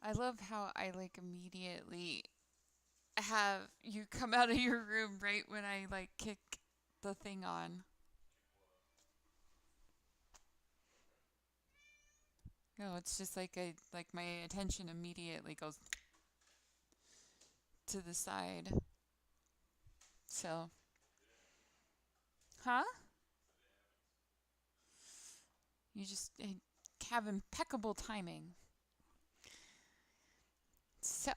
I love how I like immediately have you come out of your room right when I like kick the thing on. No, it's just like my attention immediately goes to the side. So, huh? You just have impeccable timing. So,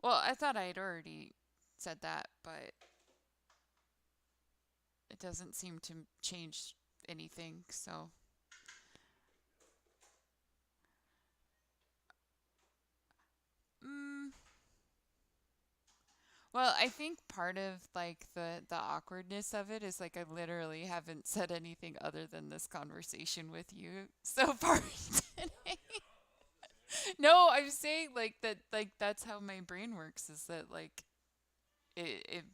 well, I thought I had already said that, but it doesn't seem to change anything. So, mm, well, I think part of like the awkwardness of it is like I literally haven't said anything other than this conversation with you so far today. No, I'm saying like that like that's how my brain works is that like it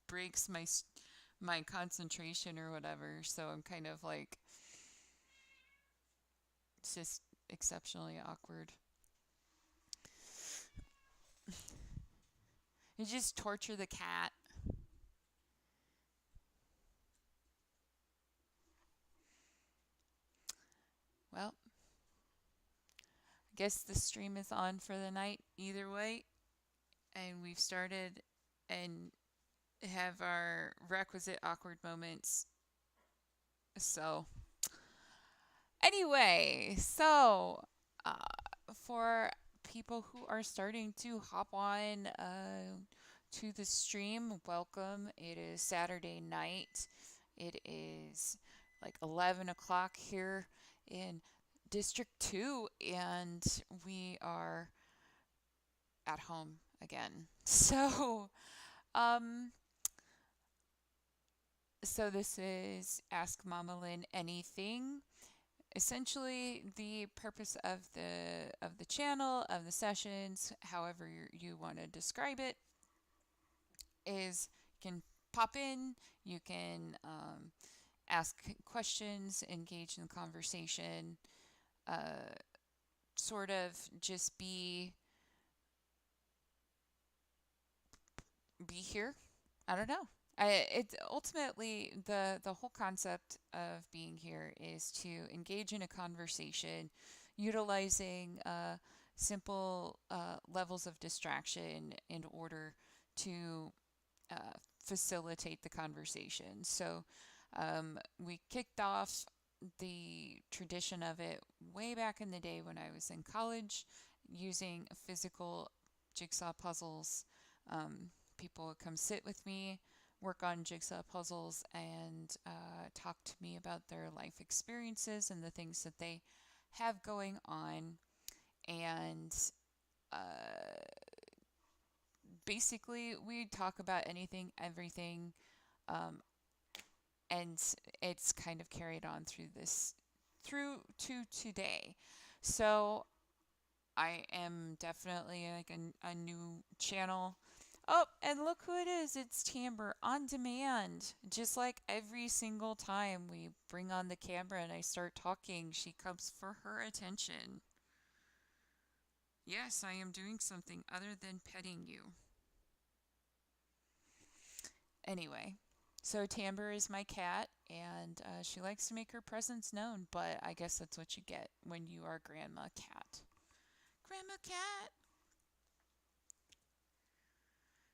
breaks my concentration or whatever. So I'm kind of like it's just exceptionally awkward. You just torture the cat. Well, I guess the stream is on for the night either way, and we've started and have our requisite awkward moments. So, anyway, uh, for people who are starting to hop on to the stream, welcome. It is Saturday night. It is like 11 o'clock here in District 2, and we are at home again. Um, so this is Ask Mama Lynn Anything. Essentially, the purpose of the channel, of the sessions, however you want to describe it, is you can pop in, you can ask questions, engage in conversation, uh, sort of just be here. I don't know. It's ultimately the whole concept of being here is to engage in a conversation, utilizing simple levels of distraction in order to facilitate the conversation. So we kicked off the tradition of it way back in the day when I was in college, using physical jigsaw puzzles. People would come sit with me, work on jigsaw puzzles, and talk to me about their life experiences and the things that they have going on. And uh, basically, we talk about anything, everything, um, and it's kind of carried on through to today. So I am definitely like a new channel. Oh, and look who it is. It's Timbre on demand. Just like every single time we bring on the camera and I start talking, she comes for her attention. Yes, I am doing something other than petting you. Anyway, so Timbre is my cat, and she likes to make her presence known, but I guess that's what you get when you are Grandma Cat. Grandma Cat!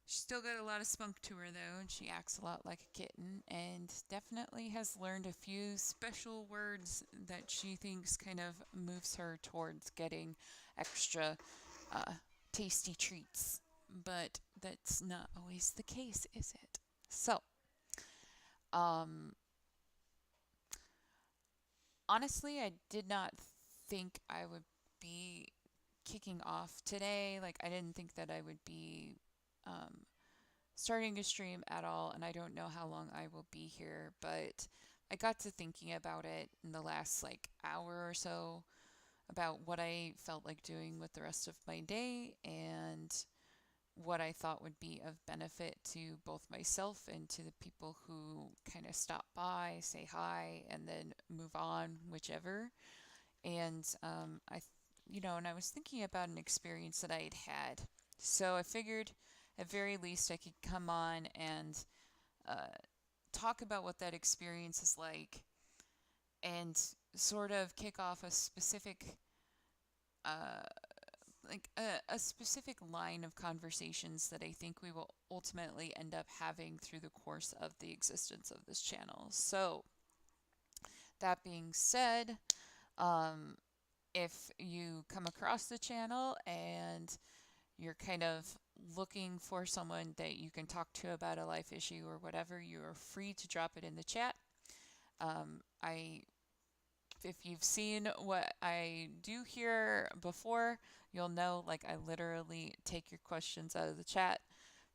She's still got a lot of spunk to her though, and she acts a lot like a kitten, and definitely has learned a few special words that she thinks kind of moves her towards getting extra uh, tasty treats. But that's not always the case, is it? So, um, honestly, I did not think I would be kicking off today. Like, I didn't think that I would be um, starting a stream at all, and I don't know how long I will be here, but I got to thinking about it in the last like hour or so about what I felt like doing with the rest of my day and what I thought would be of benefit to both myself and to the people who kind of stop by, say hi, and then move on, whichever. And and I was thinking about an experience that I had had. So I figured at very least I could come on and uh, talk about what that experience is like and sort of kick off a specific uh, a specific line of conversations that I think we will ultimately end up having through the course of the existence of this channel. So, that being said, um, if you come across the channel and you're kind of looking for someone that you can talk to about a life issue or whatever, you are free to drop it in the chat. I if you've seen what I do here before, you'll know like I literally take your questions out of the chat,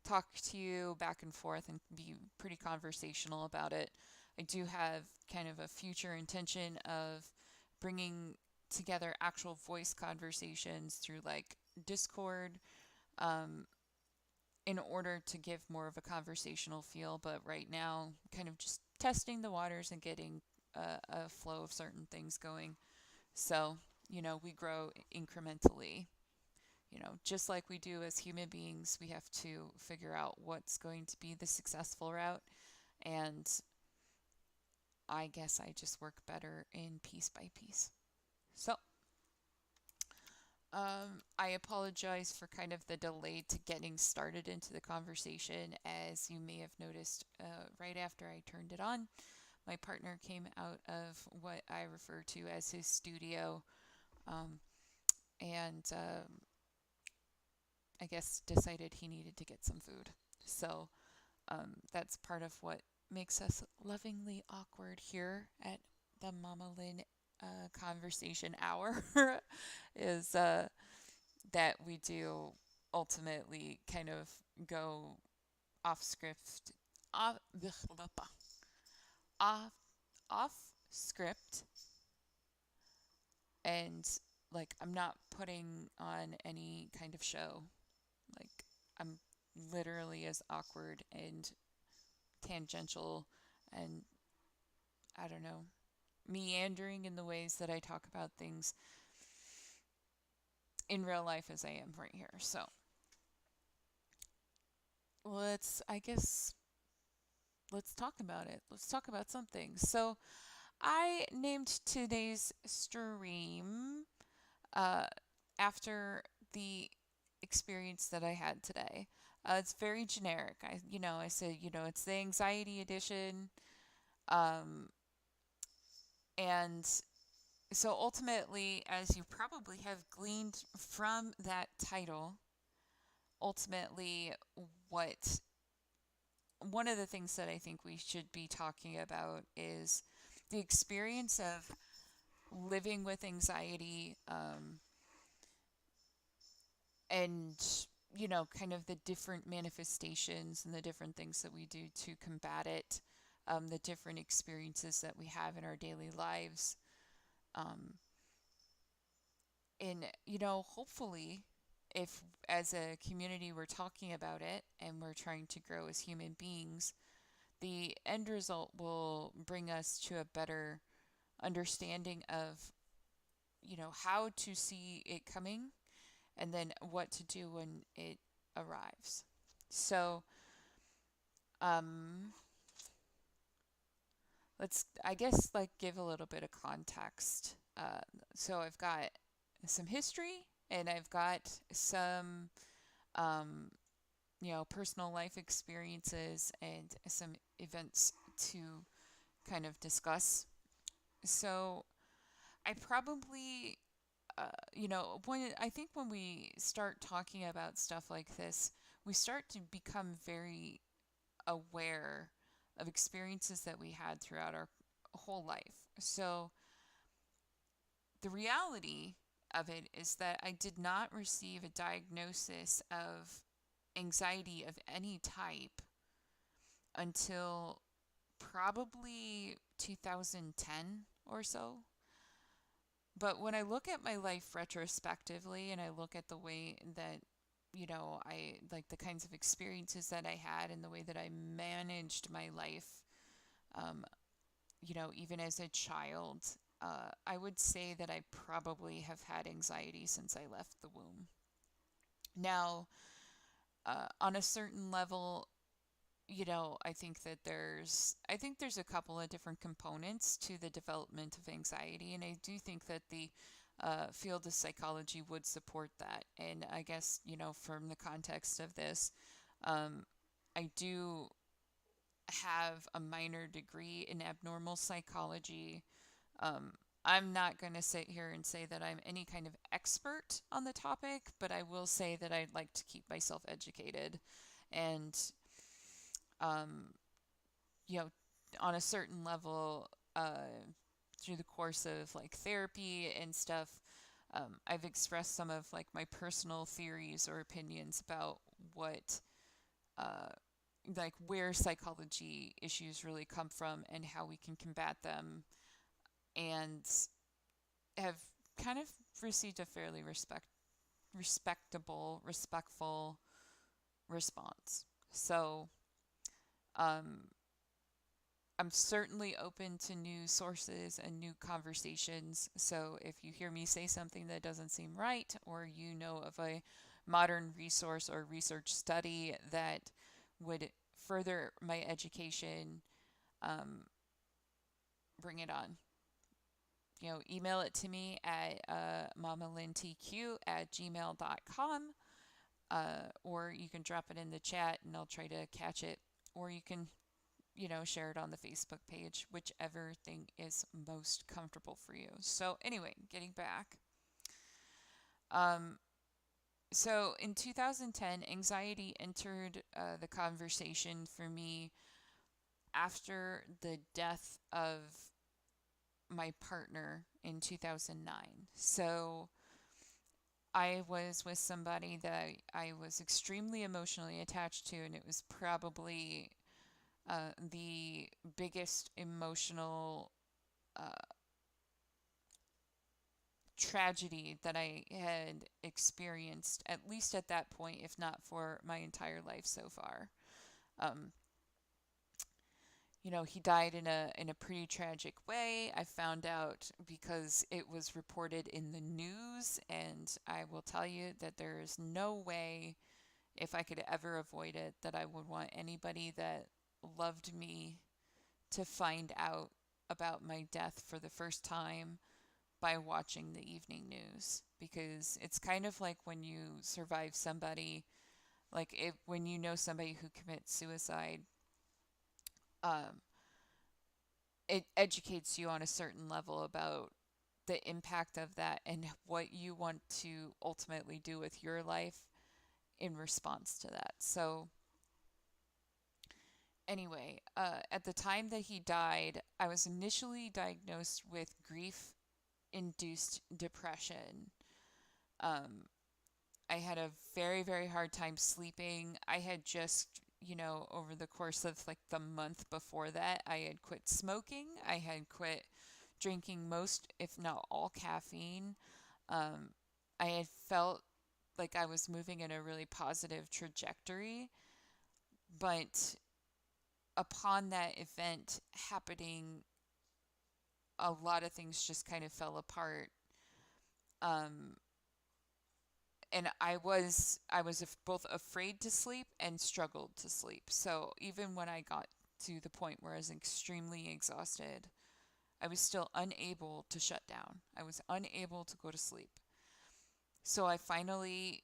talk to you back and forth, and be pretty conversational about it. I do have kind of a future intention of bringing together actual voice conversations through like Discord, um, in order to give more of a conversational feel. But right now, kind of just testing the waters and getting a flow of certain things going. So, we grow incrementally. Just like we do as human beings, we have to figure out what's going to be the successful route. And I guess I just work better in piece by piece. So, I apologize for kind of the delay to getting started into the conversation. As you may have noticed, right after I turned it on, my partner came out of what I refer to as his studio, um, and I guess decided he needed to get some food. So that's part of what makes us lovingly awkward here at the Mama Lynn conversation hour is that we do ultimately kind of go off script, off, off, off script, and like I'm not putting on any kind of show. Like I'm literally as awkward and tangential and I don't know, meandering in the ways that I talk about things in real life as I am right here. So I guess, let's talk about it. Let's talk about something. So I named today's stream uh, after the experience that I had today. It's very generic. I said, it's the anxiety edition. Um, and so ultimately, as you probably have gleaned from that title, ultimately, what one of the things that I think we should be talking about is the experience of living with anxiety, and kind of the different manifestations and the different things that we do to combat it, the different experiences that we have in our daily lives. Um, and, hopefully, if as a community we're talking about it and we're trying to grow as human beings, the end result will bring us to a better understanding of, how to see it coming and then what to do when it arrives. So, um, let's, I guess, like give a little bit of context. So I've got some history and I've got some, um, personal life experiences and some events to kind of discuss. So I probably, when I think when we start talking about stuff like this, we start to become very aware of experiences that we had throughout our whole life. So the reality of it is that I did not receive a diagnosis of anxiety of any type until probably 2010 or so. But when I look at my life retrospectively and I look at the way that, I like the kinds of experiences that I had and the way that I managed my life, um, even as a child I would say that I probably have had anxiety since I left the womb. Now, on a certain level, I think there's a couple of different components to the development of anxiety, and I do think that the field of psychology would support that. And I guess, from the context of this, um, I do have a minor degree in abnormal psychology. um, I'm not going to sit here and say that I'm any kind of expert on the topic, but I will say that I'd like to keep myself educated. And um, you know, on a certain level, through the course of like therapy and stuff, I've expressed some of like my personal theories or opinions about what, uh, like where psychology issues really come from and how we can combat them, and have kind of received a fairly respectful response. So, um, I'm certainly open to new sources and new conversations. So if you hear me say something that doesn't seem right, or you know of a modern resource or research study that would further my education, um, bring it on. Email it to me at mamalintq@gmail.com, or you can drop it in the chat and I'll try to catch it. Or you can share it on the Facebook page, whichever thing is most comfortable for you. So, anyway, getting back. Um, so, in 2010, anxiety entered the conversation for me after the death of my partner in 2009. So, I was with somebody that I was extremely emotionally attached to, and it was probably the biggest emotional uh, tragedy that I had experienced, at least at that point, if not for my entire life so far. Um, he died in a pretty tragic way. I found out because it was reported in the news, and I will tell you that there is no way, if I could ever avoid it, that I would want anybody that loved me to find out about my death for the first time by watching the evening news, because it's kind of like when you survive somebody, like if when you know somebody who commits suicide, um, it educates you on a certain level about the impact of that and what you want to ultimately do with your life in response to that. So anyway, at the time that he died, I was initially diagnosed with grief induced depression. Um, I had a very, very hard time sleeping. I had just, over the course of like the month before that, I had quit smoking. I had quit drinking most, if not all, caffeine. Um, I had felt like I was moving in a really positive trajectory. But upon that event happening, a lot of things just kind of fell apart. Um, and I was both afraid to sleep and struggled to sleep. So even when I got to the point where I was extremely exhausted, I was still unable to shut down. I was unable to go to sleep. So I finally,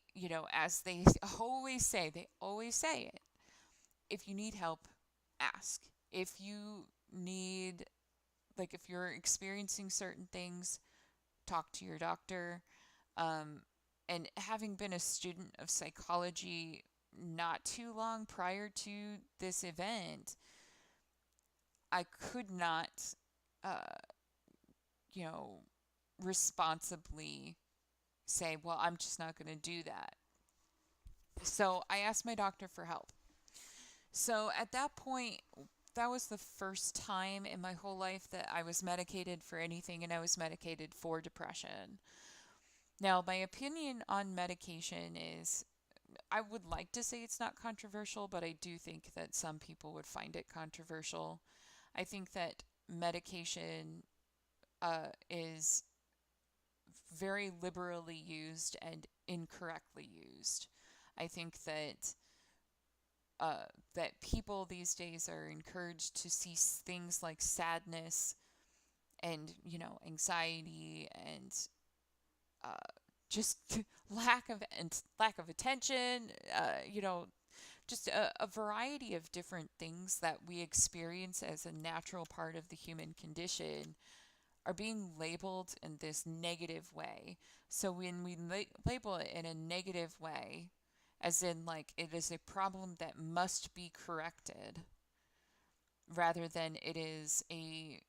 as they always say it. If you need help, ask. If you need, like, if you're experiencing certain things, talk to your doctor. Um, and having been a student of psychology not too long prior to this event, I could not, uh, you know, responsibly say, well, I'm just not going to do that. So I asked my doctor for help. So at that point, that was the first time in my whole life that I was medicated for anything, and I was medicated for depression. Now, my opinion on medication is, I would like to say it's not controversial, but I do think that some people would find it controversial. I think that medication is very liberally used and incorrectly used. I think uh, that people these days are encouraged to see things like sadness and anxiety and uh, just lack of attention. Just a variety of different things that we experience as a natural part of the human condition are being labeled in this negative way. So when we label it in a negative way, as in like it is a problem that must be corrected, rather than it is a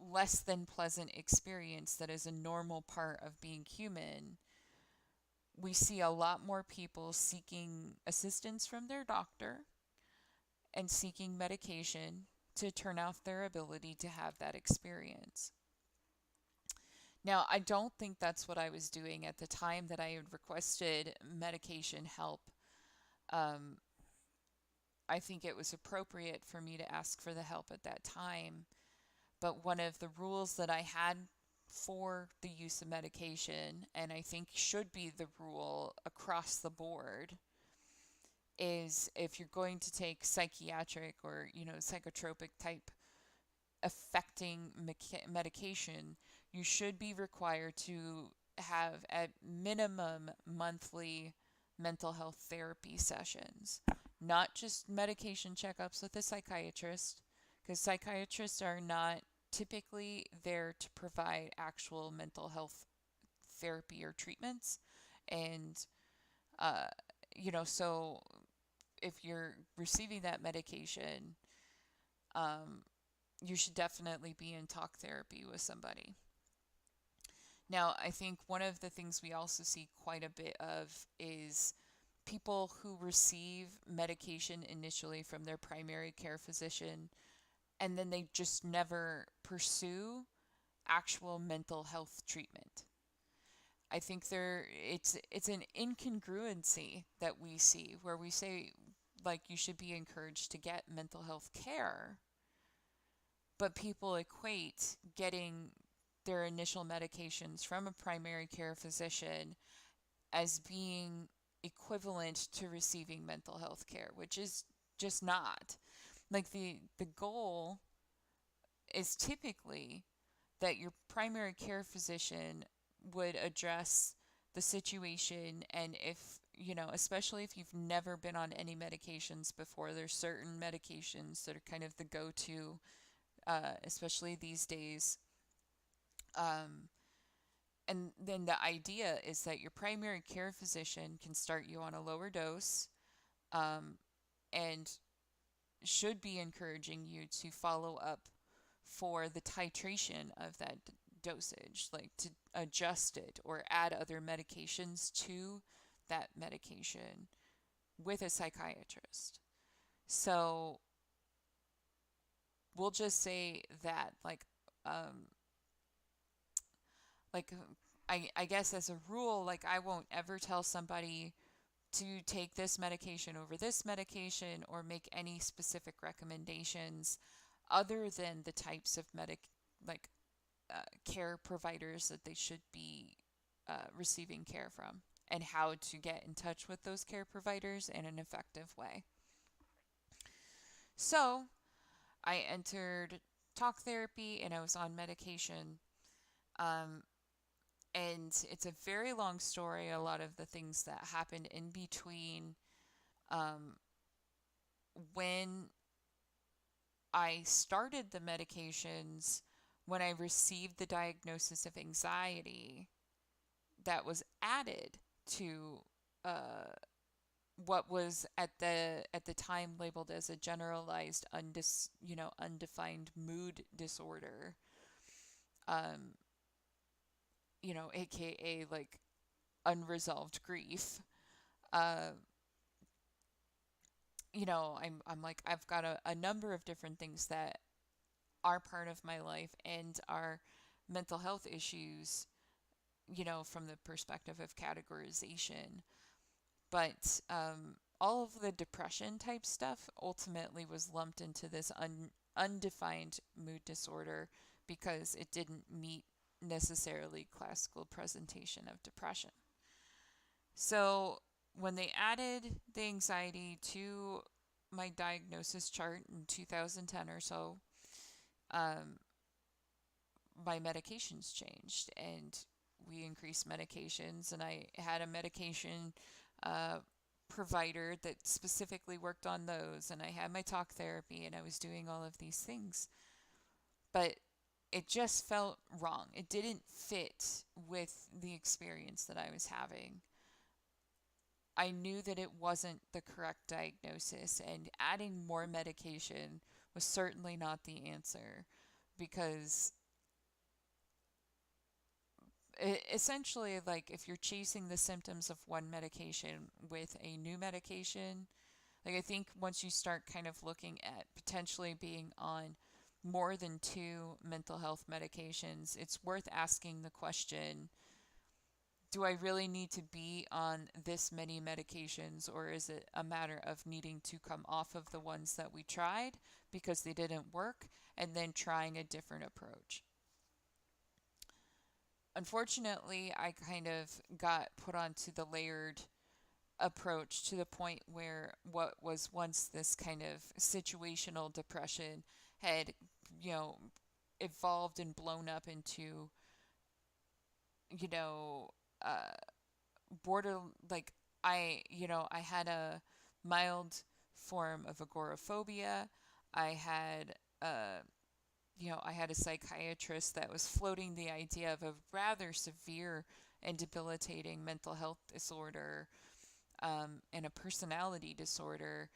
less than pleasant experience that is a normal part of being human, we see a lot more people seeking assistance from their doctor and seeking medication to turn off their ability to have that experience. Now, I don't think that's what I was doing at the time that I had requested medication help. Um, I think it was appropriate for me to ask for the help at that time. But one of the rules that I had for the use of medication, and I think should be the rule across the board, is if you're going to take psychiatric or psychotropic type affecting medication, you should be required to have at minimum monthly mental health therapy sessions, not just medication checkups with a psychiatrist, because psychiatrists are not typically there to provide actual mental health therapy or treatments. And, uh, so if you're receiving that medication, um, you should definitely be in talk therapy with somebody. Now, I think one of the things we also see quite a bit of is people who receive medication initially from their primary care physician and then they just never pursue actual mental health treatment. I think it's an incongruency that we see where we say like you should be encouraged to get mental health care, but people equate getting their initial medications from a primary care physician as being equivalent to receiving mental health care, which is just not. Like the goal is typically that your primary care physician would address the situation, and if especially if you've never been on any medications before, there's certain medications that are kind of the go-to, especially these days. um, and then the idea is that your primary care physician can start you on a lower dose, um, and should be encouraging you to follow up for the titration of that dosage, like to adjust it or add other medications to that medication with a psychiatrist. So we'll just say that, um, like I guess as a rule, like I won't ever tell somebody to take this medication over this medication or make any specific recommendations other than the types of like care providers that they should be receiving care from and how to get in touch with those care providers in an effective way. So I entered talk therapy and I was on medication. Um, and it's a very long story, a lot of the things that happened in between, um, when I started the medications, when I received the diagnosis of anxiety that was added to uh, what was at the time labeled as a generalized undefined mood disorder, um, aka like unresolved grief. uh, I'm like I've got a number of different things that are part of my life and are mental health issues, from the perspective of categorization. But all of the depression type stuff ultimately was lumped into this undefined mood disorder because it didn't meet necessarily classical presentation of depression. So when they added the anxiety to my diagnosis chart in 2010 or so, um, my medications changed and we increased medications, and I had a medication uh, provider that specifically worked on those, and I had my talk therapy, and I was doing all of these things. But it just felt wrong. It didn't fit with the experience that I was having. I knew that it wasn't the correct diagnosis, and adding more medication was certainly not the answer because essentially, like, if you're chasing the symptoms of one medication with a new medication, like, I think once you start kind of looking at potentially being on more than two mental health medications, it's worth asking the question, do I really need to be on this many medications, or is it a matter of needing to come off of the ones that we tried because they didn't work and then trying a different approach? Unfortunately, I kind of got put onto the layered approach to the point where what was once this kind of situational depression had, you know, evolved and blown up into, you know, uh, border, like, I had a mild form of agoraphobia. I had I had a psychiatrist that was floating the idea of a rather severe and debilitating mental health disorder, and a personality disorder,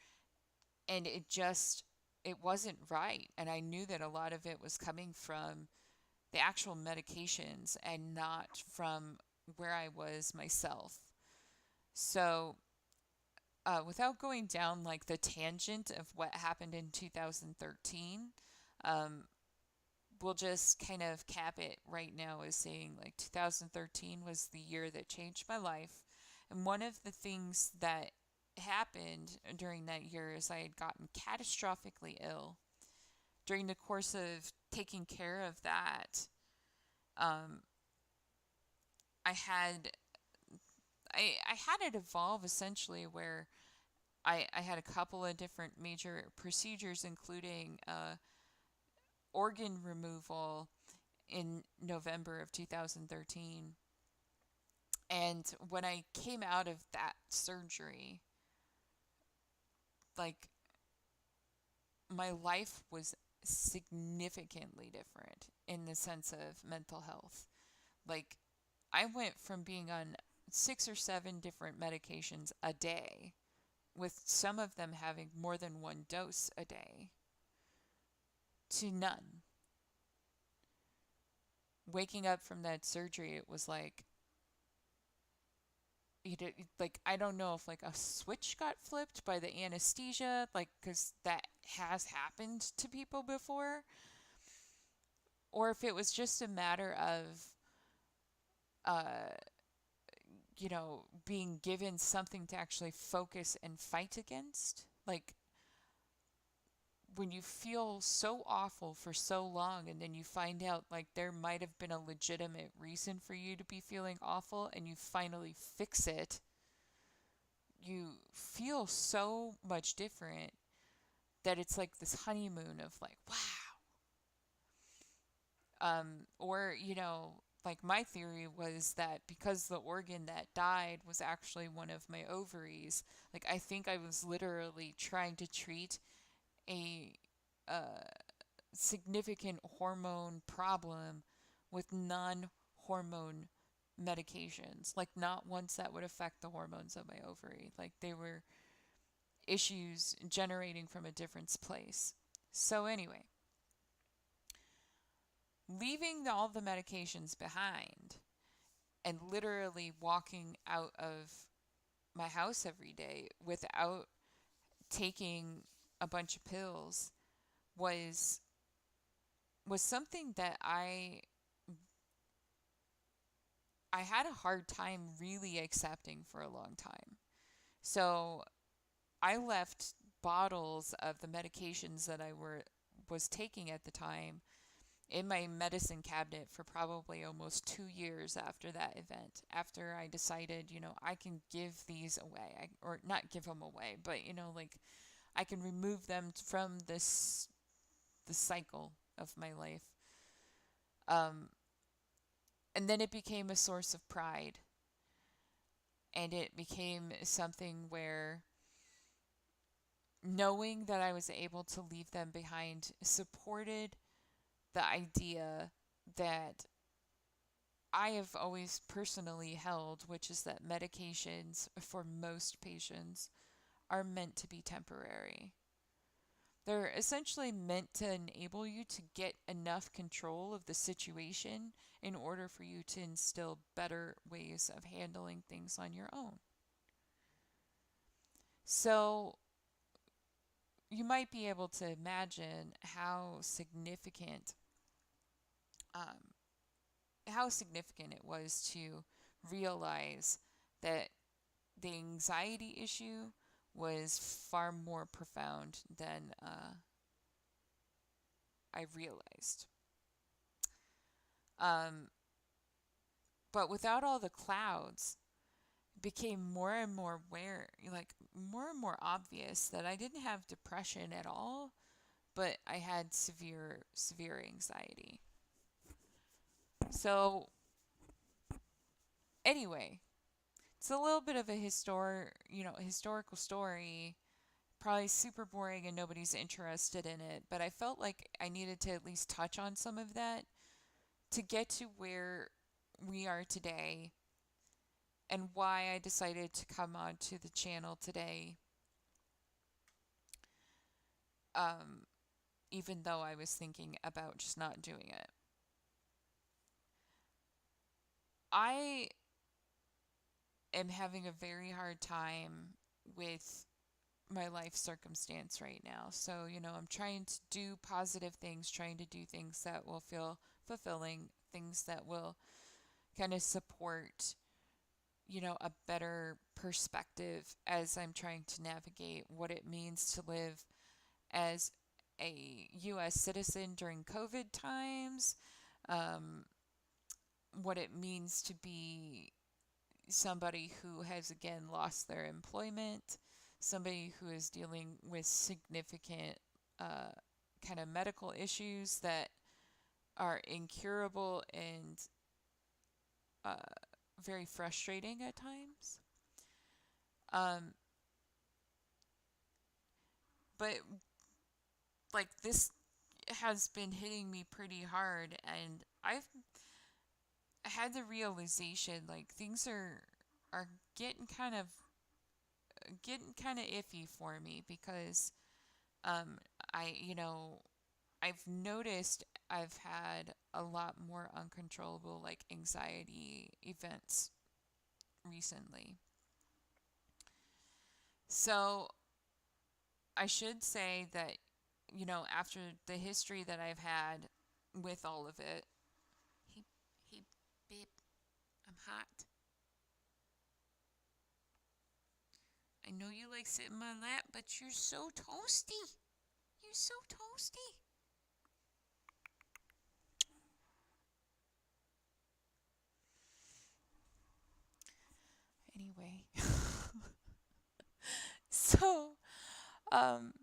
and it wasn't right. And I knew that a lot of it was coming from the actual medications and not from where I was myself. So, without going down like the tangent of what happened in 2013, um, we'll just kind of cap it right now as saying like 2013 was the year that changed my life. And one of the things that happened during that year is I had gotten catastrophically ill. During the course of taking care of that, um, I had I had it evolve essentially where I had a couple of different major procedures, including organ removal in November of 2013. And when I came out of that surgery, like, my life was significantly different in the sense of mental health. Like, I went from being on 6 or 7 different medications a day, with some of them having more than one dose a day, to none. Waking up from that surgery, it was like, like, I don't know if like a switch got flipped by the anesthesia, like, because that has happened to people before, or if it was just a matter of uh being given something to actually focus and fight against. Like, when you feel so awful for so long and then you find out like there might have been a legitimate reason for you to be feeling awful and you finally fix it, you feel so much different that it's like this honeymoon of like, wow. Or, like, my theory was that because the organ that died was actually one of my ovaries, like, I think I was literally trying to treat a uh, significant hormone problem with non hormone medications, like, not ones that would affect the hormones of my ovary. Like, they were issues generating from a different place. So, anyway, leaving all the medications behind and literally walking out of my house every day without taking a bunch of pills was something that I had a hard time really accepting for a long time. So I left bottles of the medications that I was taking at the time in my medicine cabinet for probably almost 2 years after that event. After I decided, I can give these away, or not give them away, but like I can remove them from the cycle of my life. Um, and then it became a source of pride, and it became something where knowing that I was able to leave them behind supported the idea that I have always personally held, which is that medications for most patients are meant to be temporary. They're essentially meant to enable you to get enough control of the situation in order for you to instill better ways of handling things on your own. So, you might be able to imagine um, how significant it was to realize that the anxiety issue was far more profound than I realized. Um, but without all the clouds, it became more and more more and more obvious that I didn't have depression at all, but I had severe anxiety. So anyway, it's a little bit of a historical story, probably super boring and nobody's interested in it, but I felt like I needed to at least touch on some of that to get to where we are today and why I decided to come on to the channel today, um, even though I was thinking about just not doing it. I am having a very hard time with my life circumstance right now. So, I'm trying to do positive things, trying to do things that will feel fulfilling, things that will kind of support, a better perspective as I'm trying to navigate what it means to live as a US citizen during COVID times, um, what it means to be somebody who has again lost their employment, somebody who is dealing with significant uh, kind of medical issues that are incurable and uh, very frustrating at times. Um, but like this has been hitting me pretty hard, and I've had the realization like things are getting kind of iffy for me because um I you know I've noticed I've had a lot more uncontrollable like anxiety events recently. So I should say that after the history that I've had with all of it. Hey, hey, babe, I'm hot. I know you like sitting in my lap, but you're so toasty. You're so toasty. Anyway, so um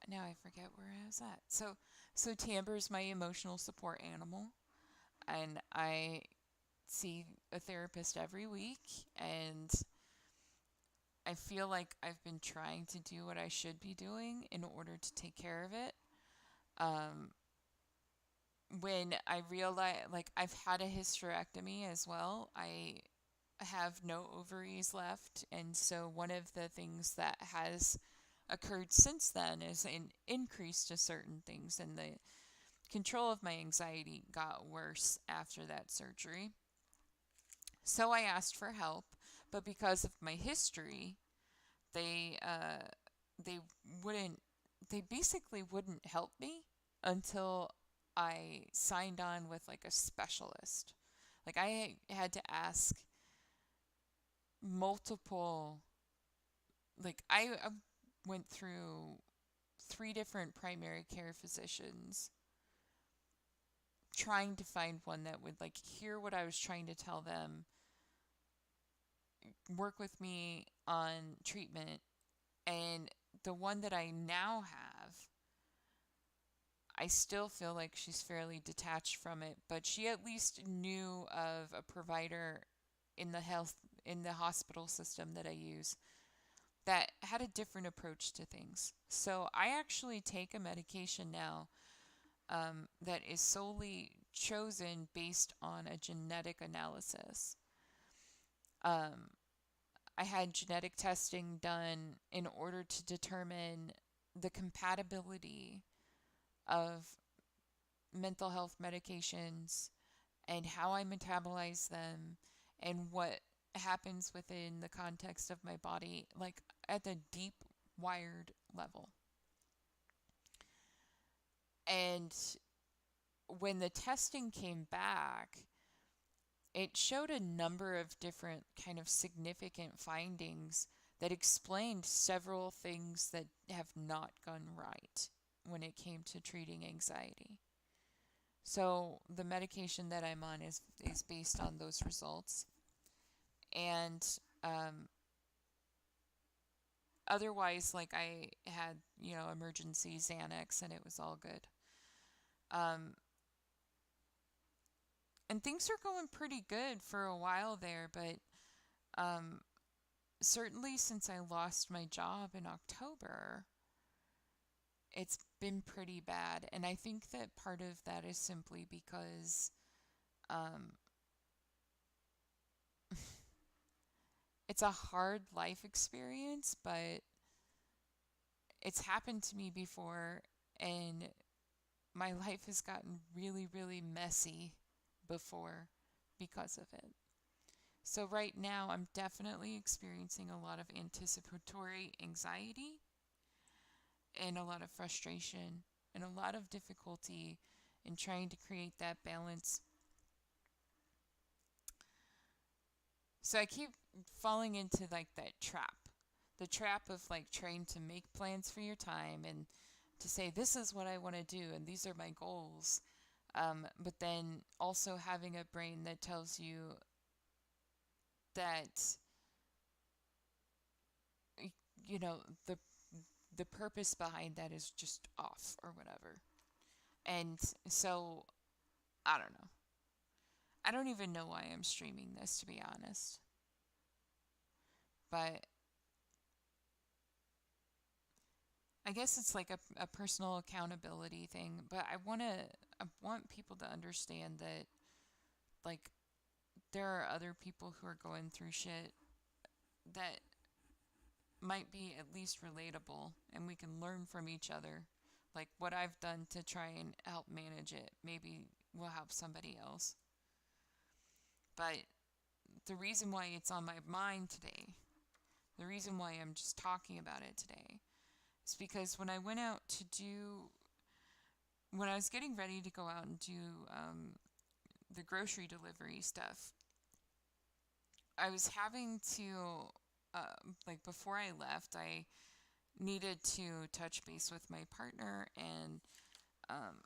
now I forget where I was at. So Timber's my emotional support animal, and I see a therapist every week, and I feel like I've been trying to do what I should be doing in order to take care of it. Um, when I realize, like, I've had a hysterectomy as well, I have no ovaries left, and so one of the things that has occurred since then is an increase to certain things, and the control of my anxiety got worse after that surgery. So I asked for help, but because of my history, they uh, they wouldn't they basically wouldn't help me until I signed on with like a specialist. Like I had to ask multiple, like I went through three different primary care physicians trying to find one that would like hear what I was trying to tell them, work with me on treatment. And the one that I now have, I still feel like she's fairly detached from it, but she at least knew of a provider in the health in the hospital system that I use that had a different approach to things. So I actually take a medication now that is solely chosen based on a genetic analysis. Um, I had genetic testing done in order to determine the compatibility of mental health medications and how I metabolize them and what happens within the context of my body, like at the deep wired level. And when the testing came back, it showed a number of different kind of significant findings that explained several things that have not gone right when it came to treating anxiety. So the medication that I'm on is based on those results. And um, otherwise, like I had, emergency Xanax and it was all good. Um, and things are going pretty good for a while there, but um, certainly since I lost my job in October, it's been pretty bad. And I think that part of that is simply because um, it's a hard life experience, but it's happened to me before, and my life has gotten really, really messy before because of it. So, right now, I'm definitely experiencing a lot of anticipatory anxiety and a lot of frustration and a lot of difficulty in trying to create that balance. So, I keep falling into like that trap, the trap of like trying to make plans for your time and to say, this is what I want to do and these are my goals. But then also having a brain that tells you that, you know, the purpose behind that is just off or whatever. And so, I don't know. I don't even know why I'm streaming this, to be honest. But I guess it's like a personal accountability thing. But I want people to understand that, like, there are other people who are going through shit that might be at least relatable and we can learn from each other. Like what I've done to try and help manage it maybe will help somebody else. But the reason why it's on my mind today, the reason why I'm just talking about it today, is because when I was getting ready to go out and do the grocery delivery stuff, I was having to, like before I left, I needed to touch base with my partner and um,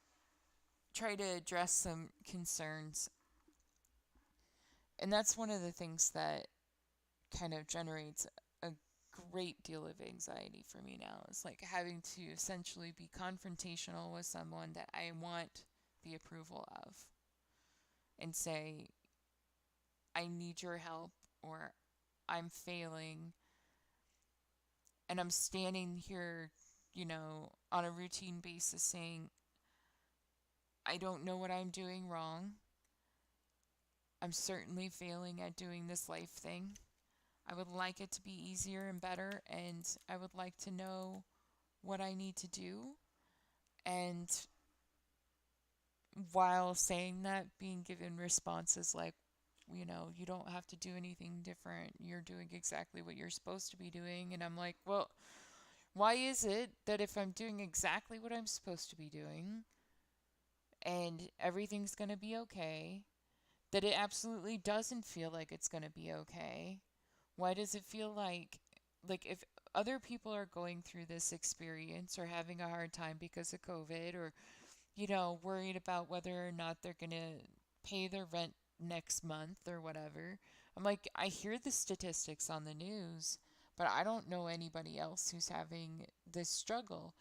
try to address some concerns. And that's one of the things that kind of generates a great deal of anxiety for me now is like having to essentially be confrontational with someone that I want the approval of and say, I need your help or I'm failing. And I'm standing here, on a routine basis saying, I don't know what I'm doing wrong. I'm certainly failing at doing this life thing. I would like it to be easier and better, and I would like to know what I need to do. And while saying that, being given responses like, you don't have to do anything different. You're doing exactly what you're supposed to be doing. And I'm like, well, why is it that if I'm doing exactly what I'm supposed to be doing and everything's going to be okay, that it absolutely doesn't feel like it's going to be okay? Why does it feel like if other people are going through this experience or having a hard time because of COVID, or, worried about whether or not they're going to pay their rent next month or whatever. I'm like, I hear the statistics on the news, but I don't know anybody else who's having this struggle.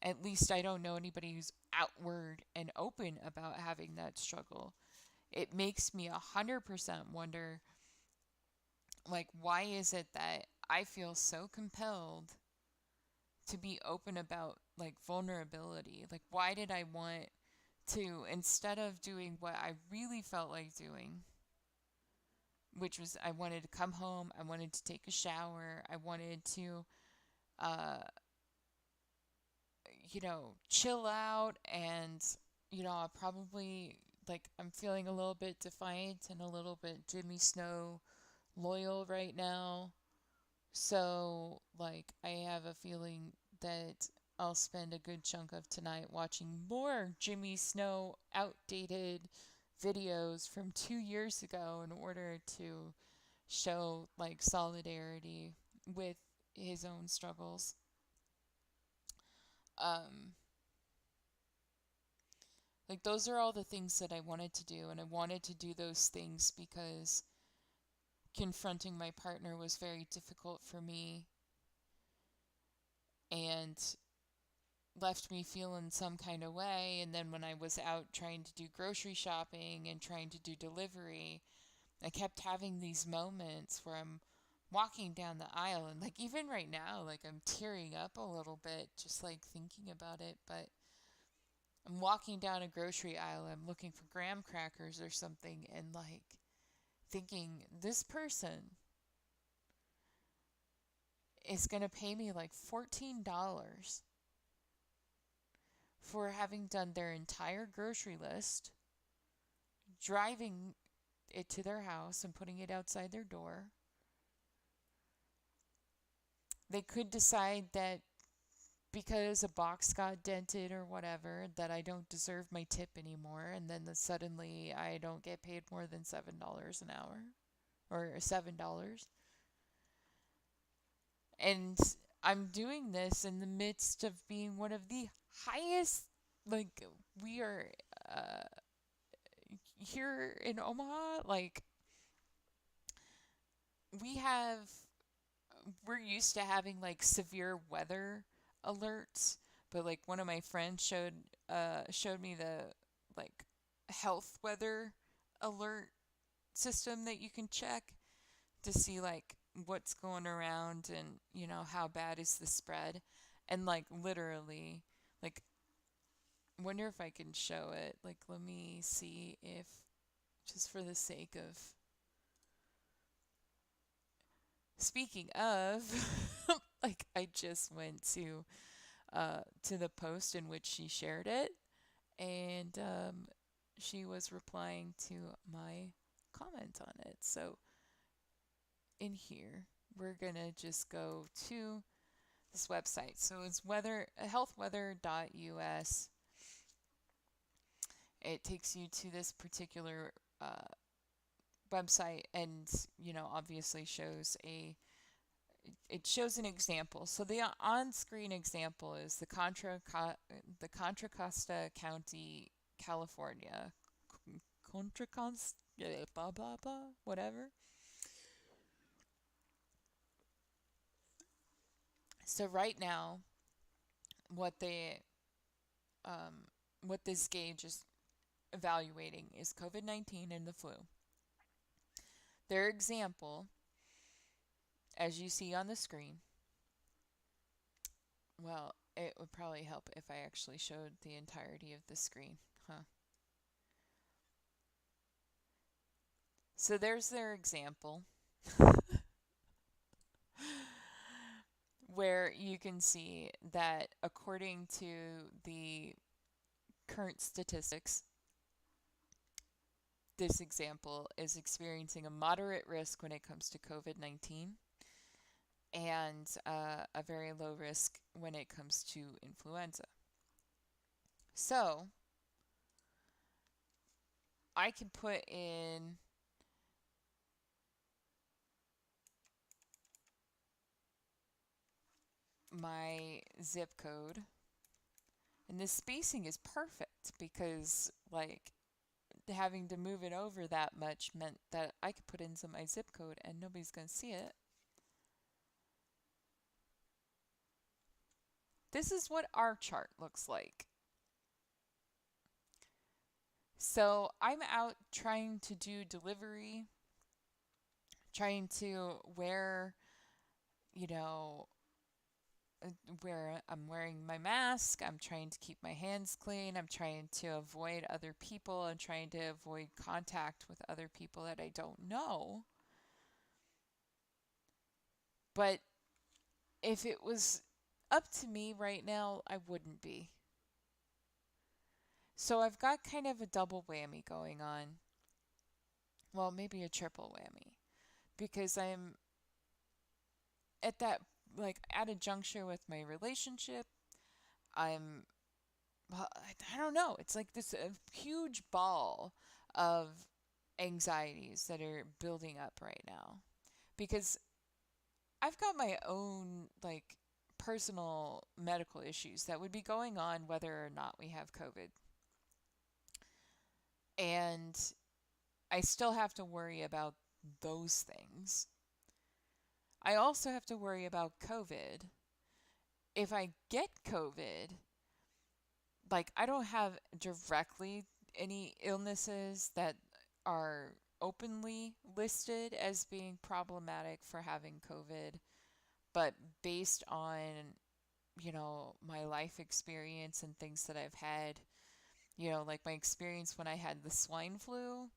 At least I don't know anybody who's outward and open about having that struggle. It makes me 100% wonder, like, why is it that I feel so compelled to be open about, like, vulnerability? Like, why did I want to, instead of doing what I really felt like doing, which was I wanted to come home, I wanted to take a shower, I wanted to, uh, chill out, and, I probably, like, I'm feeling a little bit defiant and a little bit Jimmy Snow loyal right now. So, like, I have a feeling that I'll spend a good chunk of tonight watching more Jimmy Snow outdated videos from 2 years ago in order to show, like, solidarity with his own struggles. Um, like, those are all the things that I wanted to do, and I wanted to do those things because confronting my partner was very difficult for me and left me feeling some kind of way. And then when I was out trying to do grocery shopping and trying to do delivery, I kept having these moments where I'm walking down the aisle, and, like, even right now, like, I'm tearing up a little bit just, like, thinking about it. But I'm walking down a grocery aisle, I'm looking for graham crackers or something, and, like, thinking this person is going to pay me like $14 for having done their entire grocery list, driving it to their house and putting it outside their door. They could decide that because a box got dented or whatever, that I don't deserve my tip anymore, and then suddenly I don't get paid more than $7 an hour or $7. And I'm doing this in the midst of being one of the highest, like, we are uh, here in Omaha, like, we have, we're used to having, like, severe weather alerts, but, like, one of my friends showed me the, like, health weather alert system that you can check to see, like, what's going around and, how bad is the spread. And, like, literally, like, wonder if I can show it. Like, let me see if, just for the sake of, speaking of, like, I just went to the post in which she shared it, and she was replying to my comment on it. So in here, we're gonna just go to this website. So it's healthweather.us. It takes you to this particular website, and, obviously shows an example. So the on-screen example is the Contra Costa County, California. Contra Costa, blah blah blah, whatever. So right now, what they what this gauge is evaluating is COVID-19 and the flu. Their example, as you see on the screen, well, it would probably help if I actually showed the entirety of the screen, huh? So there's their example, where you can see that according to the current statistics, this example is experiencing a moderate risk when it comes to COVID-19 and a very low risk when it comes to influenza. So I can put in my zip code. And this spacing is perfect because, like, having to move it over that much meant that I could put in my zip code and nobody's going to see it. This is what our chart looks like. So I'm out trying to do delivery, trying to wear, you know, where I'm wearing my mask, I'm trying to keep my hands clean, I'm trying to avoid other people, I'm trying to avoid contact with other people that I don't know. But if it was up to me right now, I wouldn't be. So I've got kind of a double whammy going on. Well, maybe a triple whammy because I'm at that, like, at a juncture with my relationship. I'm I don't know. It's like this huge ball of anxieties that are building up right now because I've got my own, like, personal medical issues that would be going on whether or not we have COVID. And I still have to worry about those things. I also have to worry about COVID. If I get COVID, like, I don't have directly any illnesses that are openly listed as being problematic for having COVID, but based on, my life experience and things that I've had, like my experience when I had the swine flu,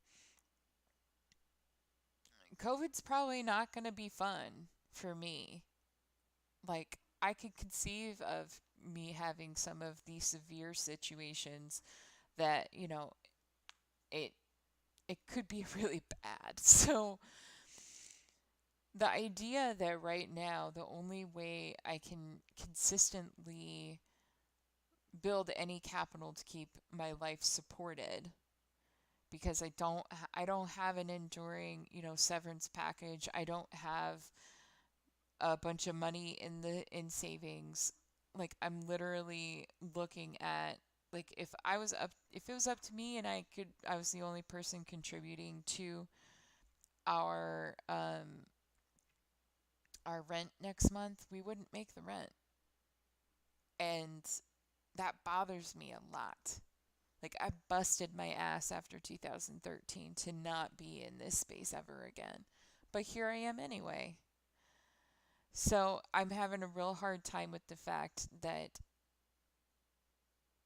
COVID's probably not going to be fun for me. Like, I could conceive of me having some of these severe situations that, it it could be really bad. So the idea that right now the only way I can consistently build any capital to keep my life supported, because I don't have an enduring, severance package. I don't have a bunch of money in savings. Like, I'm literally looking at, like, if it was up to me and I was the only person contributing to our our rent next month, we wouldn't make the rent. And that bothers me a lot. Like, I busted my ass after 2013 to not be in this space ever again. But here I am anyway. So I'm having a real hard time with the fact that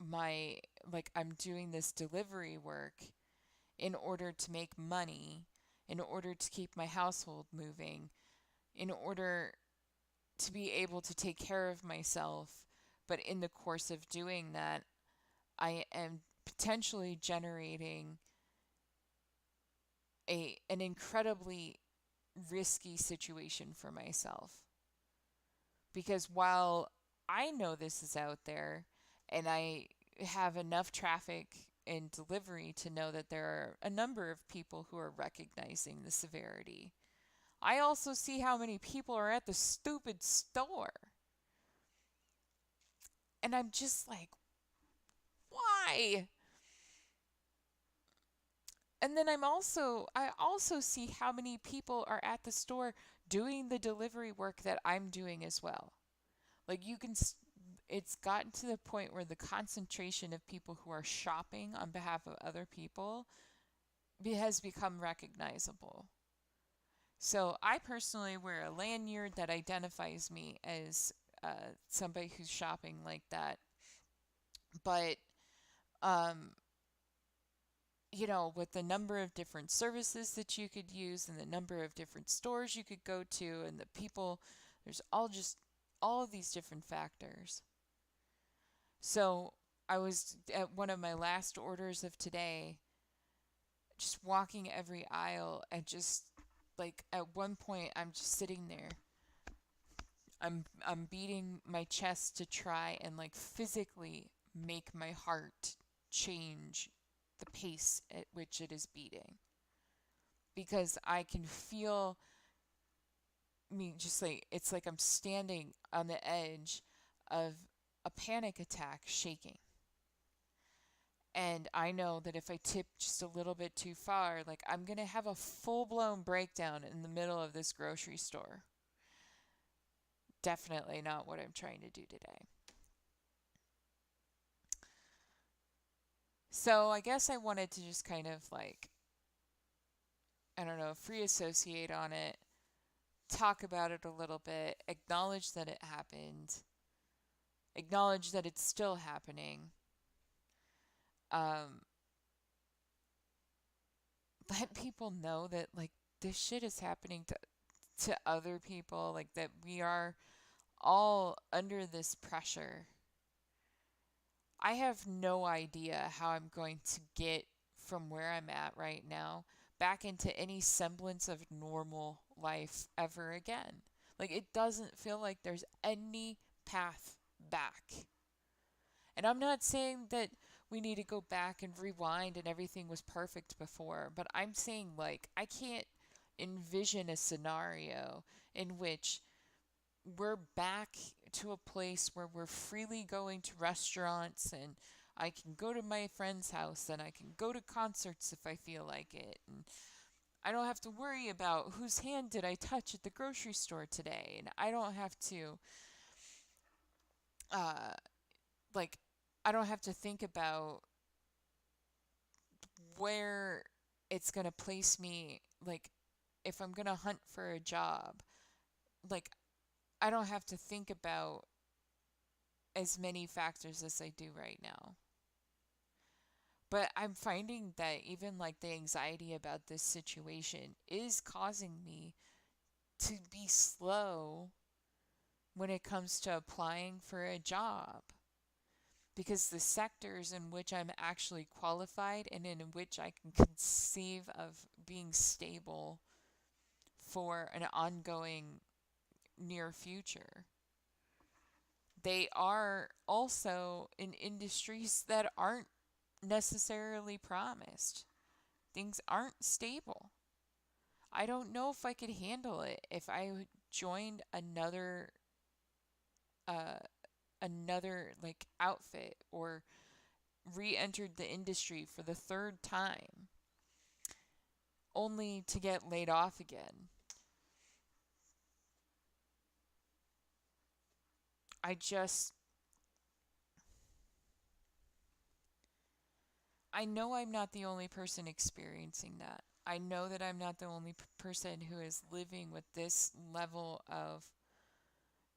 I'm doing this delivery work in order to make money, in order to keep my household moving, in order to be able to take care of myself. But in the course of doing that, I am potentially generating an incredibly risky situation for myself. Because while I know this is out there and I have enough traffic and delivery to know that there are a number of people who are recognizing the severity, I also see how many people are at the stupid store. And I'm just like, why? And then I also see how many people are at the store doing the delivery work that I'm doing as well. Like, it's gotten to the point where the concentration of people who are shopping on behalf of other people has become recognizable. So I personally wear a lanyard that identifies me as somebody who's shopping like that. But um, with the number of different services that you could use and the number of different stores you could go to and the people, there's all of these different factors. So I was at one of my last orders of today, just walking every aisle and just, like, at one point I'm just sitting there. I'm beating my chest to try and, like, physically make my heart change the pace at which it is beating, because I can feel me just like it's like I'm standing on the edge of a panic attack shaking. And I know that if I tip just a little bit too far, like I'm going to have a full-blown breakdown in the middle of this grocery store. Definitely not what I'm trying to do today. So I guess I wanted to just kind of like, I don't know, free associate on it, talk about it a little bit, acknowledge that it happened, acknowledge that it's still happening, um, let people know that like this shit is happening to other people, like that we are all under this pressure. I have no idea how I'm going to get from where I'm at right now back into any semblance of normal life ever again. Like, it doesn't feel like there's any path back. And I'm not saying that we need to go back and rewind and everything was perfect before, but I'm saying, like, I can't envision a scenario in which we're back to a place where we're freely going to restaurants and I can go to my friend's house and I can go to concerts if I feel like it. And I don't have to worry about whose hand did I touch at the grocery store today. And I don't have to, uh, like, I don't have to think about where it's going to place me. Like, if I'm going to hunt for a job, like, I don't have to think about as many factors as I do right now. But I'm finding that even like the anxiety about this situation is causing me to be slow when it comes to applying for a job. Because the sectors in which I'm actually qualified and in which I can conceive of being stable for an ongoing near future, they are also in industries that aren't necessarily promised. Things aren't stable. I don't know if I could handle it if I joined uh another like outfit or re-entered the industry for the third time only to get laid off again. I just I know I'm not the only person experiencing that. I know that I'm not the only person who is living with this level of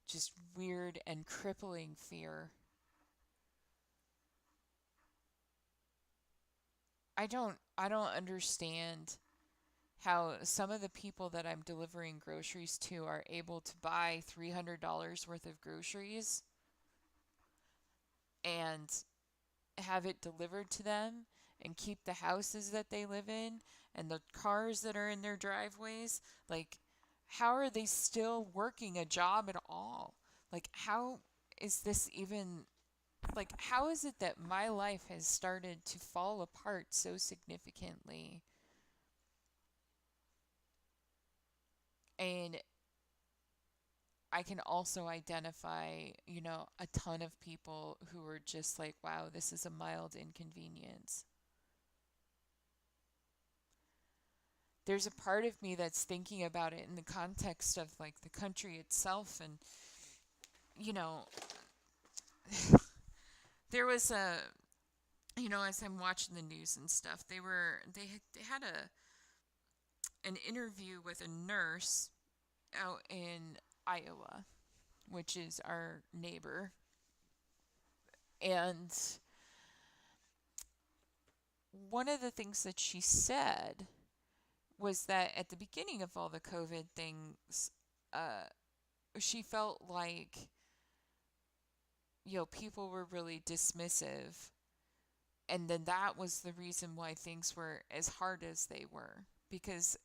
just weird and crippling fear. I don't understand how some of the people that I'm delivering groceries to are able to buy $300 worth of groceries and have it delivered to them and keep the houses that they live in and the cars that are in their driveways. Like, how are they still working a job at all? Like, how is this even, like, how is it that my life has started to fall apart so significantly? And I can also identify, a ton of people who are just like, wow, this is a mild inconvenience. There's a part of me that's thinking about it in the context of like the country itself. And, you know, there was as I'm watching the news and stuff, they had an interview with a nurse out in Iowa, which is our neighbor. And one of the things that she said was that at the beginning of all the COVID things, uh, she felt like, people were really dismissive. And then that was the reason why things were as hard as they were. Because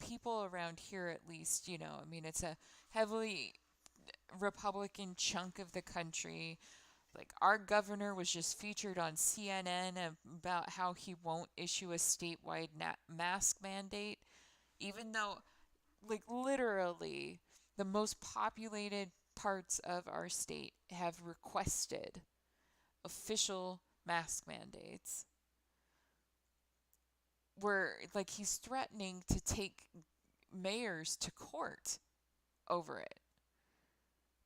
people around here, at least, I mean, it's a heavily Republican chunk of the country. Like, our governor was just featured on CNN about how he won't issue a statewide mask mandate, even though, like, literally, the most populated parts of our state have requested official mask mandates, where like he's threatening to take mayors to court over it,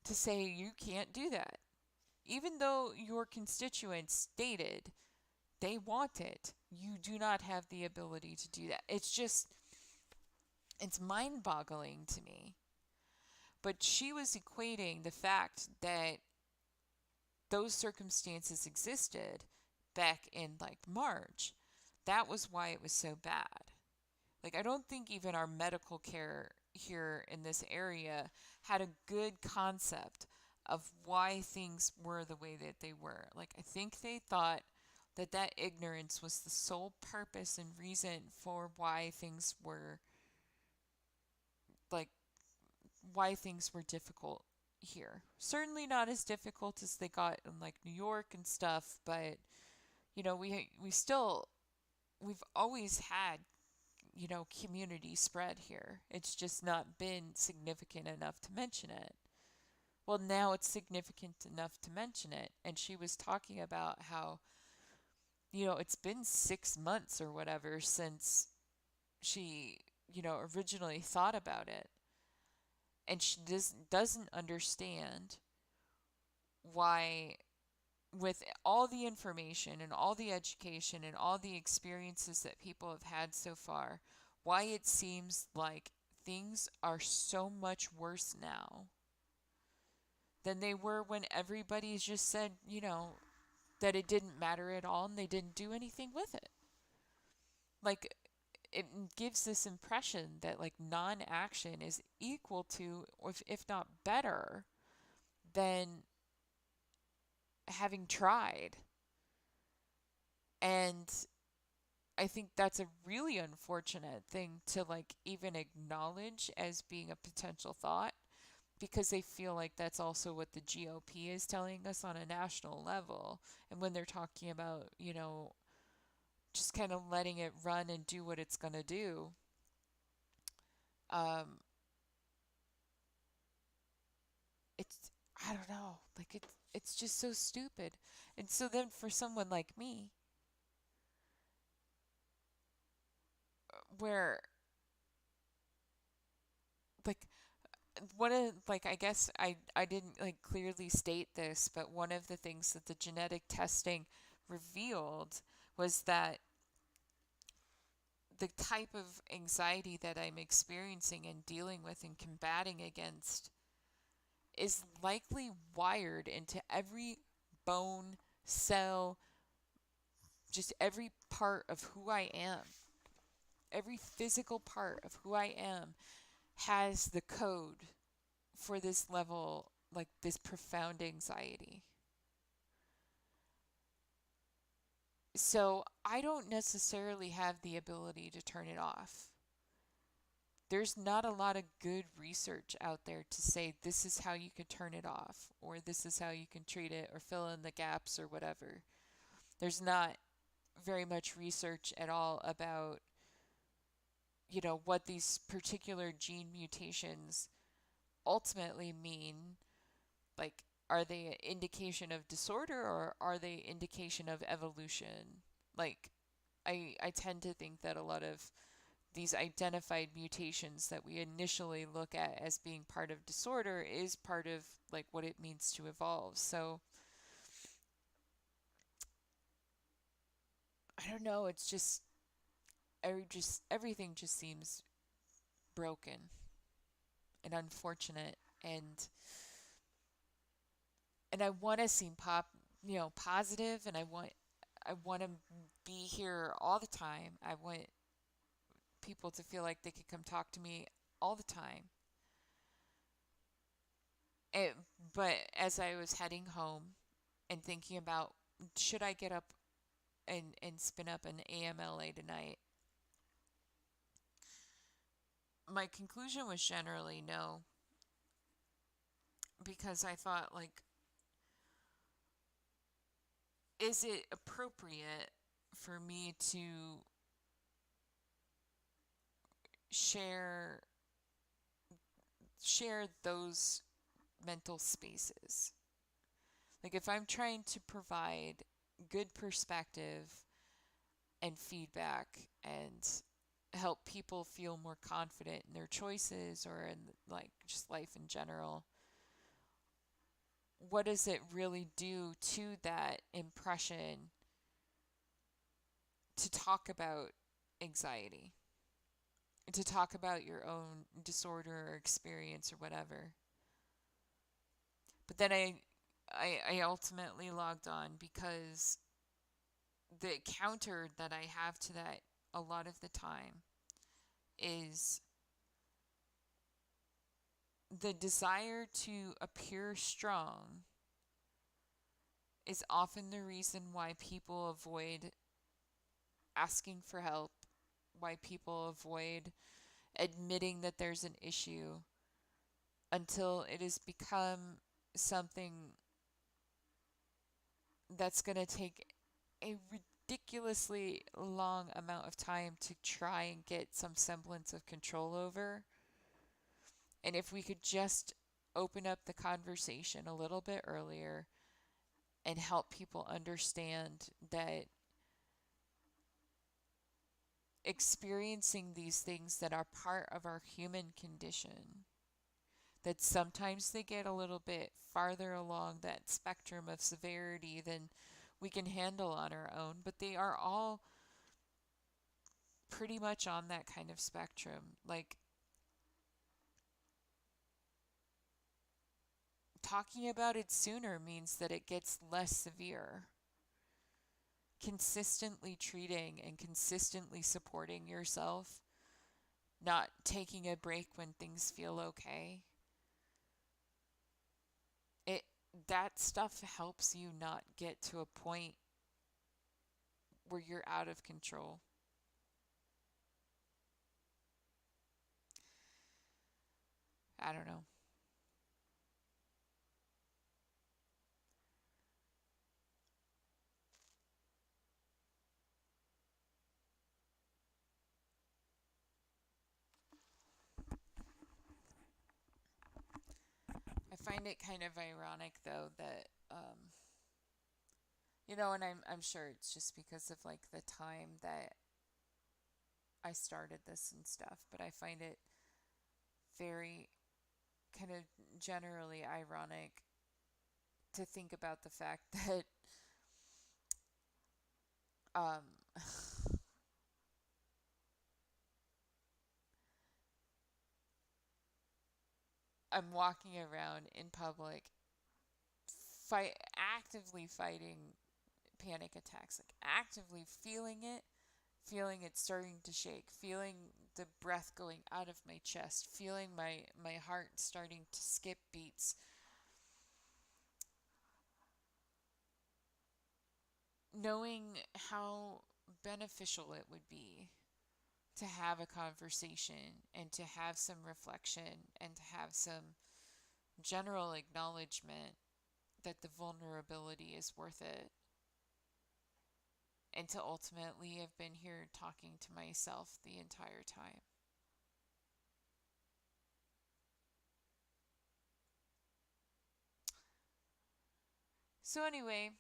to say you can't do that, even though your constituents stated they want it. You do not have the ability to do that. It's mind boggling to me. But she was equating the fact that those circumstances existed back in like March. That was why it was so bad. Like, I don't think even our medical care here in this area had a good concept of why things were the way that they were. Like, I think they thought that ignorance was the sole purpose and reason for why things were like why things were difficult here. Certainly not as difficult as they got in like New York and stuff, but we've always had, community spread here. It's just not been significant enough to mention it. Well, now it's significant enough to mention it. And she was talking about how, it's been 6 months or whatever since she, originally thought about it. And she doesn't understand why, with all the information and all the education and all the experiences that people have had so far, why it seems like things are so much worse now than they were when everybody's just said, that it didn't matter at all and they didn't do anything with it. Like, it gives this impression that like non-action is equal to, or if not better than having tried. And I think that's a really unfortunate thing to like even acknowledge as being a potential thought, because they feel like that's also what the GOP is telling us on a national level. And when they're talking about, just kind of letting it run and do what it's going to do, um, it's, I don't know, like it's just so stupid. And so then for someone like me, where like one of like I guess I didn't like clearly state this, but one of the things that the genetic testing revealed was that the type of anxiety that I'm experiencing and dealing with and combating against is likely wired into every bone, cell, just every part of who I am. Every physical part of who I am has the code for this level, like this profound anxiety. So I don't necessarily have the ability to turn it off. There's not a lot of good research out there to say this is how you can turn it off, or this is how you can treat it, or fill in the gaps, or whatever. There's not very much research at all about, what these particular gene mutations ultimately mean. Like, are they an indication of disorder or are they indication of evolution? Like, I tend to think that a lot of these identified mutations that we initially look at as being part of disorder is part of like what it means to evolve. So I don't know, it's just everything just seems broken and unfortunate, and I want to seem positive, and I want to be here all the time. I want people to feel like they could come talk to me all the time. It, but as I was heading home and thinking about should I get up and spin up an AMLA tonight, my conclusion was generally no, because I thought, like, is it appropriate for me to share share those mental spaces. Like if I'm trying to provide good perspective and feedback and help people feel more confident in their choices or in like just life in general, what does it really do to that impression to talk about anxiety, to talk about your own disorder or experience or whatever? But then I ultimately logged on because the counter that I have to that a lot of the time is the desire to appear strong is often the reason why people avoid asking for help, why people avoid admitting that there's an issue until it has become something that's going to take a ridiculously long amount of time to try and get some semblance of control over. And if we could just open up the conversation a little bit earlier and help people understand that experiencing these things that are part of our human condition, that sometimes they get a little bit farther along that spectrum of severity than we can handle on our own, but they are all pretty much on that kind of spectrum. Like, talking about it sooner means that it gets less severe. Consistently treating and consistently supporting yourself, not taking a break when things feel okay, it that stuff helps you not get to a point where you're out of control. I don't know. I find it kind of ironic though that and I'm sure it's just because of like the time that I started this and stuff, but I find it very kind of generally ironic to think about the fact that um I'm walking around in public actively fighting panic attacks, like actively feeling it starting to shake, feeling the breath going out of my chest, feeling my heart starting to skip beats, knowing how beneficial it would be to have a conversation and to have some reflection and to have some general acknowledgement that the vulnerability is worth it, and to ultimately have been here talking to myself the entire time. So, anyway,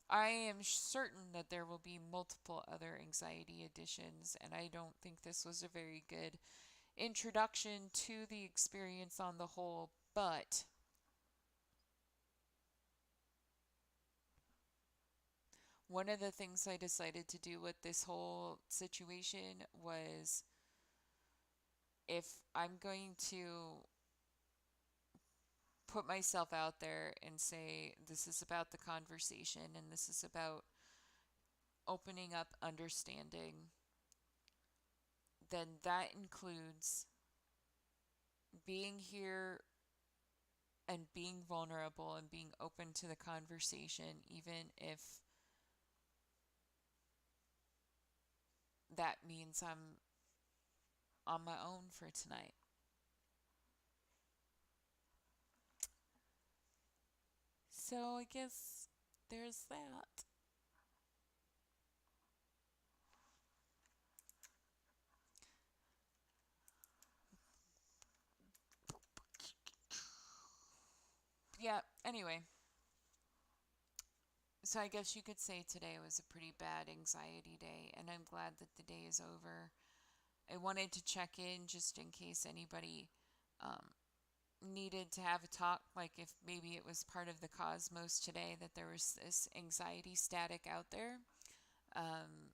I am certain that there will be multiple other anxiety editions, and I don't think this was a very good introduction to the experience on the whole, but one of the things I decided to do with this whole situation was, if I'm going to put myself out there and say this is about the conversation and this is about opening up understanding, then that includes being here and being vulnerable and being open to the conversation, even if that means I'm on my own for tonight. So I guess there's that. Anyway, so I guess you could say today was a pretty bad anxiety day, and I'm glad that the day is over. I wanted to check in just in case anybody um, needed to have a talk, like if maybe it was part of the cosmos today that there was this anxiety static out there. Um,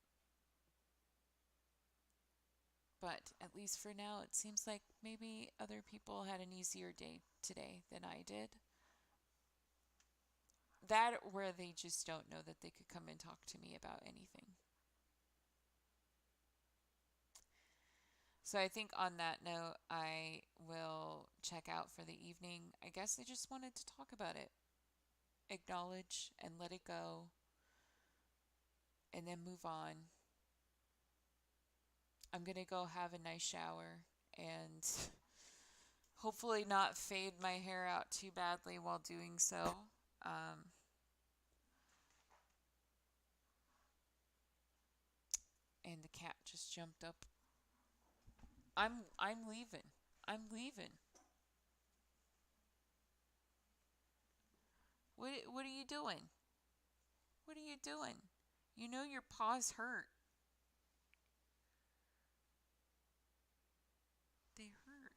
but at least for now, it seems like maybe other people had an easier day today than I did. That where they just don't know that they could come and talk to me about anything. So I think on that note, I will check out for the evening. I guess I just wanted to talk about it, acknowledge and let it go, and then move on. I'm going to go have a nice shower and hopefully not fade my hair out too badly while doing so. Um, and the cat just jumped up. I'm leaving. I'm leaving. What are you doing? What are you doing? You know your paws hurt. They hurt.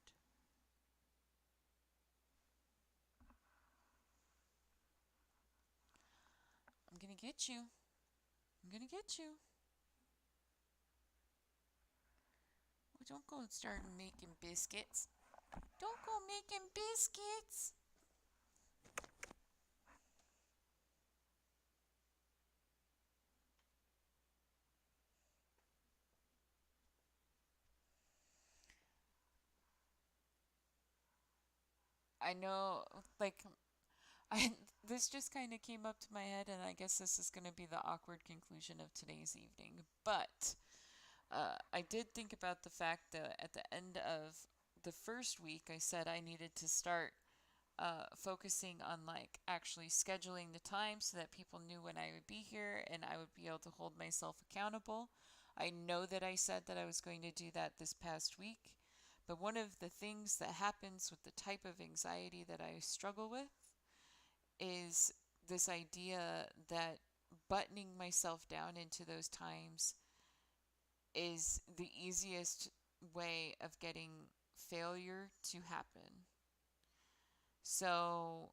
I'm gonna get you. I'm gonna get you. Well, don't go start making biscuits. Don't go making biscuits. I know, like, I this just kind of came up to my head, and I guess this is going to be the awkward conclusion of today's evening. But I did think about the fact that at the end of the first week, I said I needed to start focusing on like actually scheduling the time so that people knew when I would be here and I would be able to hold myself accountable. I know that I said that I was going to do that this past week, but one of the things that happens with the type of anxiety that I struggle with is this idea that buttoning myself down into those times is the easiest way of getting failure to happen. So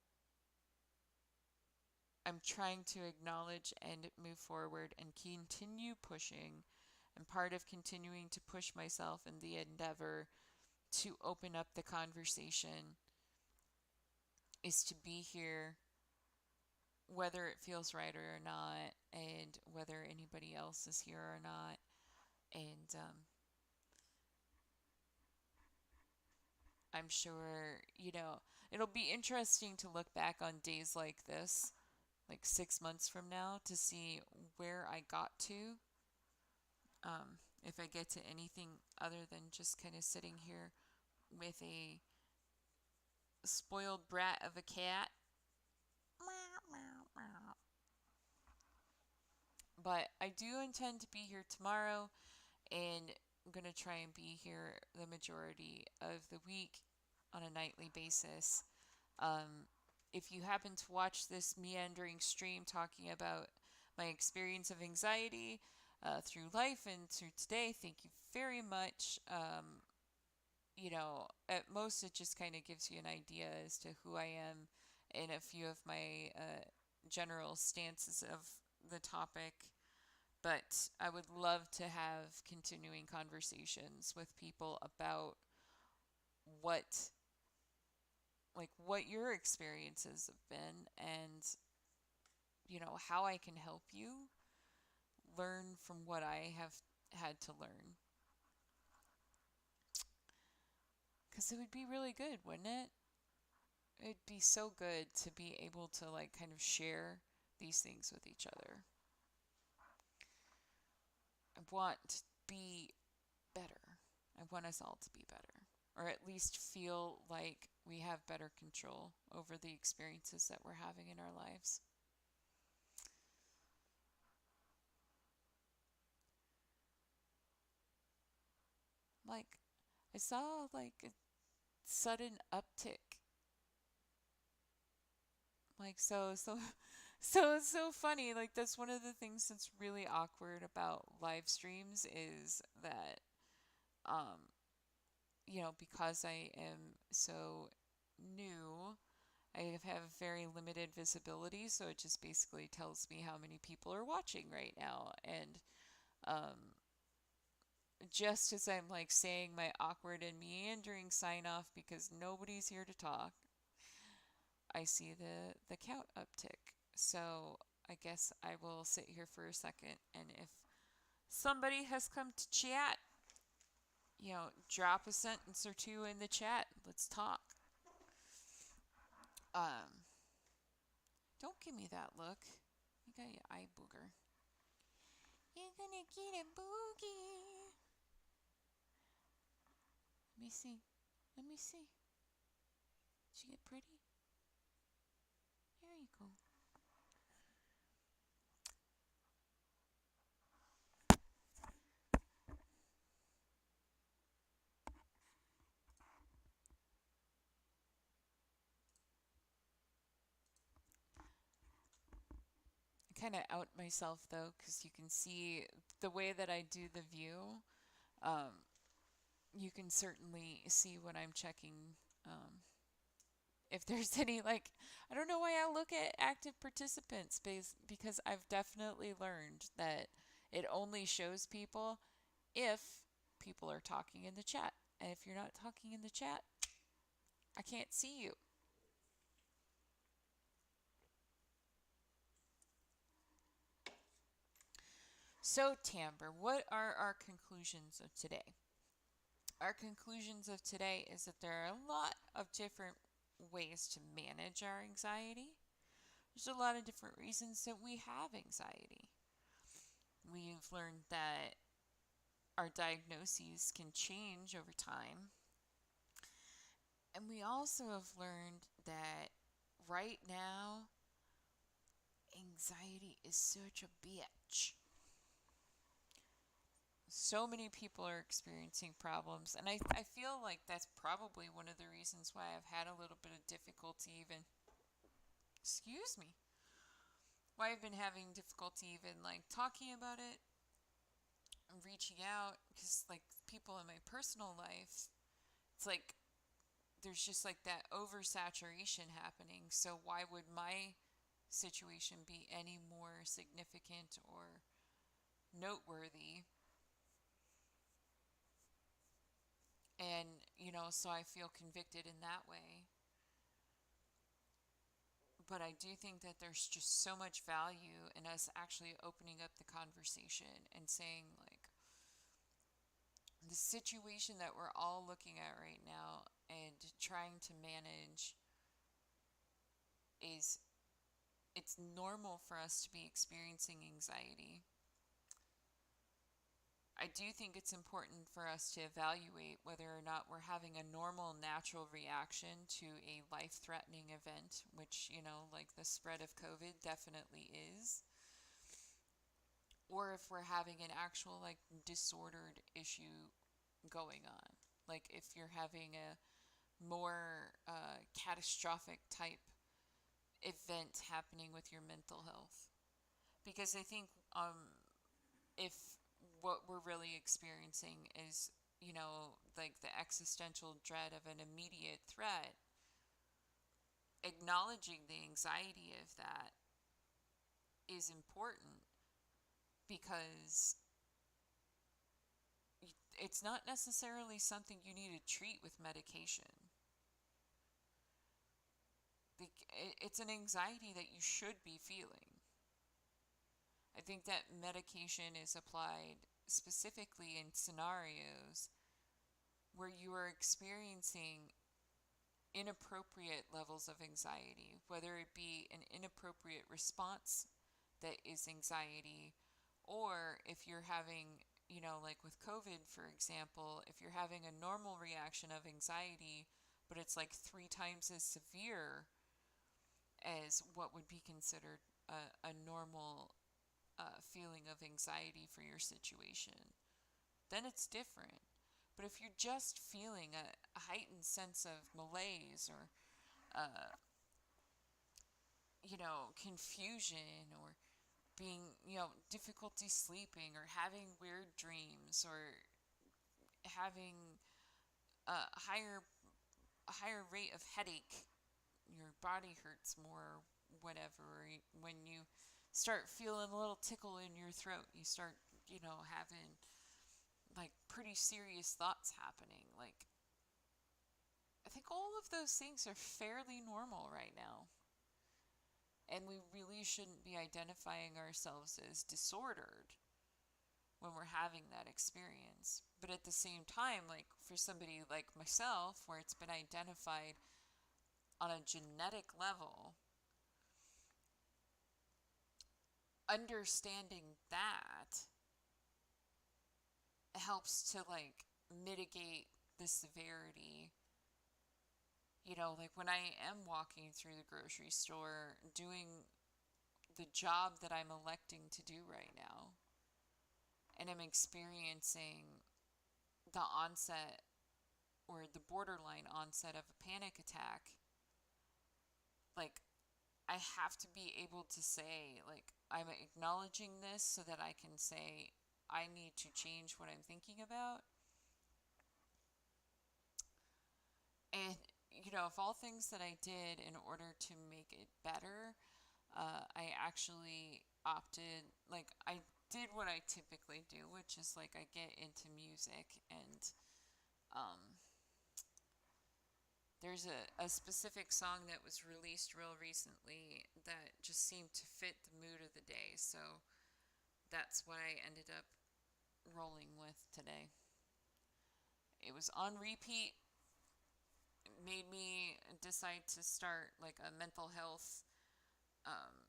I'm trying to acknowledge and move forward and continue pushing. And part of continuing to push myself in the endeavor to open up the conversation is to be here, whether it feels right or not, and whether anybody else is here or not. And I'm sure, it'll be interesting to look back on days like this, like 6 months from now, to see where I got to. If I get to anything other than just kind of sitting here with a spoiled brat of a cat. But I do intend to be here tomorrow, and I'm going to try and be here the majority of the week on a nightly basis. Um, if you happen to watch this meandering stream talking about my experience of anxiety through life and through today, thank you very much. At most it just kind of gives you an idea as to who I am and a few of my general stances of the topic. But I would love to have continuing conversations with people about what what your experiences have been and how I can help you learn from what I have had to learn. Because it would be really good, wouldn't it? It'd be so good to be able to like kind of share these things with each other. I want to be better. I want us all to be better. Or at least feel like we have better control over the experiences that we're having in our lives. Like, I saw like a sudden uptick Like so funny. Like that's one of the things that's really awkward about live streams is that um because I am so new, I have very limited visibility, so it just basically tells me how many people are watching right now. And um, just as I'm like saying my awkward and meandering sign off because nobody's here to talk, I see the count uptick. So I guess I will sit here for a second, and if somebody has come to chat, drop a sentence or two in the chat. Let's talk. Um, don't give me that look. You got your eye booger. You're gonna get a boogie. Let me see. Let me see. Did she get pretty? There you go. I kind of out myself though, because you can see the way that I do the view. Um, you can certainly see when I'm checking um, if there's any like I don't know why I look at active participants because I've definitely learned that it only shows people if people are talking in the chat. And if you're not talking in the chat, I can't see you. So, Tamber, what are our conclusions of today? Our conclusions of today is that there are a lot of different ways to manage our anxiety. There's a lot of different reasons that we have anxiety. We've learned that our diagnoses can change over time. And we also have learned that right now, anxiety is such a bitch. So many people are experiencing problems, and I feel like that's probably one of the reasons why I've had a little bit of difficulty even, excuse me, why I've been having difficulty even like talking about it and reaching out, because like people in my personal life, it's like there's just like that oversaturation happening. So why would my situation be any more significant or noteworthy? And, so I feel convicted in that way. But I do think that there's just so much value in us actually opening up the conversation and saying, like, the situation that we're all looking at right now and trying to manage is it's normal for us to be experiencing anxiety. I do think it's important for us to evaluate whether or not we're having a normal, natural reaction to a life threatening event, which, like the spread of COVID definitely is, or if we're having an actual, like, disordered issue going on. Like, if you're having a more catastrophic type event happening with your mental health. Because I think if what we're really experiencing is, like the existential dread of an immediate threat, acknowledging the anxiety of that is important because it's not necessarily something you need to treat with medication. It's an anxiety that you should be feeling. I think that medication is applied specifically in scenarios where you are experiencing inappropriate levels of anxiety, whether it be an inappropriate response that is anxiety, or if you're having, like with COVID, for example, if you're having a normal reaction of anxiety, but it's like 3 times as severe as what would be considered a normal feeling of anxiety for your situation, then it's different. But if you're just feeling a heightened sense of malaise or confusion, or being, difficulty sleeping, or having weird dreams, or having a higher rate of headache, your body hurts more, whatever. When you start feeling a little tickle in your throat, you start, having like pretty serious thoughts happening. Like, I think all of those things are fairly normal right now. And we really shouldn't be identifying ourselves as disordered when we're having that experience. But at the same time, like for somebody like myself, where it's been identified on a genetic level, understanding that helps to like mitigate the severity. Like when I am walking through the grocery store doing the job that I'm electing to do right now, and I'm experiencing the onset or the borderline onset of a panic attack, like I have to be able to say, like, I'm acknowledging this so that I can say, I need to change what I'm thinking about. And, of all things that I did in order to make it better, I actually opted, like, I did what I typically do, which is like I get into music, and um, there's a specific song that was released real recently that just seemed to fit the mood of the day. So that's what I ended up rolling with today. It was on repeat. It made me decide to start like a mental health um,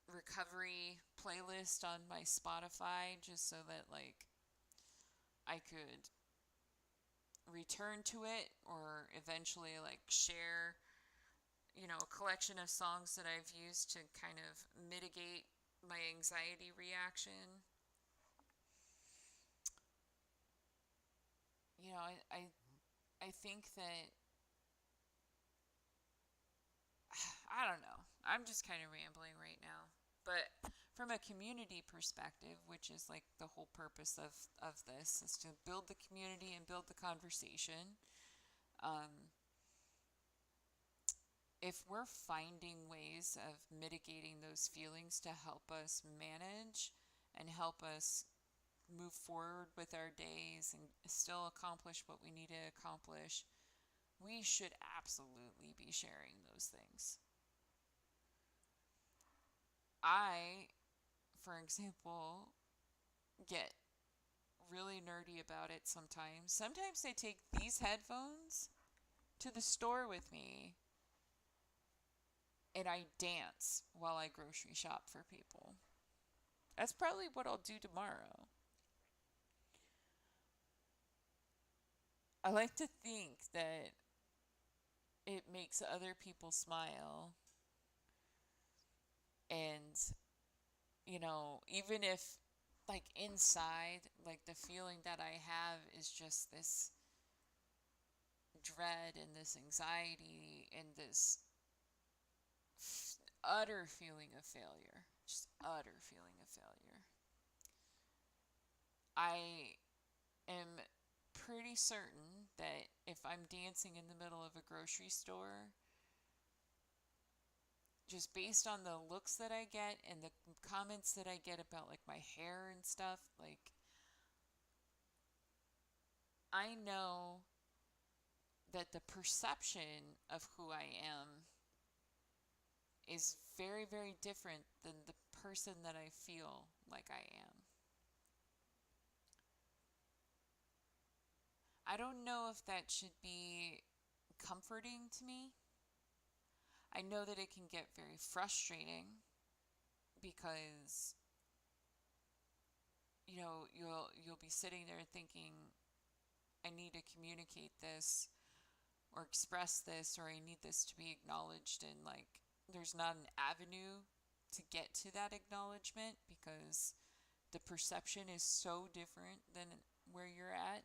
recovery playlist on my Spotify, just so that like I could return to it, or eventually like share, a collection of songs that I've used to kind of mitigate my anxiety reaction. I think that I don't know. I'm just kind of rambling right now. But from a community perspective, which is like the whole purpose of this, is to build the community and build the conversation. Um, if we're finding ways of mitigating those feelings to help us manage and help us move forward with our days and still accomplish what we need to accomplish, we should absolutely be sharing those things. I, for example, get really nerdy about it sometimes. Sometimes I take these headphones to the store with me and I dance while I grocery shop for people. That's probably what I'll do tomorrow. I like to think that it makes other people smile. And, even if, like, inside, like, the feeling that I have is just this dread and this anxiety and this utter feeling of failure. Just utter feeling of failure. I am pretty certain that if I'm dancing in the middle of a grocery store, just based on the looks that I get and the comments that I get about like my hair and stuff, like I know that the perception of who I am is very, very different than the person that I feel like I am. I don't know if that should be comforting to me. I know that it can get very frustrating because you'll be sitting there thinking, I need to communicate this or express this, or I need this to be acknowledged, and like there's not an avenue to get to that acknowledgement because the perception is so different than where you're at.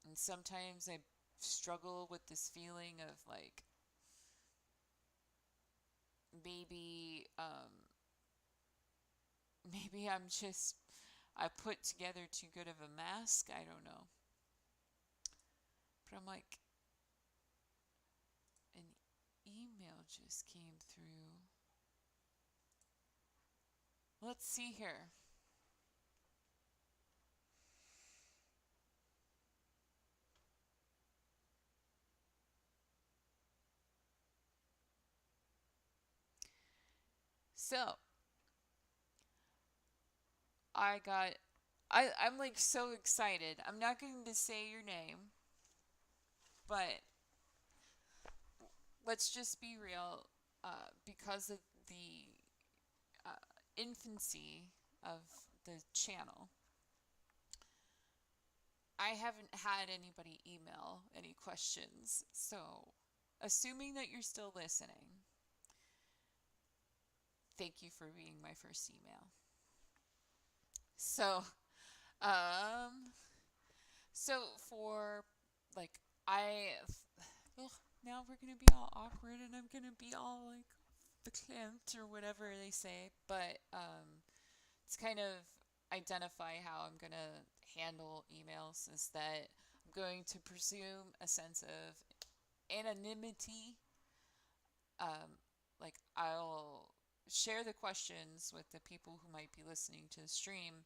And sometimes I struggle with this feeling of like maybe maybe I put together too good of a mask. I don't know. But I'm like, an email just came through. Let's see here. So I got I'm like so excited. I'm not going to say your name, but let's just be real. Because of the uh, infancy of the channel, I haven't had anybody email any questions. So, assuming that you're still listening, thank you for being my first email. So, um, so for like I, ugh, now we're gonna be all awkward and I'm gonna be all like verklempt or whatever they say, but it's kind of identify how I'm gonna handle emails is that I'm going to presume a sense of anonymity. Um, like I'll share the questions with the people who might be listening to the stream,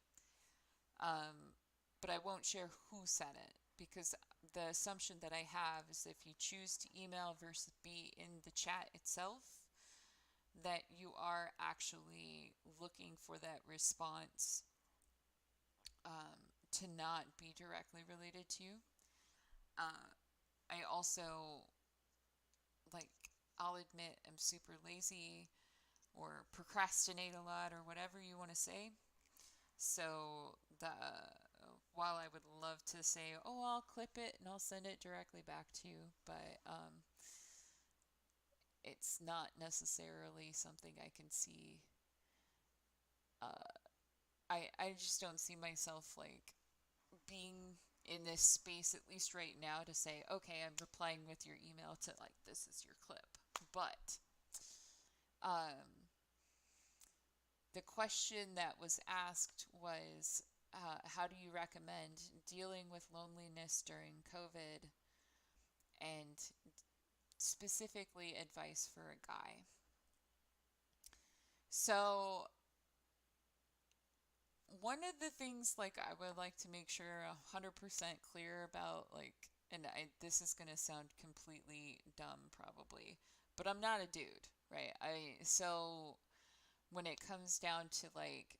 um, but I won't share who said it because the assumption that I have is if you choose to email versus be in the chat itself, that you are actually looking for that response to not be directly related to you. Uh, I also, like, I'll admit I'm super lazy or procrastinate a lot or whatever you want to say. So while I would love to say, oh, I'll clip it and I'll send it directly back to you, but it's not necessarily something I can see. Uh, I just don't see myself like being in this space at least right now to say, okay, I'm replying with your email to like this is your clip. But um, the question that was asked was, how do you recommend dealing with loneliness during COVID, and specifically advice for a guy? So one of the things like I would like to make sure 100% clear about, like, and this is going to sound completely dumb probably, but I'm not a dude, right? So when it comes down to like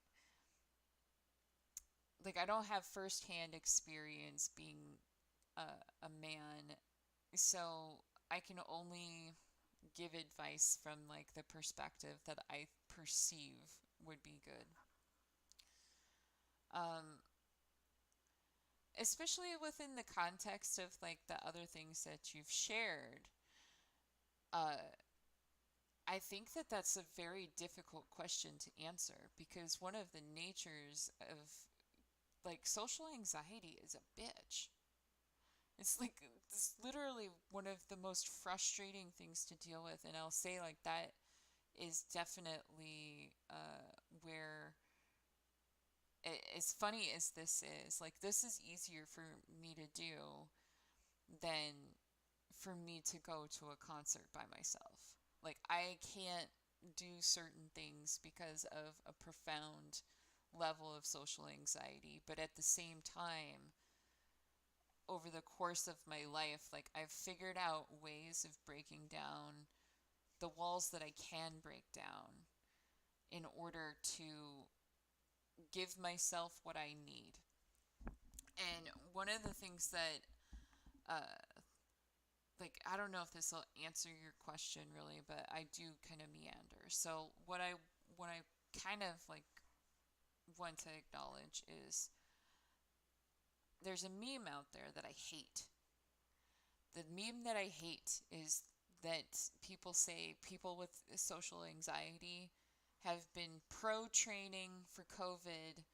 I don't have firsthand experience being a, a man, so I can only give advice from like the perspective that I perceive would be good. Um, Especially within the context of like the other things that you've shared, uh, I think that that's a very difficult question to answer because one of the natures of like social anxiety is a bitch. It's like it's literally one of the most frustrating things to deal with, and I'll say like that is definitely where as funny as this is, like this is easier for me to do than for me to go to a concert by myself. Like I can't do certain things because of a profound level of social anxiety, but at the same time, over the course of my life, like I've figured out ways of breaking down the walls that I can break down in order to give myself what I need. And one of the things that like I don't know if this will answer your question really, but I do kind of meander. So what I kind of like want to acknowledge is there's a meme out there that I hate. The meme that I hate is that people say people with social anxiety have been pro training for COVID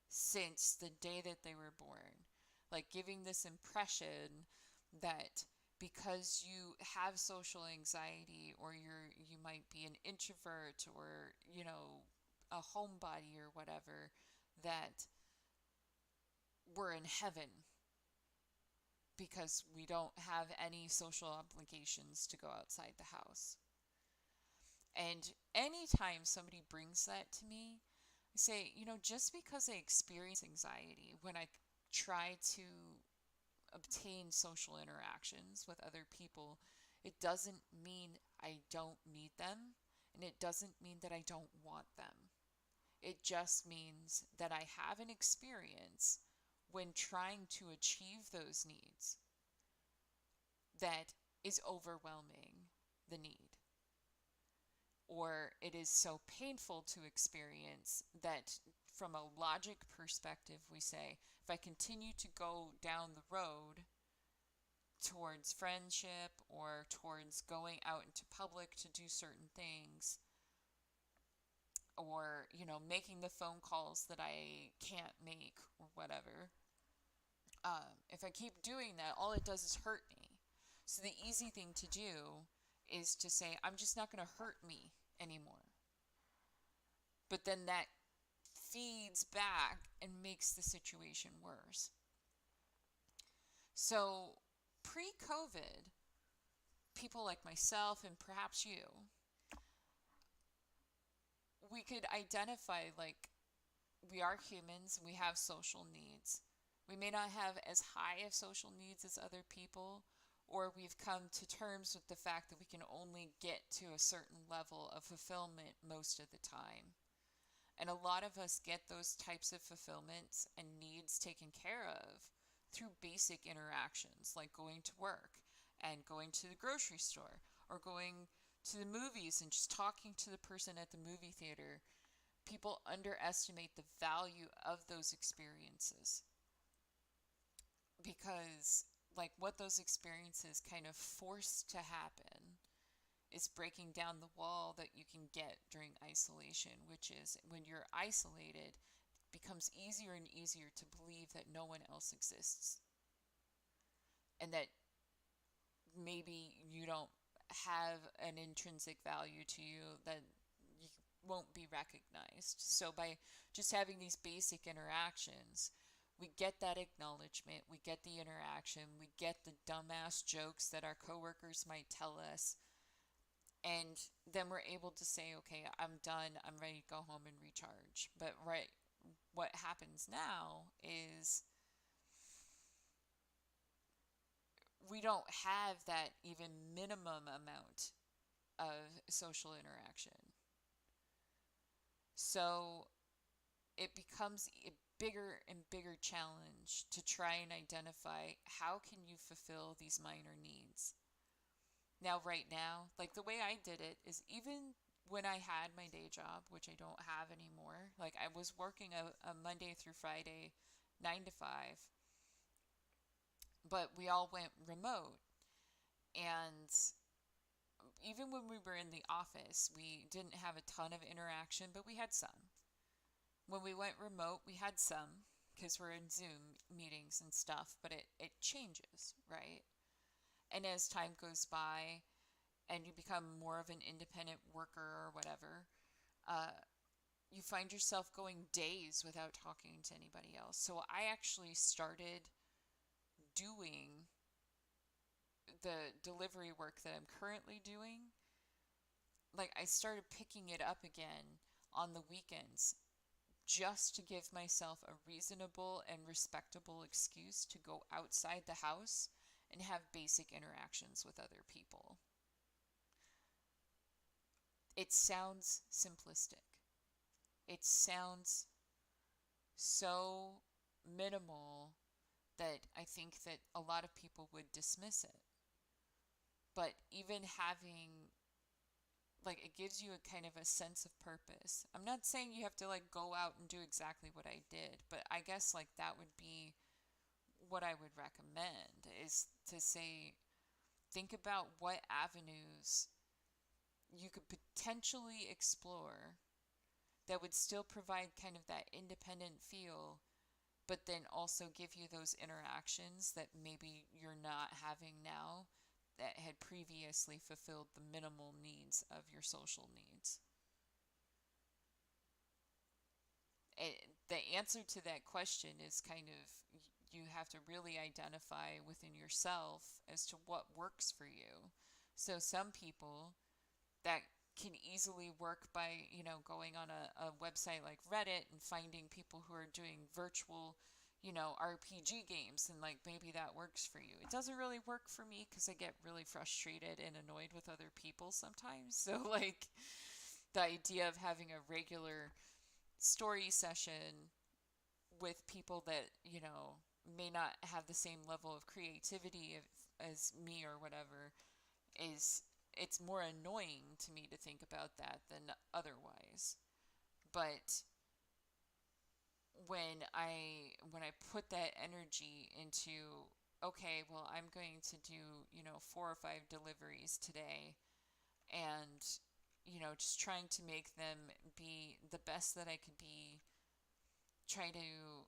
since the day that they were born. Like giving this impression that because you have social anxiety, or you might be an introvert, or a homebody or whatever, that we're in heaven because we don't have any social obligations to go outside the house. And anytime somebody brings that to me, I say, just because I experience anxiety when I try to obtain social interactions with other people, it doesn't mean I don't need them, and it doesn't mean that I don't want them. It just means that I have an experience when trying to achieve those needs that is overwhelming the need. Or it is so painful to experience that from a logic perspective, we say, if I continue to go down the road towards friendship or towards going out into public to do certain things, or making the phone calls that I can't make or whatever, if I keep doing that, all it does is hurt me. So the easy thing to do is to say, I'm just not going to hurt me anymore. But then that feeds back and makes the situation worse. So pre-COVID, people like myself and perhaps you, we could identify, like, we are humans, we have social needs. We may not have as high of social needs as other people, or we've come to terms with the fact that we can only get to a certain level of fulfillment most of the time. And a lot of us get those types of fulfillments and needs taken care of through basic interactions, like going to work and going to the grocery store, or going to the movies and just talking to the person at the movie theater. People underestimate the value of those experiences because, like, what those experiences kind of force to happen is breaking down the wall that you can get during isolation, which is when you're isolated, it becomes easier and easier to believe that no one else exists, and that maybe you don't have an intrinsic value to you, that you won't be recognized. So by just having these basic interactions, we get that acknowledgement, we get the interaction, we get the dumbass jokes that our coworkers might tell us, and then we're able to say, okay, I'm done, I'm ready to go home and recharge. But what happens now is we don't have that even minimum amount of social interaction. So it becomes a bigger and bigger challenge to try and identify how can you fulfill these minor needs. Now, right now, like, the way I did it is, even when I had my day job, which I don't have anymore, like, I was working a Monday through Friday, 9 to 5, but we all went remote. And even when we were in the office, we didn't have a ton of interaction, but we had some. When we went remote, we had some because we're in Zoom meetings and stuff, but it changes, right? And as time goes by and you become more of an independent worker or whatever, you find yourself going days without talking to anybody else. So I actually started doing the delivery work that I'm currently doing. Like, I started picking it up again on the weekends just to give myself a reasonable and respectable excuse to go outside the house and have basic interactions with other people. It sounds simplistic. It sounds so minimal that I think that a lot of people would dismiss it. But even having, like, it gives you a kind of a sense of purpose. I'm not saying you have to, like, go out and do exactly what I did, but I guess, like, that would be what I would recommend, is to say, think about what avenues you could potentially explore that would still provide kind of that independent feel, but then also give you those interactions that maybe you're not having now, that had previously fulfilled the minimal needs of your social needs? And the answer to that question is kind of, you have to really identify within yourself as to what works for you. So some people, that can easily work by, going on a website like Reddit and finding people who are doing virtual, RPG games, and like maybe that works for you. It doesn't really work for me because I get really frustrated and annoyed with other people sometimes. So like the idea of having a regular story session with people that, may not have the same level of creativity as me or whatever, is, it's more annoying to me to think about that than otherwise. But when I put that energy into, okay, well, I'm going to do, 4 or 5 deliveries today, and just trying to make them be the best that I could be, try to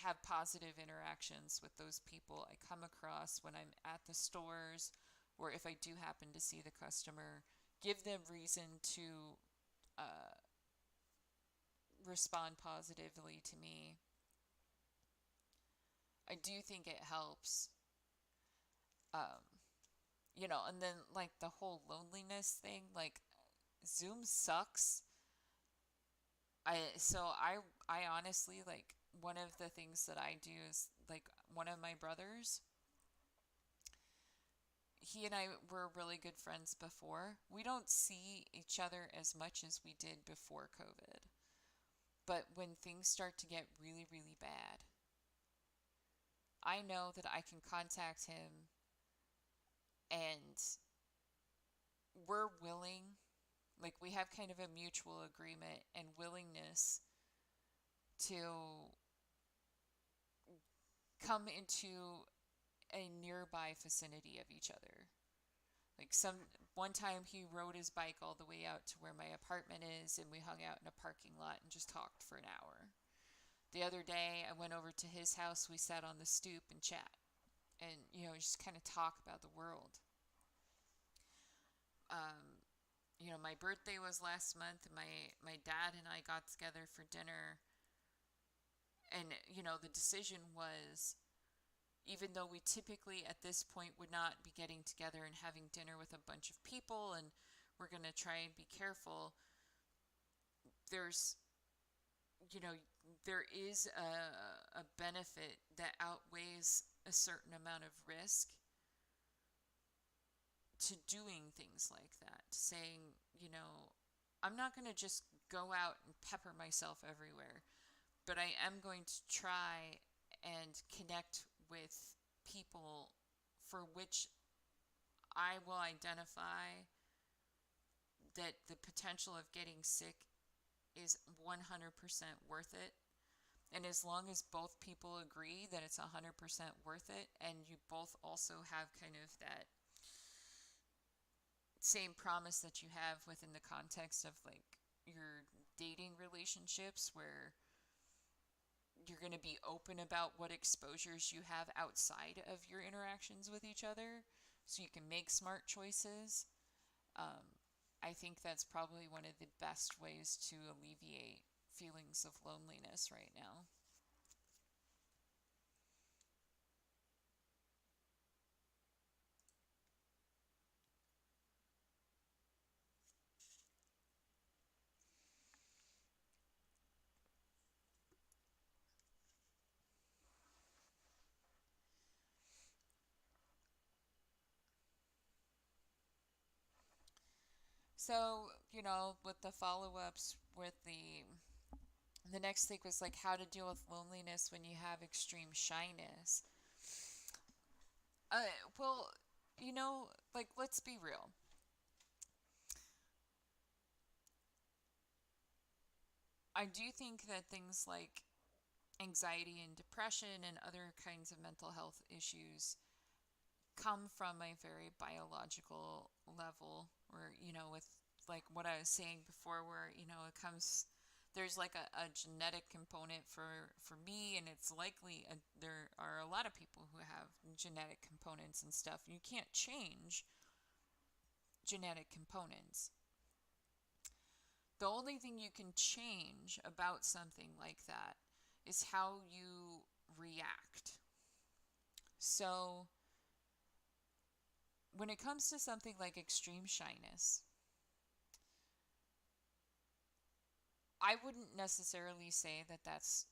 have positive interactions with those people I come across when I'm at the stores, or if I do happen to see the customer, give them reason to uh, respond positively to me. I do think it helps. Um, and then like the whole loneliness thing, like Zoom sucks. I honestly, like, one of the things that I do is, like, one of my brothers, he and I were really good friends before. We don't see each other as much as we did before COVID. But when things start to get really, really bad, I know that I can contact him, and we're willing, like, we have kind of a mutual agreement and willingness to come into a nearby vicinity of each other. Like, one time he rode his bike all the way out to where my apartment is, and we hung out in a parking lot and just talked for an hour. The other day I went over to his house, we sat on the stoop and chat, and just kind of talk about the world. um my birthday was last month, and my dad and I got together for dinner, and the decision was, even though we typically at this point would not be getting together and having dinner with a bunch of people, and we're going to try and be careful, there's, you know, there is a benefit that outweighs a certain amount of risk to doing things like that. Saying, I'm not going to just go out and pepper myself everywhere, but I am going to try and connect with people for which I will identify that the potential of getting sick is 100% worth it. And as long as both people agree that it's 100% worth it, and you both also have kind of that same promise that you have within the context of like your dating relationships, where you're going to be open about what exposures you have outside of your interactions with each other so you can make smart choices. Um, I think that's probably one of the best ways to alleviate feelings of loneliness right now. So, with the follow ups, with the next thing was like how to deal with loneliness when you have extreme shyness. Uh, well, like, let's be real. I do think that things like anxiety and depression and other kinds of mental health issues come from a very biological level, where, with like what I was saying before, where, it comes, there's like a genetic component for me, and it's likely there are a lot of people who have genetic components and stuff. You can't change genetic components. The only thing you can change about something like that is how you react. So, when it comes to something like extreme shyness, I wouldn't necessarily say that that's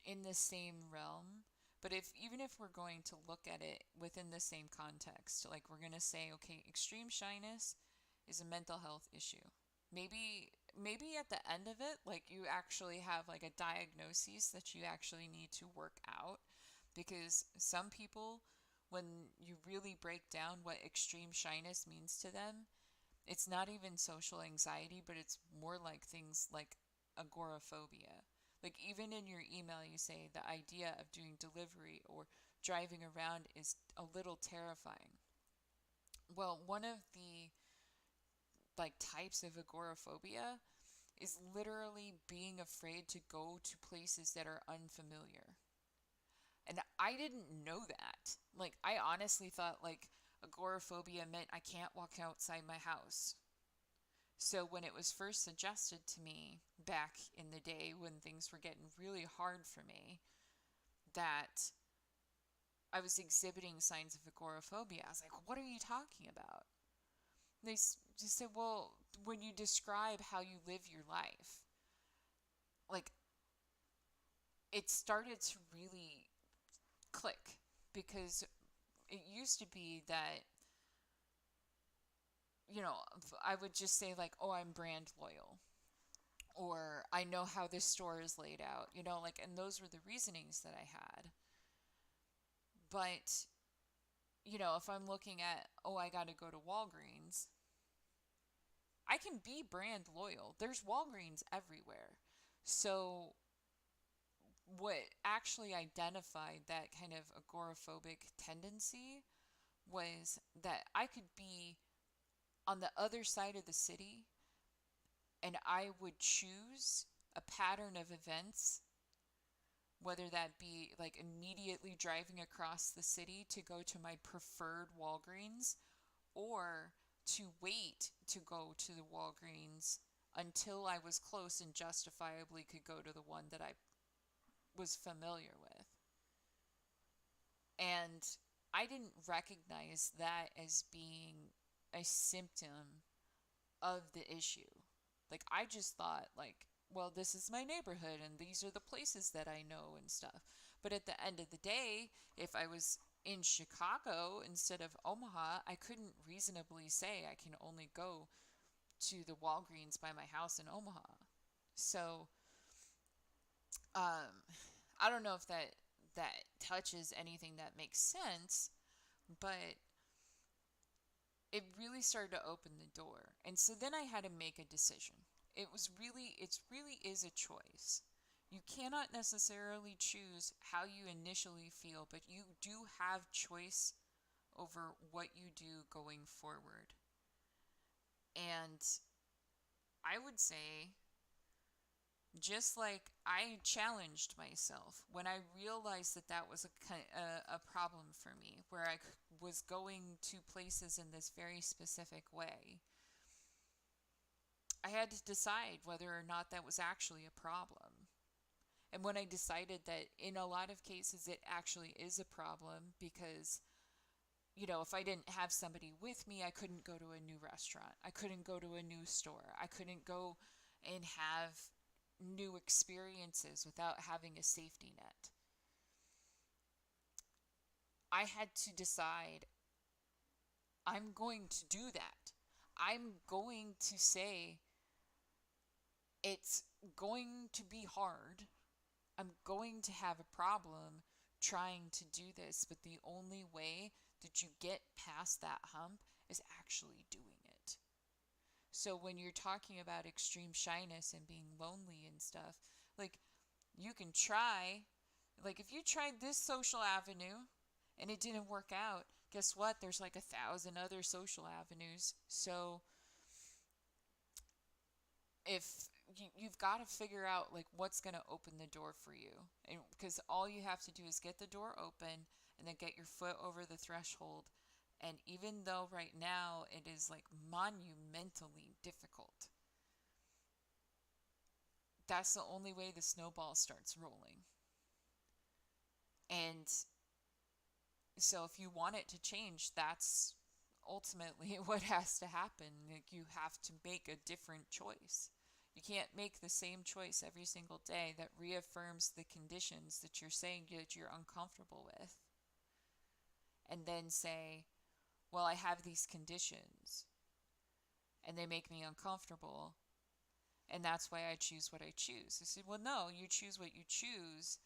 in the same realm, but if even if we're going to look at it within the same context, like we're going to say, okay, extreme shyness is a mental health issue. Maybe at the end of it, like you actually have like a diagnosis that you actually need to work out, because some people, when you really break down what extreme shyness means to them, it's not even social anxiety, but it's more like things like agoraphobia. Like, even in your email, you say the idea of doing delivery or driving around is a little terrifying. Well, one of the like types of agoraphobia is literally being afraid to go to places that are unfamiliar. And I didn't know that. Like, I honestly thought like agoraphobia meant I can't walk outside my house. So when it was first suggested to me back in the day when things were getting really hard for me, that I was exhibiting signs of agoraphobia, I was like, what are you talking about? And they just said, well, when you describe how you live your life, like, it started to really click, because it used to be that, I would just say like, oh, I'm brand loyal, or I know how this store is laid out, like, and those were the reasonings that I had. But, if I'm looking at, oh, I got to go to Walgreens, I can be brand loyal. There's Walgreens everywhere. So, what actually identified that kind of agoraphobic tendency was that I could be on the other side of the city, and I would choose a pattern of events, whether that be like immediately driving across the city to go to my preferred Walgreens, or to wait to go to the Walgreens until I was close and justifiably could go to the one that I was familiar with. And I didn't recognize that as being a symptom of the issue. Like, I just thought, like, well, this is my neighborhood and these are the places that I know and stuff. But at the end of the day, if I was in Chicago instead of Omaha, I couldn't reasonably say I can only go to the Walgreens by my house in Omaha. So, um, I don't know if that touches anything that makes sense, but it really started to open the door. And so then I had to make a decision. It really is a choice. You cannot necessarily choose how you initially feel, but you do have choice over what you do going forward. And I would say, just like I challenged myself when I realized that that was a problem for me, where I was going to places in this very specific way, I had to decide whether or not that was actually a problem. And when I decided that in a lot of cases it actually is a problem, because, if I didn't have somebody with me, I couldn't go to a new restaurant. I couldn't go to a new store. I couldn't go and have new experiences without having a safety net. I had to decide, I'm going to do that. I'm going to say it's going to be hard. I'm going to have a problem trying to do this, but the only way that you get past that hump is actually doing it. So when you're talking about extreme shyness and being lonely and stuff, like, you can try, like, if you tried this social avenue and it didn't work out, guess what? There's like 1,000 other social avenues. So if you've got to figure out like what's going to open the door for you. And because all you have to do is get the door open and then get your foot over the threshold. And even though right now it is like monumentally difficult, that's the only way the snowball starts rolling. And so if you want it to change, that's ultimately what has to happen. Like you have to make a different choice. You can't make the same choice every single day that reaffirms the conditions that you're saying that you're uncomfortable with. And then say, well, I have these conditions and they make me uncomfortable. And that's why I choose what I choose. I said, well, no, you choose what you choose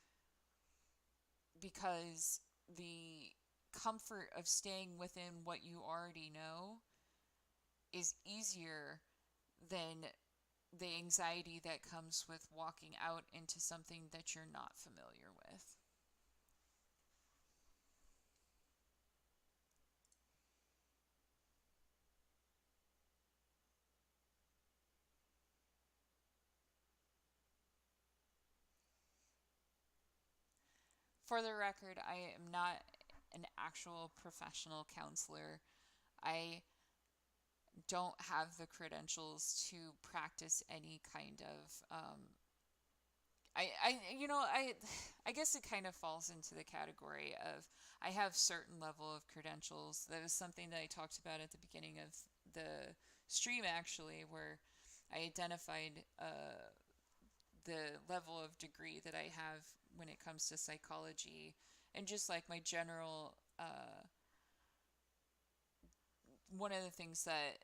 because the comfort of staying within what you already know is easier than the anxiety that comes with walking out into something that you're not familiar with. For the record, I am not an actual professional counselor. I don't have the credentials to practice any kind of I guess it kind of falls into the category of I have certain level of credentials. That was something that I talked about at the beginning of the stream actually, where I identified the level of degree that I have when it comes to psychology and just like my general one of the things that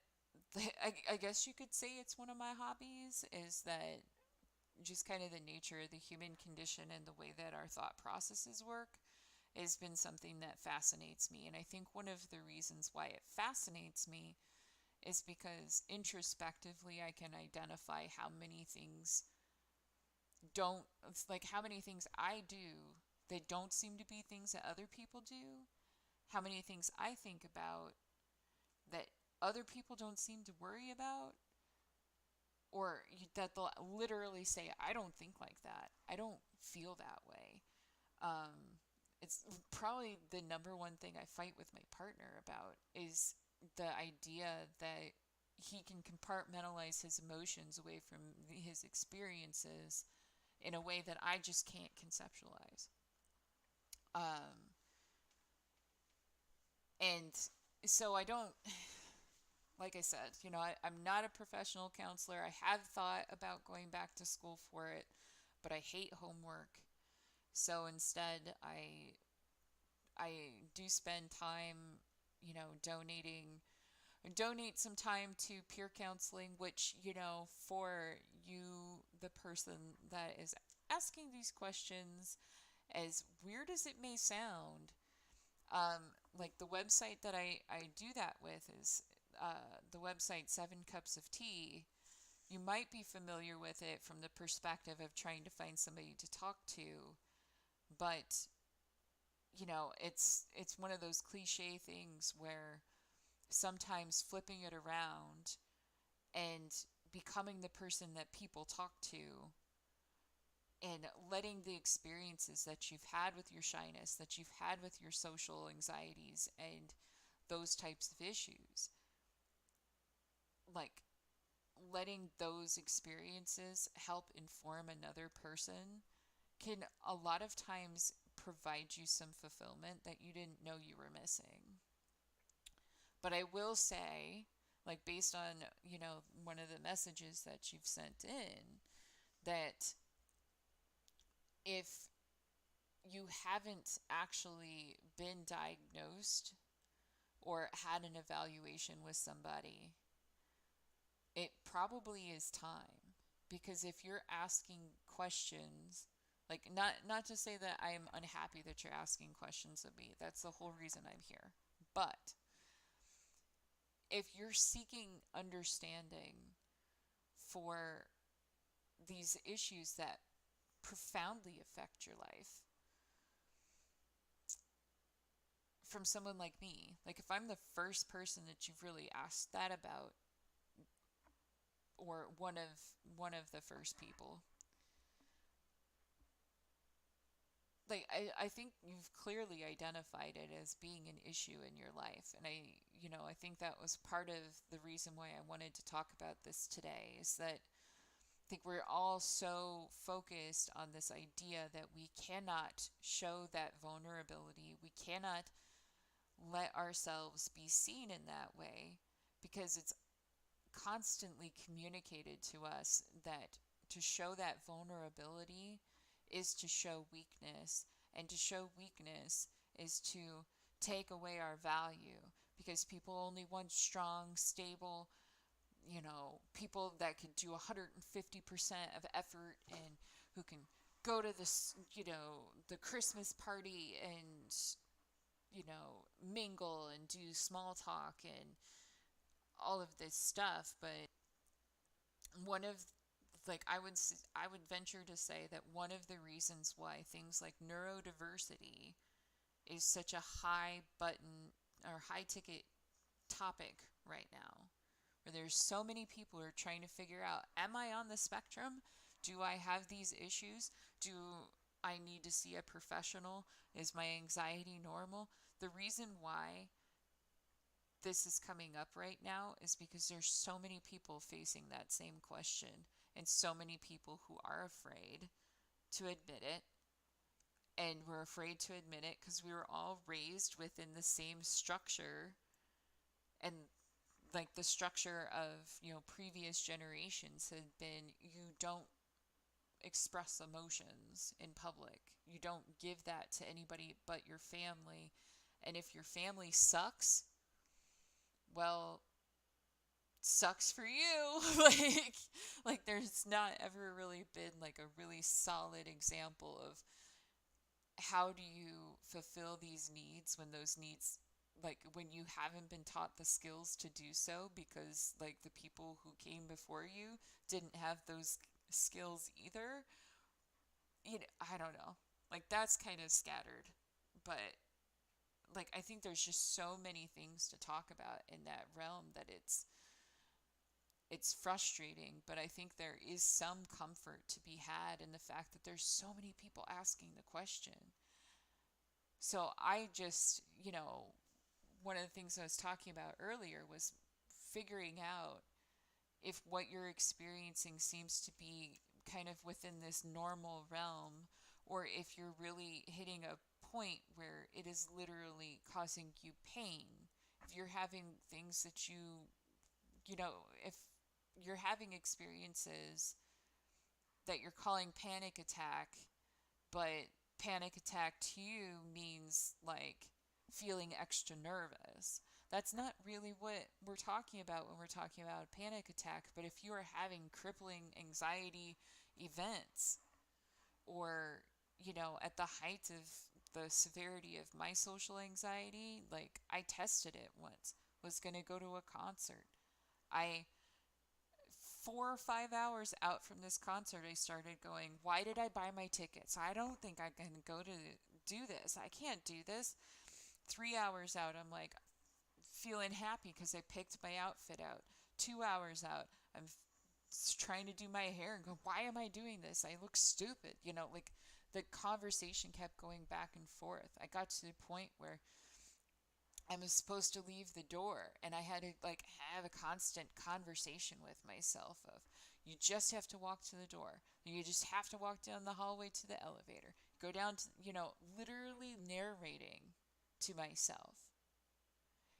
I guess you could say it's one of my hobbies is that just kind of the nature of the human condition and the way that our thought processes work has been something that fascinates me. And I think one of the reasons why it fascinates me is because introspectively I can identify how many things don't, like how many things I do that don't seem to be things that other people do, how many things I think about that other people don't seem to worry about, or that they'll literally say, I don't think like that. I don't feel that way. It's probably the number one thing I fight with my partner about is the idea that he can compartmentalize his emotions away from his experiences in a way that I just can't conceptualize. Um, and so I don't, like I said, I'm not a professional counselor. I have thought about going back to school for it, but I hate homework. So instead, I do spend time, donating donate some time to peer counseling, which, for you, the person that is asking these questions, as weird as it may sound, like the website that I do that with is the website 7 Cups of Tea. You might be familiar with it from the perspective of trying to find somebody to talk to, but it's one of those cliche things where sometimes flipping it around and becoming the person that people talk to and letting the experiences that you've had with your shyness, that you've had with your social anxieties and those types of issues, like letting those experiences help inform another person can a lot of times provide you some fulfillment that you didn't know you were missing. But I will say, like based on, one of the messages that you've sent in, that if you haven't actually been diagnosed or had an evaluation with somebody, it probably is time. Because if you're asking questions, like not to say that I am unhappy that you're asking questions of me. That's the whole reason I'm here. But if you're seeking understanding for these issues that profoundly affect your life from someone like me, like if I'm the first person that you've really asked that about, or one of the first people. Like I think you've clearly identified it as being an issue in your life, and I think that was part of the reason why I wanted to talk about this today, is that I think we're all so focused on this idea that we cannot show that vulnerability. We cannot let ourselves be seen in that way because it's constantly communicated to us that to show that vulnerability is to show weakness, and to show weakness is to take away our value, because people only want strong, stable, people that can do 150% of effort, and who can go to this, the Christmas party and, mingle and do small talk and all of this stuff. But one of like I would venture to say that one of the reasons why things like neurodiversity is such a high button or high ticket topic right now, where there's so many people who are trying to figure out, am I on the spectrum? Do I have these issues? Do I need to see a professional? Is my anxiety normal? The reason why this is coming up right now is because there's so many people facing that same question, and so many people who are afraid to admit it. And we're afraid to admit it because we were all raised within the same structure, and like the structure of previous generations had been, you don't express emotions in public, you don't give that to anybody but your family, and if your family sucks, well, sucks for you. like there's not ever really been like a really solid example of how do you fulfill these needs when those needs, like when you haven't been taught the skills to do so, because like the people who came before you didn't have those skills either. I don't know, like that's kind of scattered, but like I think there's just so many things to talk about in that realm that it's frustrating, but I think there is some comfort to be had in the fact that there's so many people asking the question. So I just, one of the things I was talking about earlier was figuring out if what you're experiencing seems to be kind of within this normal realm, or if you're really hitting a point where it is literally causing you pain. If you're having things that if you're having experiences that you're calling panic attack, but panic attack to you means like feeling extra nervous. That's not really what we're talking about when we're talking about a panic attack. But if you are having crippling anxiety events, or, at the height of the severity of my social anxiety, like I tested it once, was going to go to a concert. I 4 or 5 hours out from this concert, I started going, why did I buy my tickets? I don't think I can go to do this. I can't do this. 3 hours out, I'm like feeling happy because I picked my outfit out. 2 hours out, I'm trying to do my hair and go, why am I doing this? I look stupid. Like the conversation kept going back and forth. I got to the point where I was supposed to leave the door, and I had to like have a constant conversation with myself of, you just have to walk to the door. You just have to walk down the hallway to the elevator. Go down to, literally narrating to myself.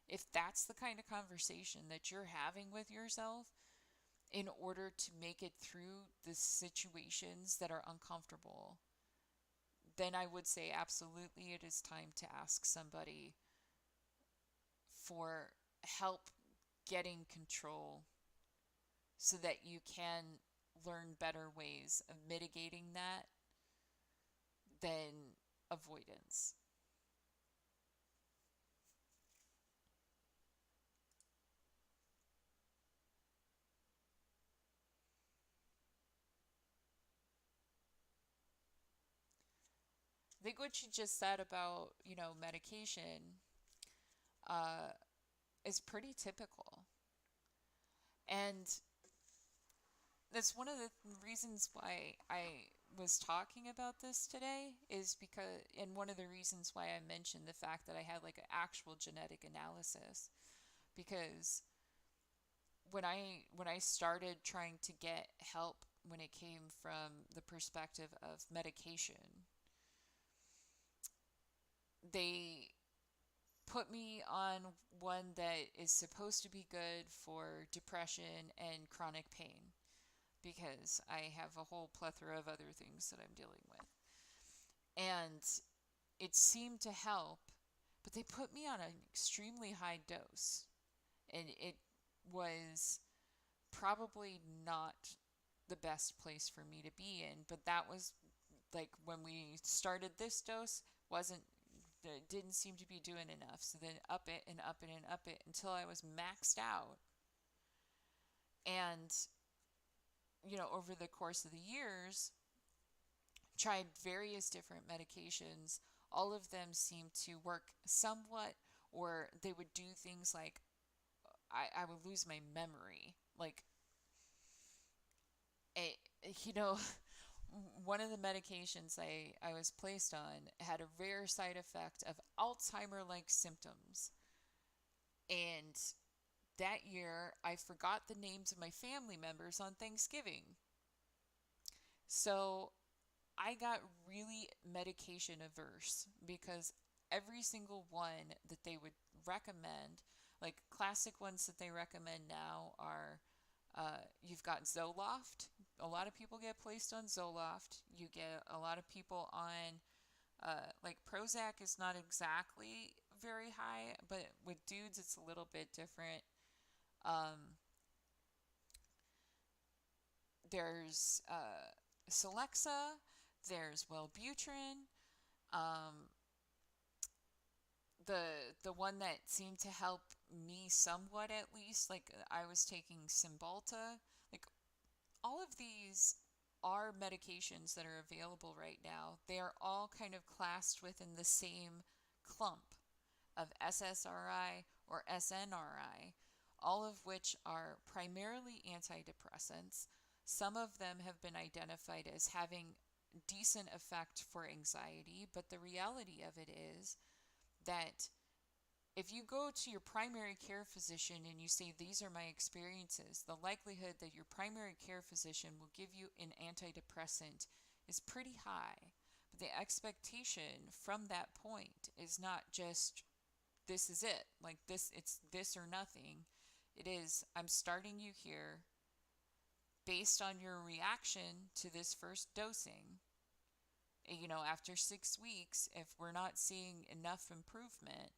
If that's the kind of conversation that you're having with yourself in order to make it through the situations that are uncomfortable, then I would say absolutely it is time to ask somebody for help getting control, so that you can learn better ways of mitigating that than avoidance. I think what you just said about, medication uh, is pretty typical. And That's one of the reasons why I was talking about this today is because, and one of the reasons why I mentioned the fact that I had like an actual genetic analysis, because when I started trying to get help when it came from the perspective of medication, they put me on one that is supposed to be good for depression and chronic pain because I have a whole plethora of other things that I'm dealing with. And it seemed to help, but they put me on an extremely high dose. And it was probably not the best place for me to be in, but that was like when we started this dose wasn't didn't seem to be doing enough. So then up it and up it and up it until I was maxed out. And over the course of the years, tried various different medications. All of them seemed to work somewhat, or they would do things like I would lose my memory. Like, a, you know, one of the medications I was placed on had a rare side effect of Alzheimer like symptoms. And that year, I forgot the names of my family members on Thanksgiving. So I got really medication averse because every single one that they would recommend, like classic ones that they recommend now, are you've got Zoloft. A lot of people get placed on Zoloft. You get a lot of people on, like Prozac is not exactly very high, but with dudes it's a little bit different. Um, there's Celexa, there's Wellbutrin. Um, the one that seemed to help me somewhat, at least, like I was taking Cymbalta. Like, all of these are medications that are available right now. They are all kind of classed within the same clump of SSRI or SNRI, all of which are primarily antidepressants. Some of them have been identified as having decent effect for anxiety, but the reality of it is that if you go to your primary care physician and you say, these are my experiences, the likelihood that your primary care physician will give you an antidepressant is pretty high. But the expectation from that point is not just, this is it, like this, it's this or nothing. It is, I'm starting you here based on your reaction to this first dosing. After 6 weeks, if we're not seeing enough improvement,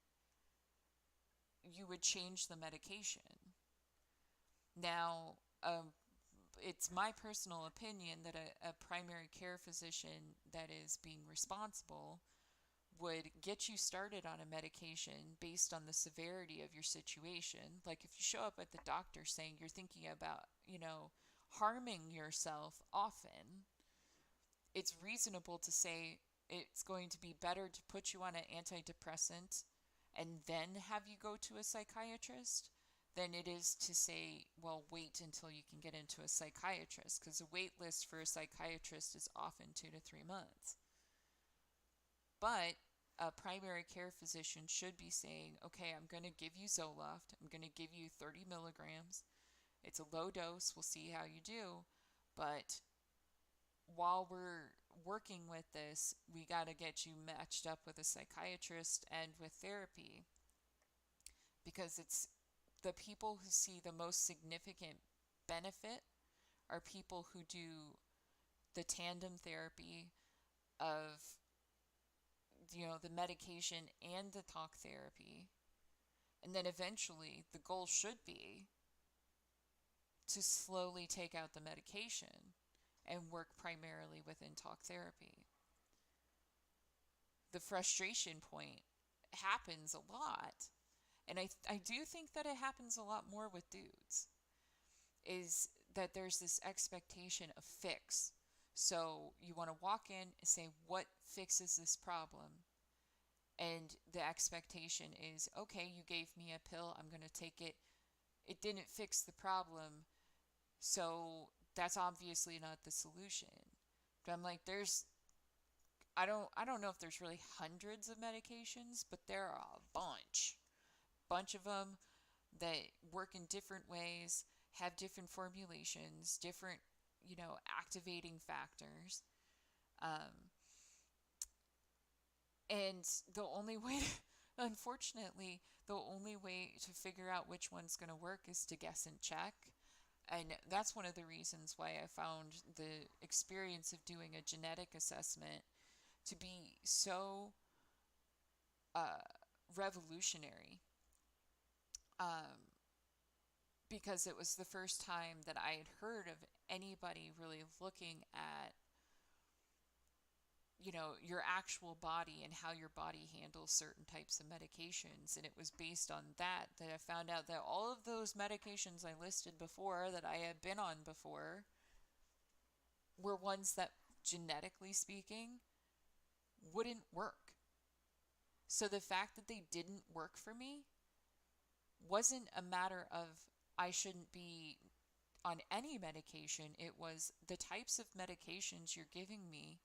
you would change the medication. Now, it's my personal opinion that a primary care physician that is being responsible would get you started on a medication based on the severity of your situation. Like, if you show up at the doctor saying you're thinking about, harming yourself often, it's reasonable to say it's going to be better to put you on an antidepressant and then have you go to a psychiatrist than it is to say, well, wait until you can get into a psychiatrist, because the wait list for a psychiatrist is often 2 to 3 months. But a primary care physician should be saying, okay, I'm going to give you Zoloft. I'm going to give you 30 milligrams. It's a low dose. We'll see how you do. But while we're working with this, we got to get you matched up with a psychiatrist and with therapy, because it's the people who see the most significant benefit are people who do the tandem therapy of the medication and the talk therapy. And then eventually the goal should be to slowly take out the medication and work primarily within talk therapy. The frustration point happens a lot, and I do think that it happens a lot more with dudes, is that there's this expectation of fix. So you want to walk in and say, what fixes this problem? And the expectation is, okay, you gave me a pill, I'm going to take it. It didn't fix the problem. So that's obviously not the solution. But I'm like, I don't know if there's really hundreds of medications, but there are a bunch of them that work in different ways, have different formulations, different, activating factors. Um, and the only way, unfortunately, the only way to figure out which one's going to work is to guess and check. And that's one of the reasons why I found the experience of doing a genetic assessment to be so uh, revolutionary. Um, because it was the first time that I had heard of anybody really looking at, your actual body and how your body handles certain types of medications. And it was based on that I found out that all of those medications I listed before that I had been on before were ones that, genetically speaking, wouldn't work. So the fact that they didn't work for me wasn't a matter of I shouldn't be on any medication. It was the types of medications you're giving me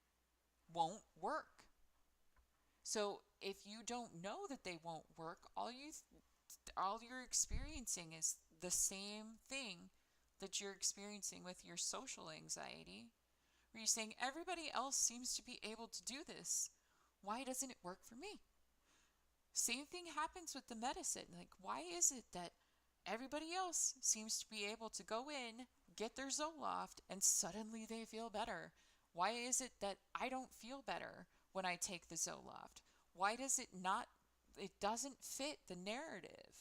won't work. So if you don't know that they won't work, all you're experiencing is the same thing that you're experiencing with your social anxiety, where you're saying everybody else seems to be able to do this. Why doesn't it work for me? Same thing happens with the medicine. Like, why is it that everybody else seems to be able to go in, get their Zoloft, and suddenly they feel better? Why is it that I don't feel better when I take the Zoloft? Why does it not? It doesn't fit the narrative.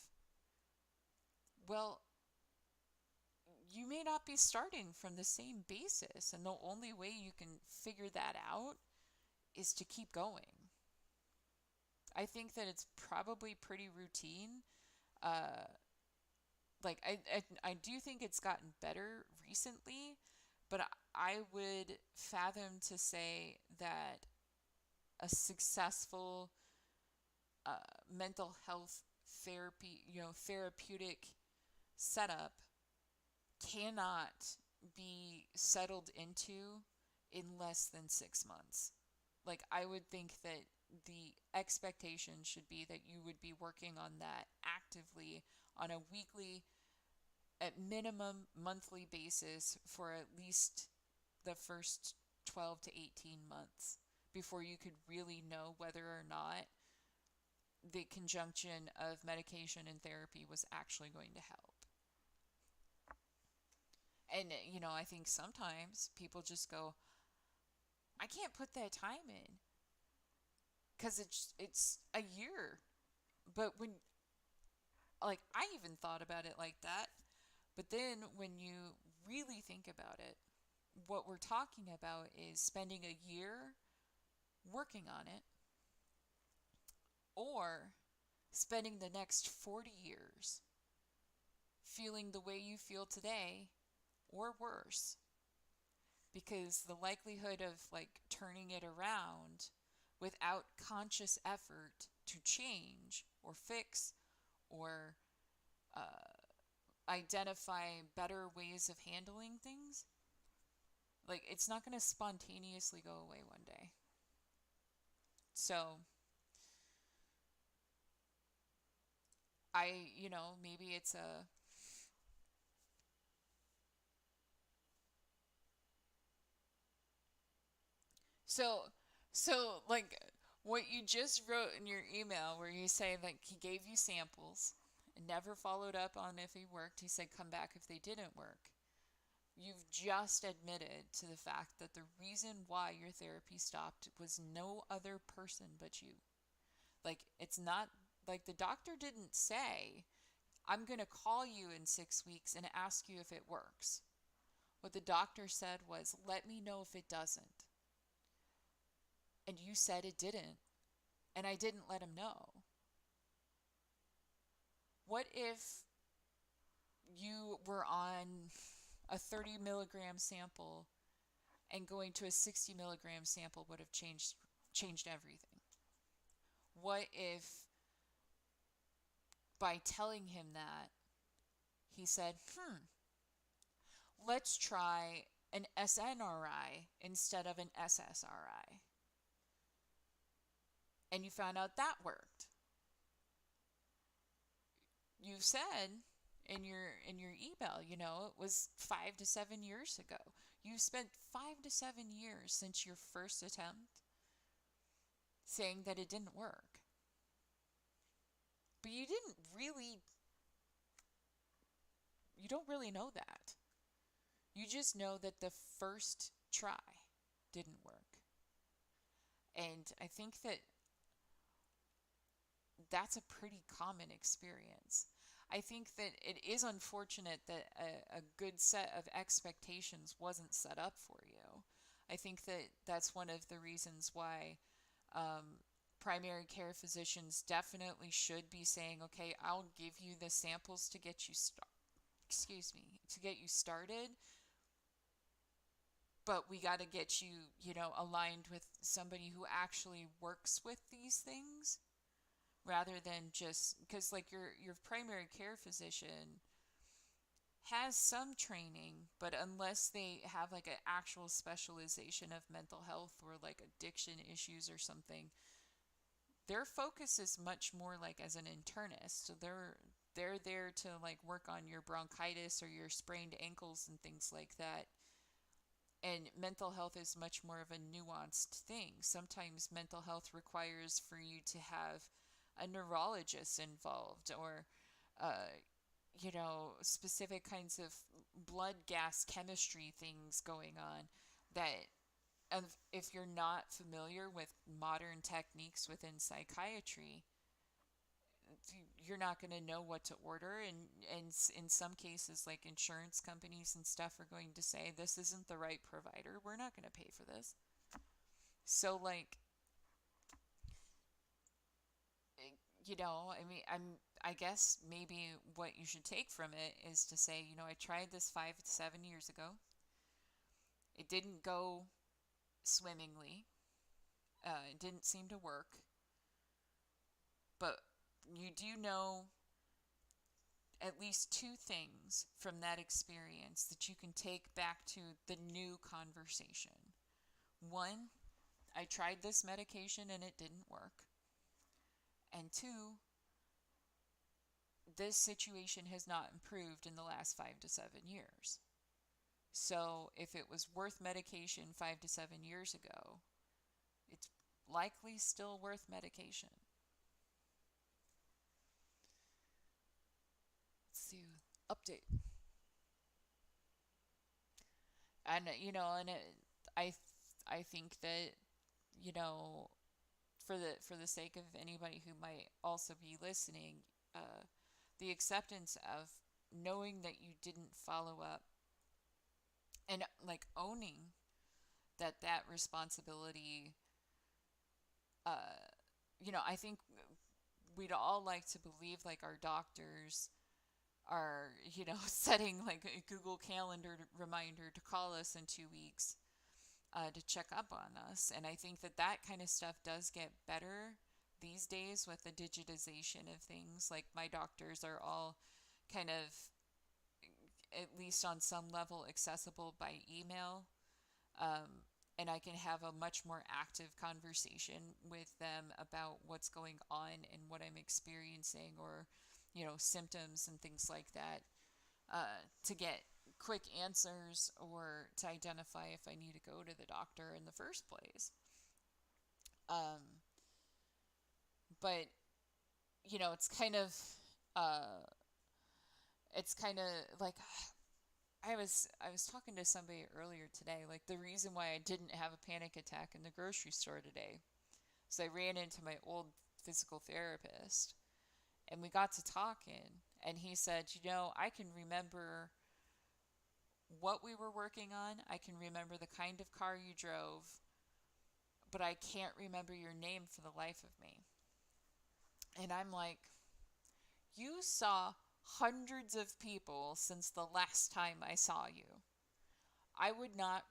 Well, you may not be starting from the same basis, and the only way you can figure that out is to keep going. I think that it's probably pretty routine. Uh, like I do think it's gotten better recently, but I would fathom to say that a successful mental health therapy, therapeutic setup cannot be settled into in less than 6 months. Like, I would think that the expectation should be that you would be working on that actively on a weekly, at minimum monthly basis for at least the first 12 to 18 months before you could really know whether or not the conjunction of medication and therapy was actually going to help. And, I think sometimes people just go, I can't put that time in because it's a year. But when, like, I even thought about it like that. But then when you really think about it, what we're talking about is spending a year working on it, or spending the next 40 years feeling the way you feel today or worse. Because the likelihood of, like, turning it around without conscious effort to change or fix or uh, identify better ways of handling things, like, it's not going to spontaneously go away one day. So maybe it's a, so like what you just wrote in your email, where you say, like, he gave you samples and never followed up on if he worked. He said come back if they didn't work. You've just admitted to the fact that the reason why your therapy stopped was no other person but you. Like, it's not like the doctor didn't say, I'm going to call you in 6 weeks and ask you if it works. What the doctor said was, let me know if it doesn't. And you said it didn't. And I didn't let him know. What if you were on a 30 milligram sample and going to a 60 milligram sample would have changed everything? What if by telling him that, he said, Let's try an SNRI instead of an SSRI. And you found out that worked. You said in your email, it was 5 to 7 years ago. You spent 5 to 7 years since your first attempt saying that it didn't work. But you don't really know that. You just know that the first try didn't work. And I think that that's a pretty common experience. I think that it is unfortunate that a good set of expectations wasn't set up for you. I think that that's one of the reasons why um, primary care physicians definitely should be saying, okay, I'll give you the samples to get you to get you started, but we got to get you, aligned with somebody who actually works with these things rather than just because like your primary care physician has some training, but unless they have like an actual specialization of mental health or like addiction issues or something, their focus is much more like as an internist. So they're there to like work on your bronchitis or your sprained ankles and things like that. And mental health is much more of a nuanced thing. Sometimes mental health requires for you to have a neurologist involved or uh, specific kinds of blood gas chemistry things going on that if you're not familiar with modern techniques within psychiatry, you're not going to know what to order. And in some cases, like insurance companies and stuff are going to say, this isn't the right provider. We're not going to pay for this. So, like, I mean, I guess maybe what you should take from it is to say, I tried this 5 to 7 years ago. It didn't go swimmingly. It didn't seem to work. But you do know at least two things from that experience that you can take back to the new conversation. One, I tried this medication and it didn't work. And two, this situation has not improved in the last 5 to 7 years. So if it was worth medication 5 to 7 years ago, it's likely still worth medication. Let's see. Update. And I I think that you know for the sake of anybody who might also be listening, the acceptance of knowing that you didn't follow up and like owning that responsibility, uh, I think we'd all like to believe like our doctors are, setting like a Google Calendar reminder to call us in 2 weeks to check up on us. And I think that kind of stuff does get better these days with the digitization of things. Like my doctors are all kind of, at least on some level, accessible by email. Um, and I can have a much more active conversation with them about what's going on and what I'm experiencing or, symptoms and things like that, to get quick answers or to identify if I need to go to the doctor in the first place. Um, but uh, it's kind of like I was talking to somebody earlier today. Like the reason why I didn't have a panic attack in the grocery store today, so I ran into my old physical therapist, and we got to talking, and he said, I can remember what we were working on. I can remember the kind of car you drove, but I can't remember your name for the life of me. And I'm like, you saw hundreds of people since the last time I saw you. I would not,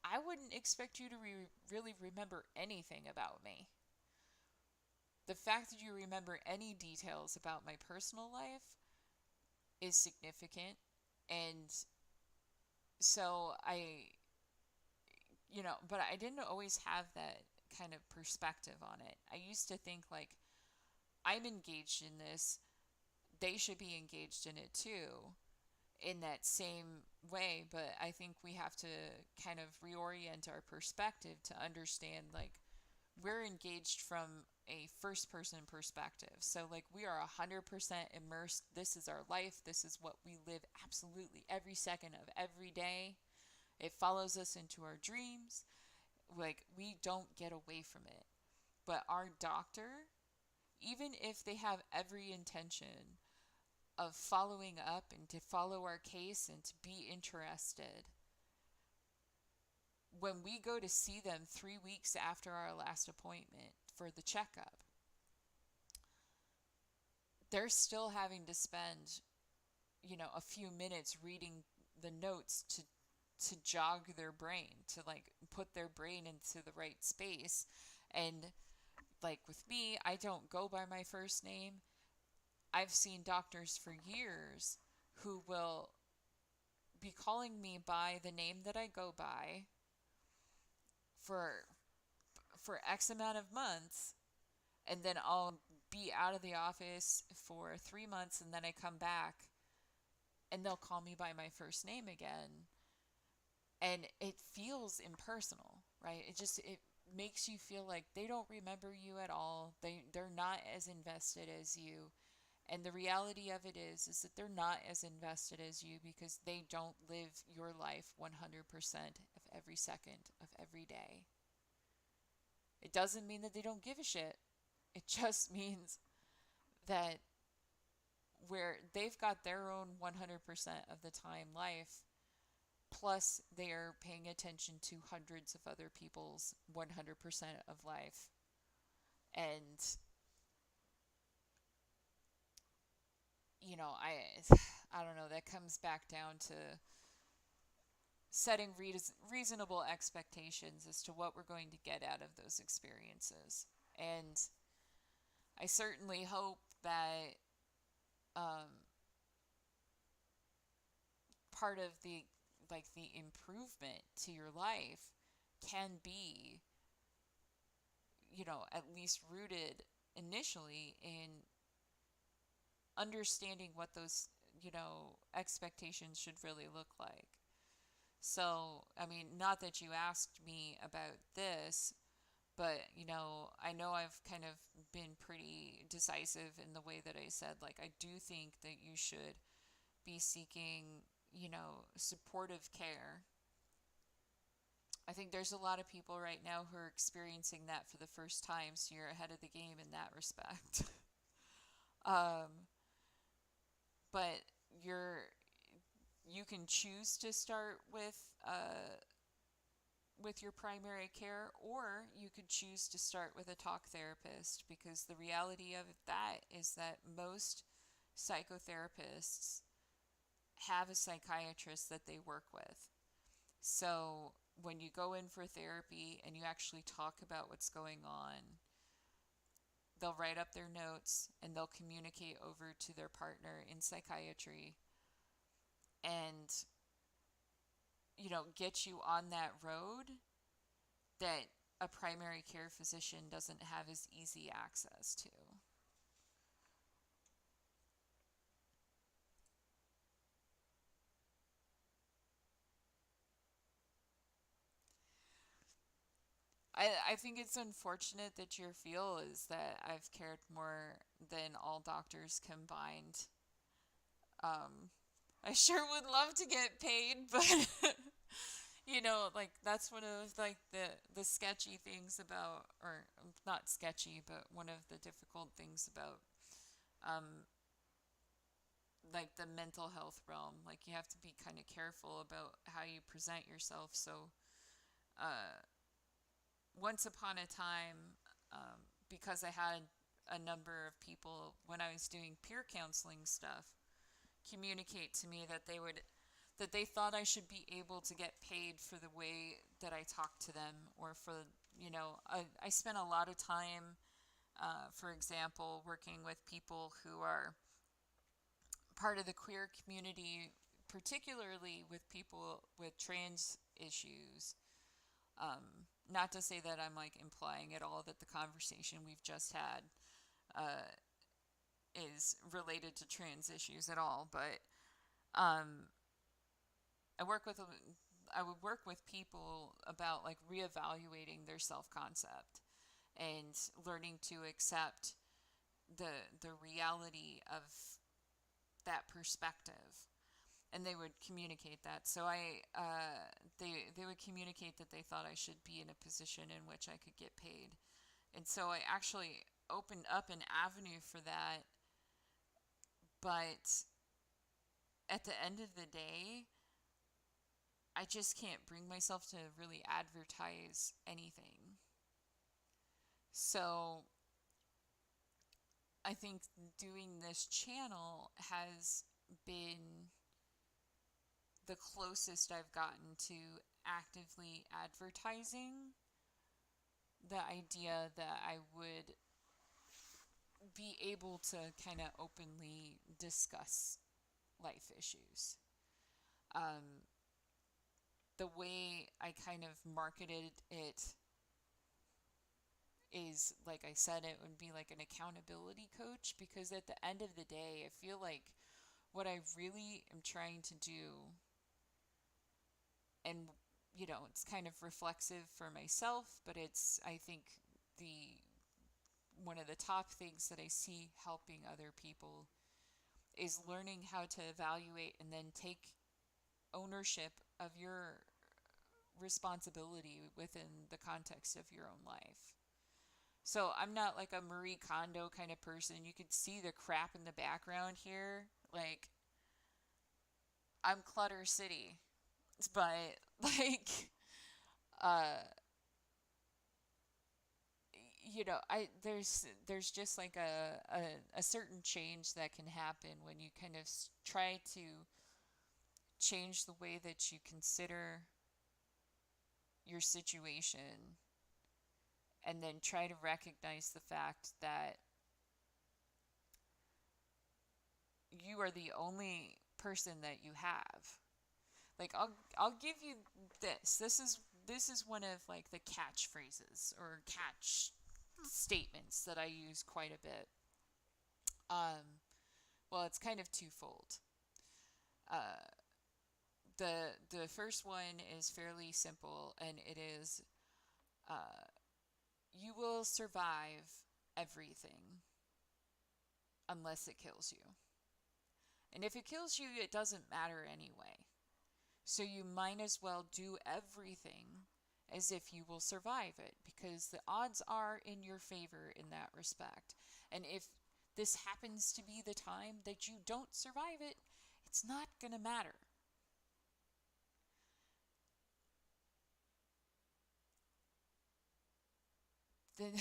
I wouldn't expect you to really remember anything about me. The fact that you remember any details about my personal life is significant, and So but I didn't always have that kind of perspective on it. I used to think like, I'm engaged in this, they should be engaged in it too, in that same way. But I think we have to kind of reorient our perspective to understand like, we're engaged from a first person perspective. So like, we are 100% immersed. This is our life. This is what we live absolutely every second of every day. It follows us into our dreams. Like, we don't get away from it. But our doctor, even if they have every intention of following up and to follow our case and to be interested, when we go to see them 3 weeks after our last appointment for the checkup, they're still having to spend, a few minutes reading the notes to jog their brain, to like put their brain into the right space. And like with me, I don't go by my first name. I've seen doctors for years who will be calling me by the name that I go by for X amount of months, and then I'll be out of the office for 3 months, and then I come back and they'll call me by my first name again. And it feels impersonal, right? It makes you feel like they don't remember you at all. They're not as invested as you. And the reality of it is that they're not as invested as you because they don't live your life 100% of every second of every day. It doesn't mean that they don't give a shit. It just means that where they've got their own 100% of the time life, plus they're paying attention to hundreds of other people's 100% of life. And, I don't know, that comes back down to setting reasonable expectations as to what we're going to get out of those experiences. And I certainly hope that um, part of the improvement to your life can be, at least rooted initially in understanding what those, expectations should really look like. So, I mean, not that you asked me about this, but, I know I've kind of been pretty decisive in the way that I said, like, I do think that you should be seeking, supportive care. I think there's a lot of people right now who are experiencing that for the first time, so you're ahead of the game in that respect. um, but you can choose to start with your primary care, or you could choose to start with a talk therapist, because the reality of that is that most psychotherapists have a psychiatrist that they work with. So when you go in for therapy and you actually talk about what's going on, they'll write up their notes and they'll communicate over to their partner in psychiatry and, get you on that road that a primary care physician doesn't have as easy access to. I think it's unfortunate that your feel is that I've cared more than all doctors combined. Um, I sure would love to get paid, but like, that's one of like the sketchy things about, or not sketchy, but one of the difficult things about um like the mental health realm. Like, you have to be kind of careful about how you present yourself. So, uh, once upon a time, because I had a number of people when I was doing peer counseling stuff communicate to me that they thought I should be able to get paid for the way that I talk to them, or for, I spent a lot of time, for example, working with people who are part of the queer community particularly with people with trans issues. Not to say that I'm like implying at all that the conversation we've just had uh, is related to trans issues at all, but um, I work with I would work with people about like reevaluating their self concept and learning to accept the reality of that perspective, and they would communicate that. So they would communicate that they thought I should be in a position in which I could get paid, and so I actually opened up an avenue for that. But at the end of the day, I just can't bring myself to really advertise anything. So I think doing this channel has been the closest I've gotten to actively advertising the idea that I would be able to kind of openly discuss life issues. Um, the way I kind of marketed it is, like I said, it would be like an accountability coach, because at the end of the day, I feel like what I really am trying to do, and it's kind of reflexive for myself, but it's, I think, the one of the top things that I see helping other people is learning how to evaluate and then take ownership of your responsibility within the context of your own life. So I'm not like a Marie Kondo kind of person. You could see the crap in the background here. Like, I'm Clutter City. But like uh I there's just like a certain change that can happen when you kind of try to change the way that you consider your situation, and then try to recognize the fact that you are the only person that you have. Like, I'll give you this. This is one of like the catchphrases or catch statements that I use quite a bit. Well, it's kind of twofold. Uh, the first one is fairly simple, and it is, you will survive everything unless it kills you. And if it kills you, it doesn't matter anyway. So you might as well do everything as if you will survive it, because the odds are in your favor in that respect. And if this happens to be the time that you don't survive it, it's not going to matter. Then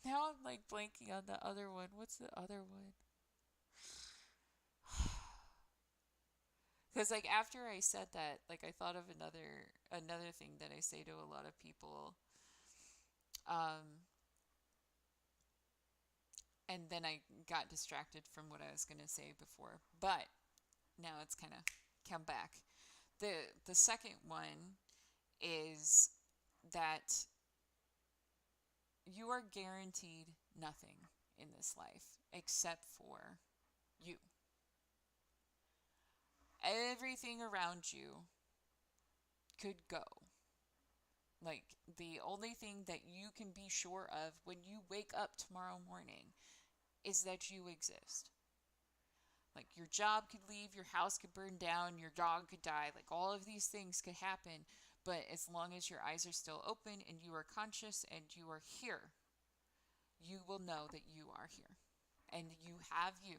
now I'm like blanking on the other one. What's the other one? Because like after I said that, like I thought of another thing that I say to a lot of people. Um, and then I got distracted from what I was going to say before. But now it's kind of come back. The second one is that you are guaranteed nothing in this life except for you. Everything around you could go. Like, the only thing that you can be sure of when you wake up tomorrow morning is that you exist. Like, your job could leave, your house could burn down, your dog could die. Like, all of these things could happen. But as long as your eyes are still open and you are conscious and you are here, you will know that you are here. And you have you.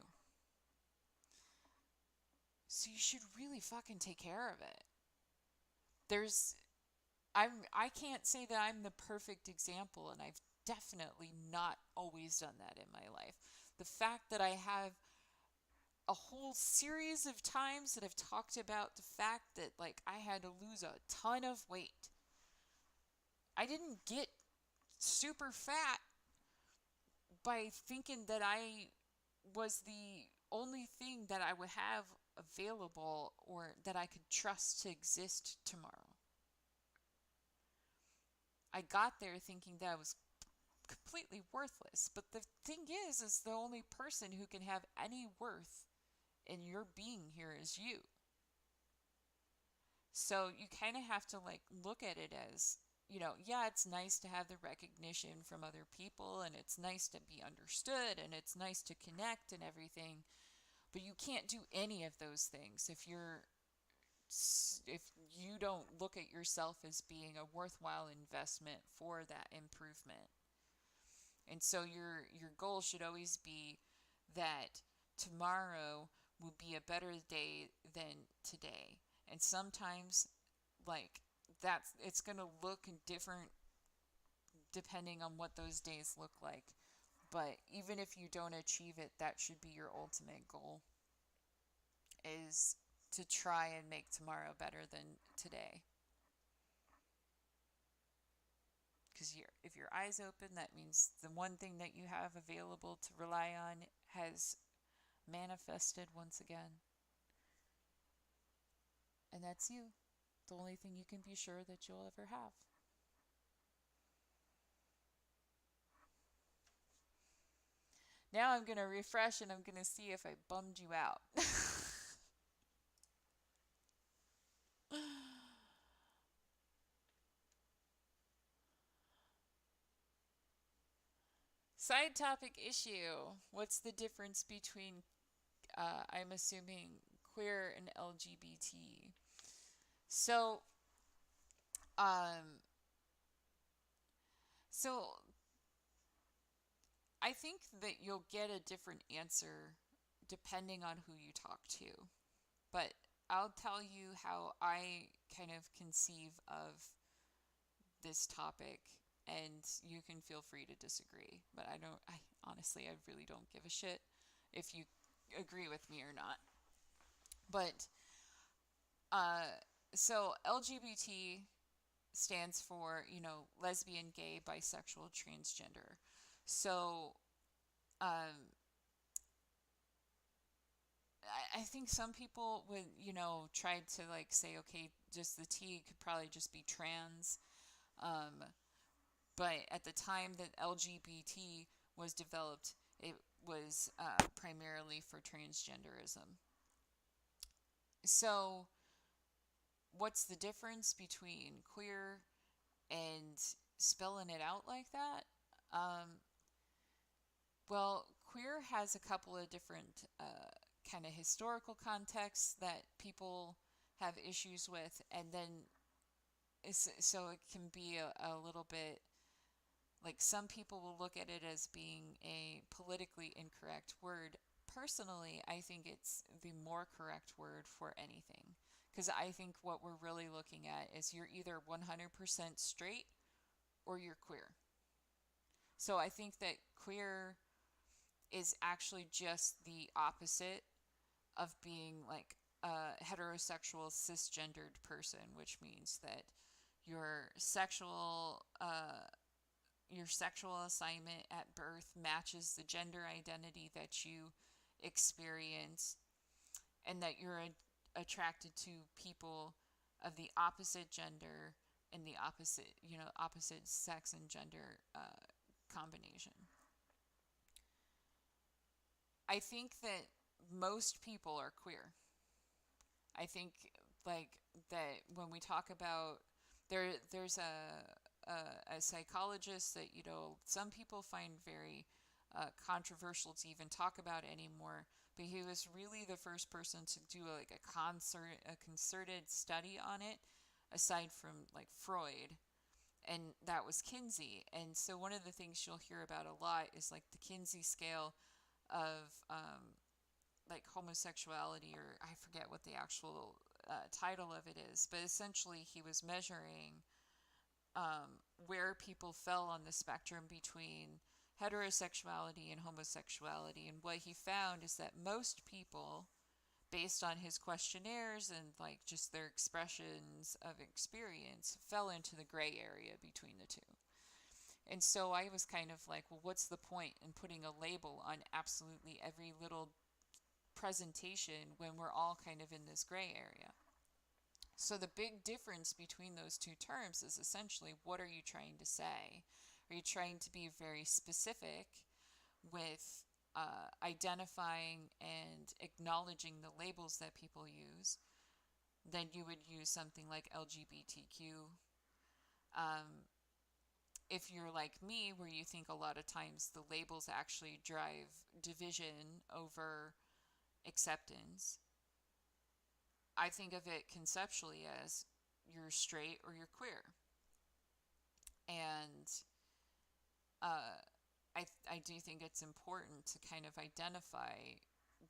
So you should really fucking take care of it. There's I can't say that I'm the perfect example, and I've definitely not always done that in my life. The fact that I have a whole series of times that I've talked about the fact that like I had to lose a ton of weight. I didn't get super fat by thinking that I was the only thing that I would have available or that I could trust to exist tomorrow. I got there thinking that I was completely worthless. But the thing is the only person who can have any worth in your being here is you. So you kind of have to like look at it as, yeah, it's nice to have the recognition from other people and it's nice to be understood and it's nice to connect and everything, but you can't do any of those things if you don't look at yourself as being a worthwhile investment for that improvement. And so your goal should always be that tomorrow will be a better day than today. And sometimes like that's it's going to look different depending on what those days look like. But even if you don't achieve it, that should be your ultimate goal, is to try and make tomorrow better than today. Because if your eyes open, that means the one thing that you have available to rely on has manifested once again. And that's you. The only thing you can be sure that you'll ever have. Now I'm going to refresh and I'm going to see if I bummed you out. Side topic issue. What's the difference between, I'm assuming, queer and LGBT? So, um, so I think that you'll get a different answer depending on who you talk to. But I'll tell you how I kind of conceive of this topic, and you can feel free to disagree. But I honestly, I really don't give a shit if you agree with me or not. But uh, so LGBT stands for, lesbian, gay, bisexual, transgender. So um, I think some people would, try to like say, okay, just the T could probably just be trans. Um, but at the time that LGBT was developed, it was primarily for transgenderism. So, what's the difference between queer and spelling it out like that? Um, well, queer has a couple of different kind of historical contexts that people have issues with, and then so it can be a little bit like some people will look at it as being a politically incorrect word. Personally, I think it's the more correct word for anything. Because I think what we're really looking at is you're either 100% straight or you're queer. So I think that queer is actually just the opposite of being like a heterosexual cisgendered person, which means that your sexual your sexual assignment at birth matches the gender identity that you experience, and that you're attracted to people of the opposite gender and the opposite sex and gender combination. I think that most people are queer. I think like that when we talk about there's a psychologist that some people find very controversial to even talk about anymore, but he was really the first person to do like a concerted study on it, aside from like Freud, and that was Kinsey. And so one of the things you'll hear about a lot is like the Kinsey scale of like homosexuality, or I forget what the actual title of it is, but essentially he was measuring where people fell on the spectrum between heterosexuality and homosexuality. And what he found is that most people, based on his questionnaires and like just their expressions of experience, fell into the gray area between the two. And so I was kind of like, well, what's the point in putting a label on absolutely every little presentation when we're all kind of in this gray area. So the big difference between those two terms is essentially, what are you trying to say? Are you trying to be very specific with identifying and acknowledging the labels that people use? Then you would use something like LGBTQ. Um, if you're like me, where you think a lot of times the labels actually drive division over acceptance, I think of it conceptually as you're straight or you're queer. And uh, I do think it's important to kind of identify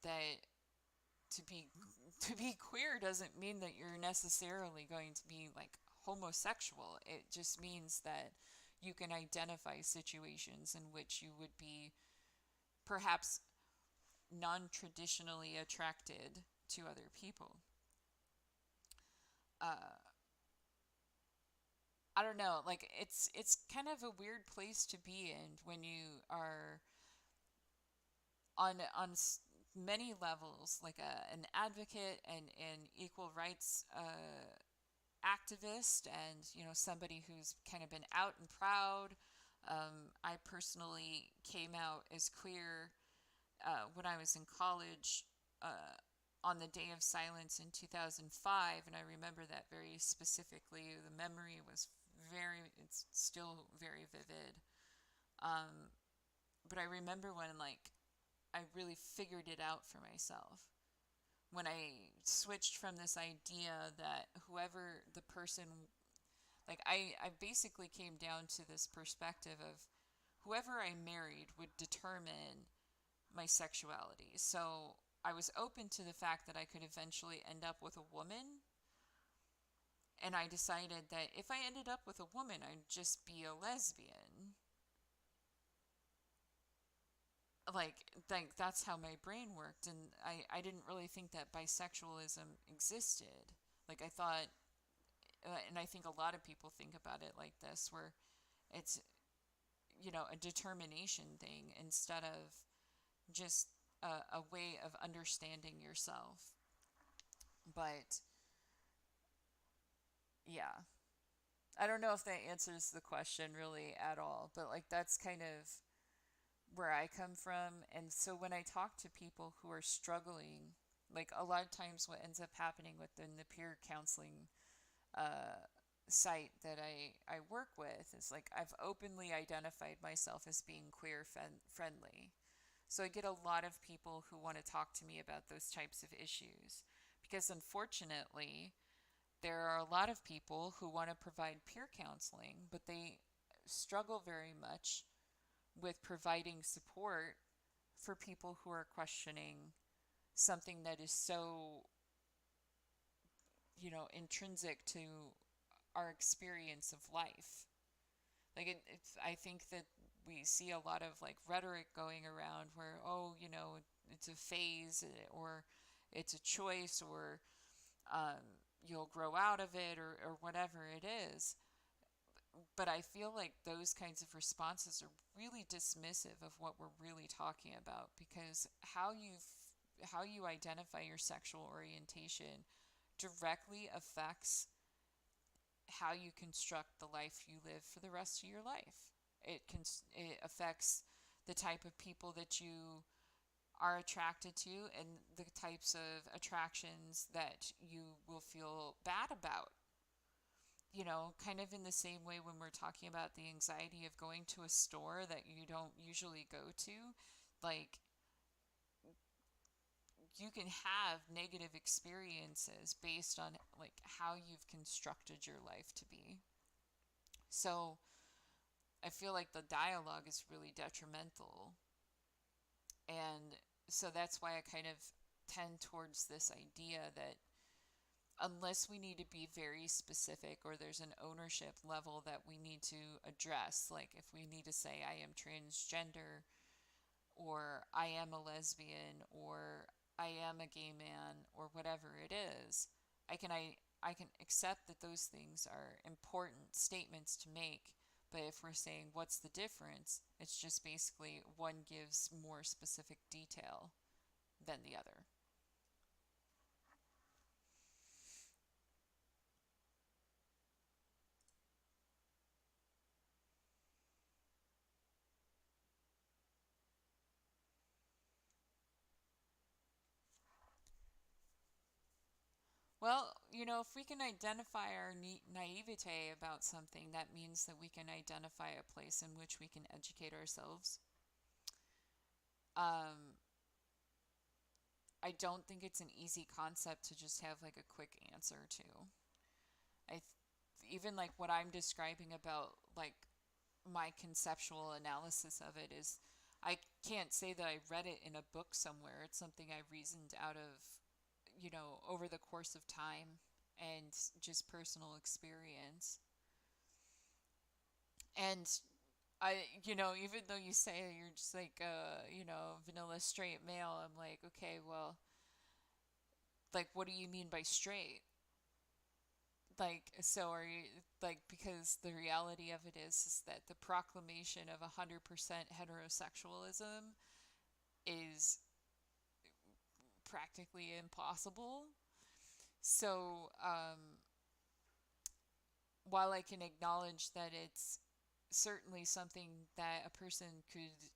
that to be to be queer doesn't mean that you're necessarily going to be like homosexual. It just means that you can identify situations in which you would be perhaps non-traditionally attracted to other people. Uh, I don't know, like it's kind of a weird place to be in when you are on many levels, like an advocate and an equal rights activist, and somebody who's kind of been out and proud. I personally came out as queer when I was in college on the Day of Silence in 2005, and I remember that very specifically. The memory was it's still very vivid. Um, but I remember when like I really figured it out for myself. When I switched from this idea that whoever the person, like I basically came down to this perspective of whoever I married would determine my sexuality. So I was open to the fact that I could eventually end up with a woman. And I decided that if I ended up with a woman, I'd just be a lesbian. Like that's how my brain worked, and I didn't really think that bisexualism existed. Like I thought, and I think a lot of people think about it like this, where it's a determination thing instead of just a way of understanding yourself. But yeah, I don't know if that answers the question really at all, but like that's kind of where I come from. And so when I talk to people who are struggling, like a lot of times what ends up happening within the peer counseling uh, site that I work with is like I've openly identified myself as being queer friendly. So I get a lot of people who want to talk to me about those types of issues because unfortunately, there are a lot of people who want to provide peer counseling, but they struggle very much with providing support for people who are questioning something that is so, intrinsic to our experience of life. Like I think that we see a lot of like rhetoric going around where, oh, it's a phase or it's a choice or you'll grow out of it or whatever it is. But I feel like those kinds of responses are really dismissive of what we're really talking about, because how you identify your sexual orientation directly affects how you construct the life you live for the rest of your life. It affects the type of people that you are attracted to and the types of attractions that you will feel bad about. Kind of in the same way when we're talking about the anxiety of going to a store that you don't usually go to, like you can have negative experiences based on like how you've constructed your life to be. So I feel like the dialogue is really detrimental. And so that's why I kind of tend towards this idea that unless we need to be very specific or there's an ownership level that we need to address, like if we need to say I am transgender or I am a lesbian or I am a gay man or whatever it is, I can accept that those things are important statements to make. But if we're saying what's the difference, it's just basically one gives more specific detail than the other. Well, if we can identify our naivete about something, that means that we can identify a place in which we can educate ourselves. Um, I don't think it's an easy concept to just have like a quick answer to. I even like what I'm describing about like my conceptual analysis of it is I can't say that I read it in a book somewhere. It's something I reasoned out of, over the course of time and just personal experience. And even though you say you're just like, vanilla straight male, I'm like, okay, well, like, what do you mean by straight? Like, so are you, like, because the reality of it is that the proclamation of 100% heterosexualism is practically impossible. So, while I can acknowledge that it's certainly something that a person could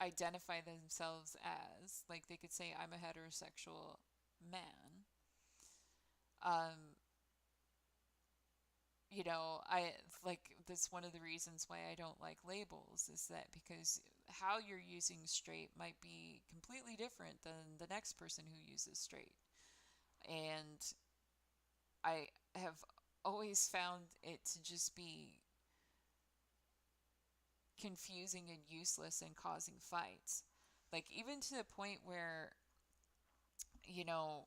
identify themselves as, like they could say, I'm a heterosexual man. Um, I like that's one of the reasons why I don't like labels is that because how you're using straight might be completely different than the next person who uses straight. And I have always found it to just be confusing and useless and causing fights. Like, even to the point where, you know,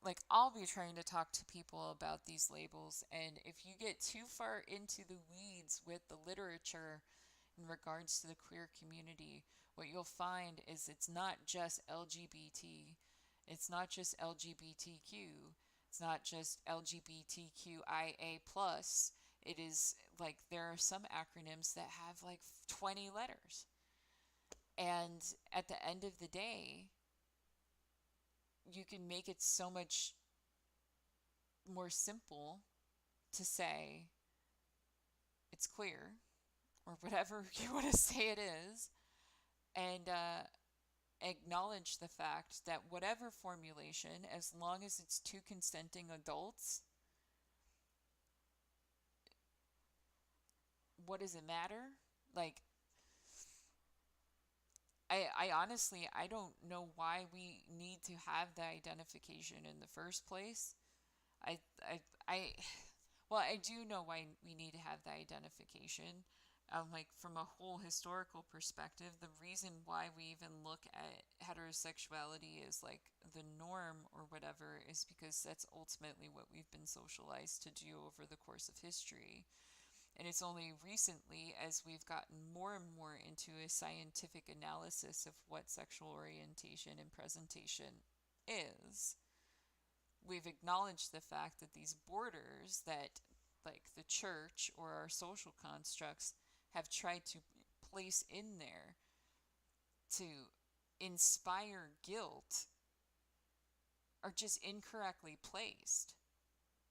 like I'll be trying to talk to people about these labels, and if you get too far into the weeds with the literature in regards to the queer community, what you'll find is it's not just LGBT, it's not just LGBTQ, it's not just LGBTQIA plus. It is like there are some acronyms that have like 20 letters. And at the end of the day, you can make it so much more simple to say it's queer or whatever you want to say it is, and acknowledge the fact that whatever formulation, as long as it's two consenting adults, what does it matter? Like, I honestly, I don't know why we need to have the identification in the first place. I, I, I, well, I do know why we need to have the identification. Like from a whole historical perspective, the reason why we even look at heterosexuality as like the norm or whatever is because that's ultimately what we've been socialized to do over the course of history. And it's only recently, as we've gotten more and more into a scientific analysis of what sexual orientation and presentation is, we've acknowledged the fact that these borders that like the church or our social constructs have tried to place in there to inspire guilt are just incorrectly placed.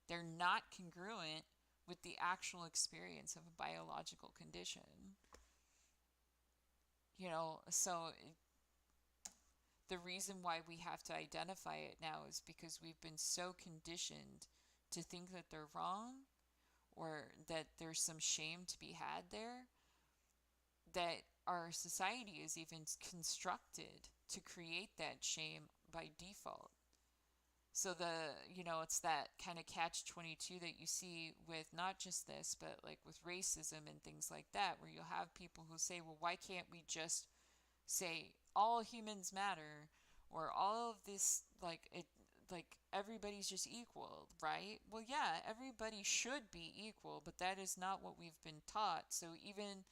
They're not congruent with the actual experience of a biological condition. So the reason why we have to identify it now is because we've been so conditioned to think that they're wrong or that there's some shame to be had there, that our society is even constructed to create that shame by default. So it's that kind of catch 22 that you see with not just this, but like with racism and things like that, where you'll have people who say, well, why can't we just say all humans matter or all of this, like it, like everybody's just equal, right? Well, yeah, everybody should be equal, but that is not what we've been taught. So even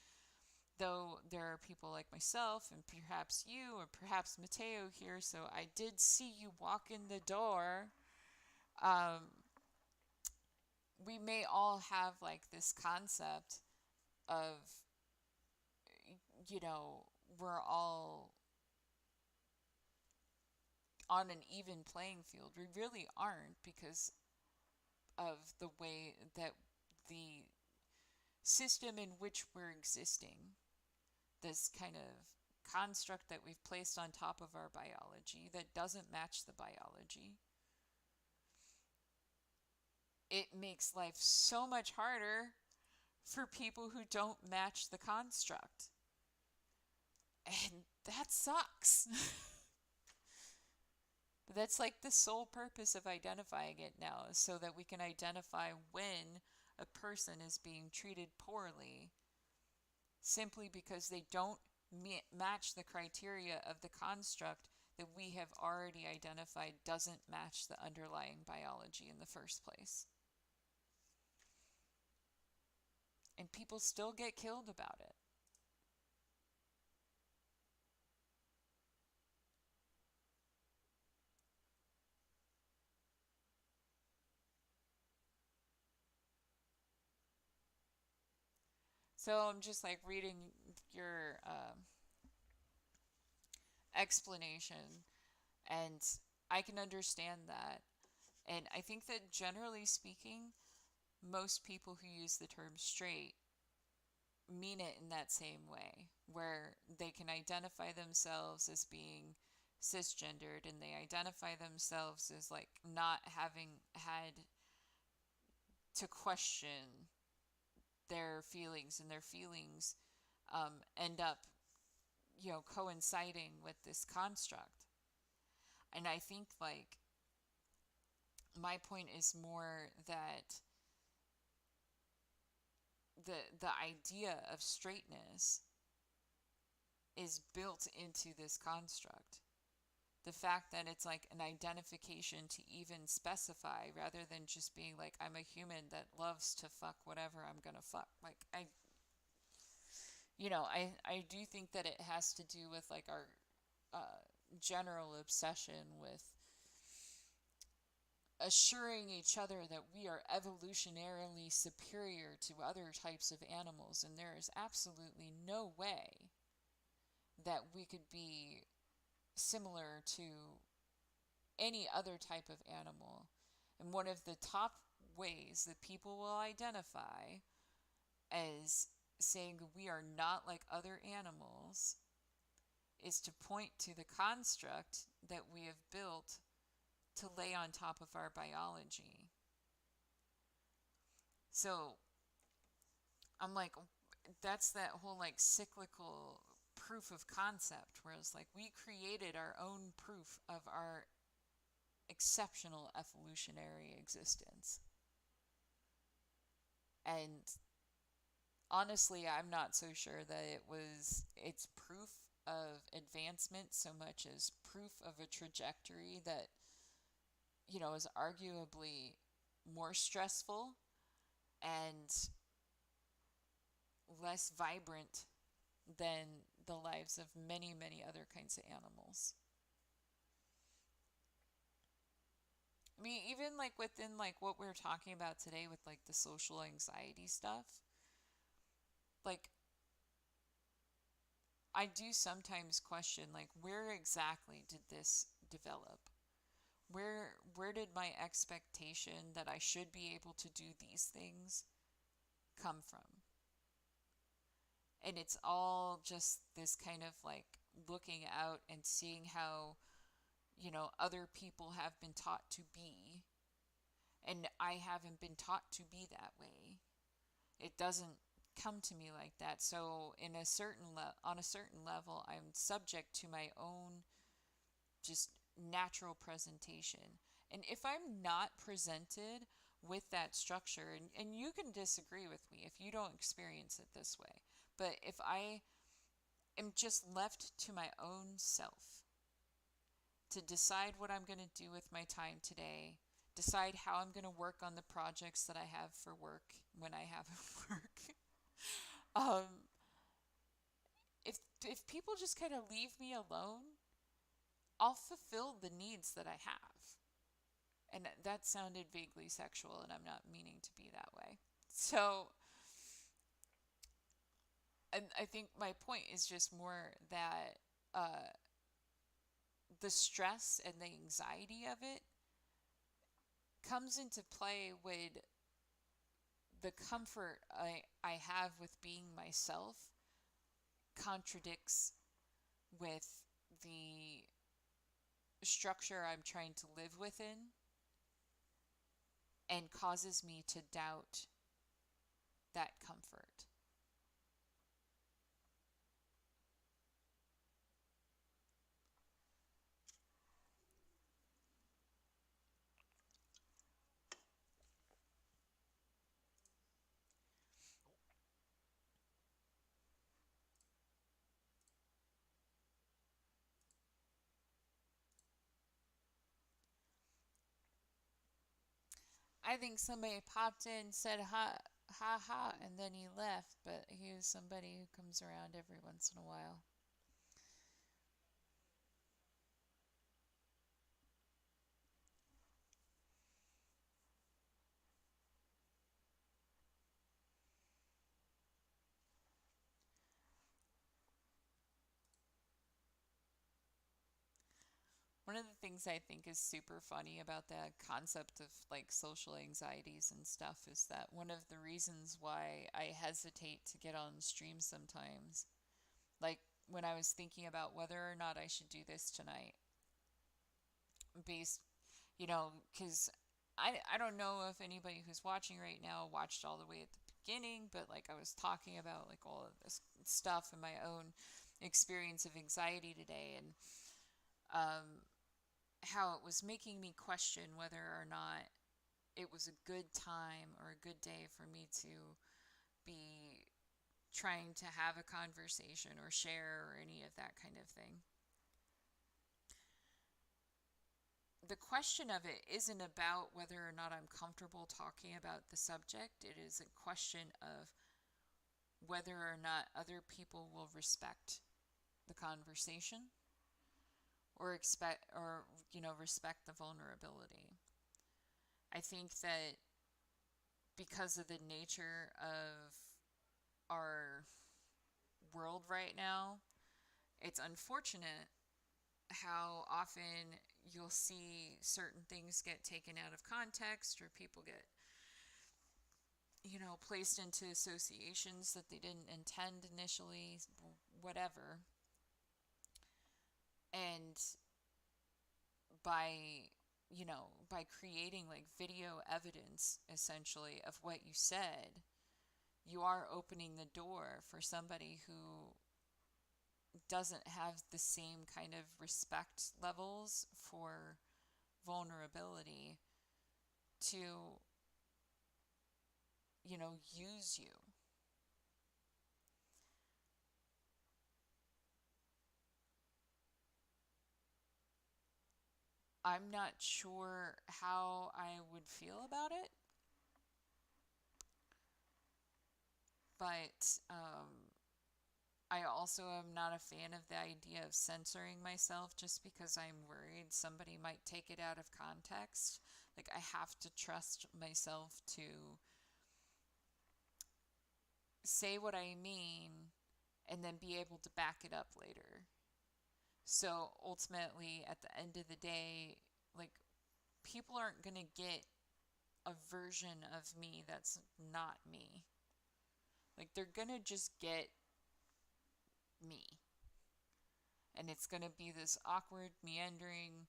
though there are people like myself and perhaps you or perhaps Mateo here, so I did see you walk in the door, um, we may all have like this concept of, we're all on an even playing field. We really aren't because of the way that the system in which we're existing, this kind of construct that we've placed on top of our biology that doesn't match the biology. it makes life so much harder for people who don't match the construct. And that sucks. But that's like the sole purpose of identifying it now, is so that we can identify when a person is being treated poorly simply because they don't match the criteria of the construct that we have already identified doesn't match the underlying biology in the first place. And people still get killed about it. So I'm just like reading your explanation, and I can understand that. And I think that generally speaking, most people who use the term straight mean it in that same way, where they can identify themselves as being cisgendered and they identify themselves as like not having had to question their feelings, and their feelings end up, coinciding with this construct. And I think like my point is more that the idea of straightness is built into this construct. The fact that it's like an identification to even specify, rather than just being like, I'm a human that loves to fuck whatever I'm gonna fuck. Like I do think that it has to do with like our general obsession with assuring each other that we are evolutionarily superior to other types of animals, and there is absolutely no way that we could be similar to any other type of animal. And one of the top ways that people will identify as saying we are not like other animals is to point to the construct that we have built to lay on top of our biology. So I'm like, that's that whole like cyclical proof of concept, where it's like we created our own proof of our exceptional evolutionary existence. And honestly, I'm not so sure that it's proof of advancement so much as proof of a trajectory that, is arguably more stressful and less vibrant than the lives of many, many other kinds of animals. I mean, even like within like what we're talking about today with like the social anxiety stuff, like I do sometimes question like where exactly did this develop? Where did my expectation that I should be able to do these things come from? And it's all just this kind of like looking out and seeing how, other people have been taught to be, and I haven't been taught to be that way. It doesn't come to me like that. So on a certain level, I'm subject to my own just natural presentation. And if I'm not presented with that structure, and you can disagree with me if you don't experience it this way, but if I am just left to my own self to decide what I'm going to do with my time today, decide how I'm going to work on the projects that I have for work when I have work. um, if people just kind of leave me alone, I'll fulfill the needs that I have. And that sounded vaguely sexual, and I'm not meaning to be that way. So, and I think my point is just more that the stress and the anxiety of it comes into play when the comfort I have with being myself contradicts with the structure I'm trying to live within. and causes me to doubt that comfort. I think somebody popped in, said ha ha ha, and then he left, but he was somebody who comes around every once in a while. One of the things I think is super funny about the concept of like social anxieties and stuff is that one of the reasons why I hesitate to get on stream sometimes, like when I was thinking about whether or not I should do this tonight, based, because I don't know if anybody who's watching right now watched all the way at the beginning, but like I was talking about like all of this stuff and my own experience of anxiety today, and um, how it was making me question whether or not it was a good time or a good day for me to be trying to have a conversation or share or any of that kind of thing. The question of it isn't about whether or not I'm comfortable talking about the subject. It is a question of whether or not other people will respect the conversation or expect or respect the vulnerability. I think that because of the nature of our world right now, it's unfortunate how often you'll see certain things get taken out of context or people get, placed into associations that they didn't intend initially, whatever. And by, by creating like video evidence essentially of what you said, you are opening the door for somebody who doesn't have the same kind of respect levels for vulnerability to, use you. I'm not sure how I would feel about it, but I also am not a fan of the idea of censoring myself just because I'm worried somebody might take it out of context. Like, I have to trust myself to say what I mean and then be able to back it up later. So ultimately, at the end of the day, like, people aren't going to get a version of me that's not me. Like, they're going to just get me. And it's going to be this awkward, meandering,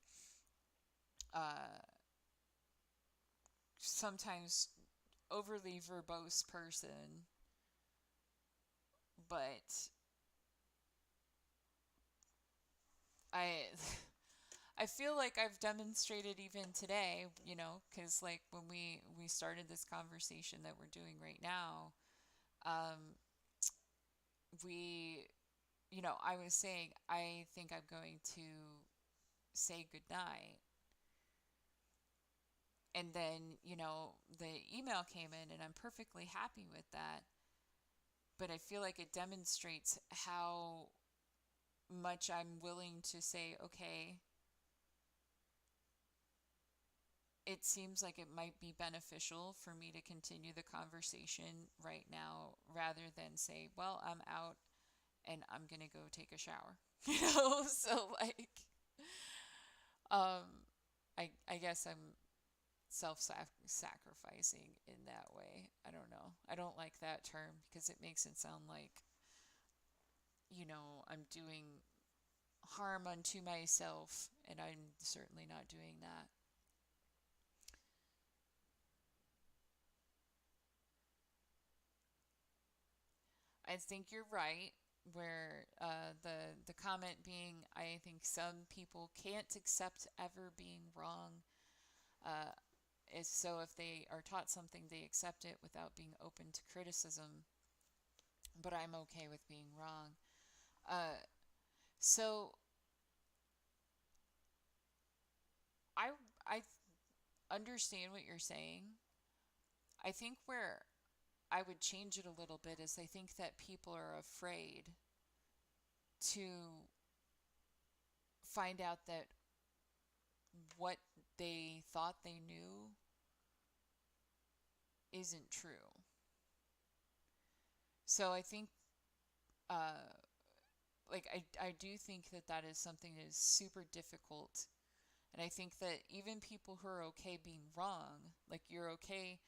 uh, sometimes overly verbose person. But I. I feel like I've demonstrated even today, because like when we started this conversation that we're doing right now, um, we, I was saying I think I'm going to say goodnight, and then the email came in, and I'm perfectly happy with that. But I feel like it demonstrates how much I'm willing to say, okay, it seems like it might be beneficial for me to continue the conversation right now rather than say, well, I'm out and I'm going to go take a shower. So like, um, I guess I'm self sacrificing in that way. I don't know. I don't like that term because it makes it sound like, I'm doing harm unto myself, and I'm certainly not doing that. I think you're right. Where the comment being, I think some people can't accept ever being wrong. Uh, is so if they are taught something, they accept it without being open to criticism. But I'm okay with being wrong. Uh, so I I understand what you're saying. I think where I would change it a little bit is I think that people are afraid to find out that what they thought they knew isn't true. So I think, uh, I do think that that is something that is super difficult. And I think that even people who are okay being wrong, like you're okay,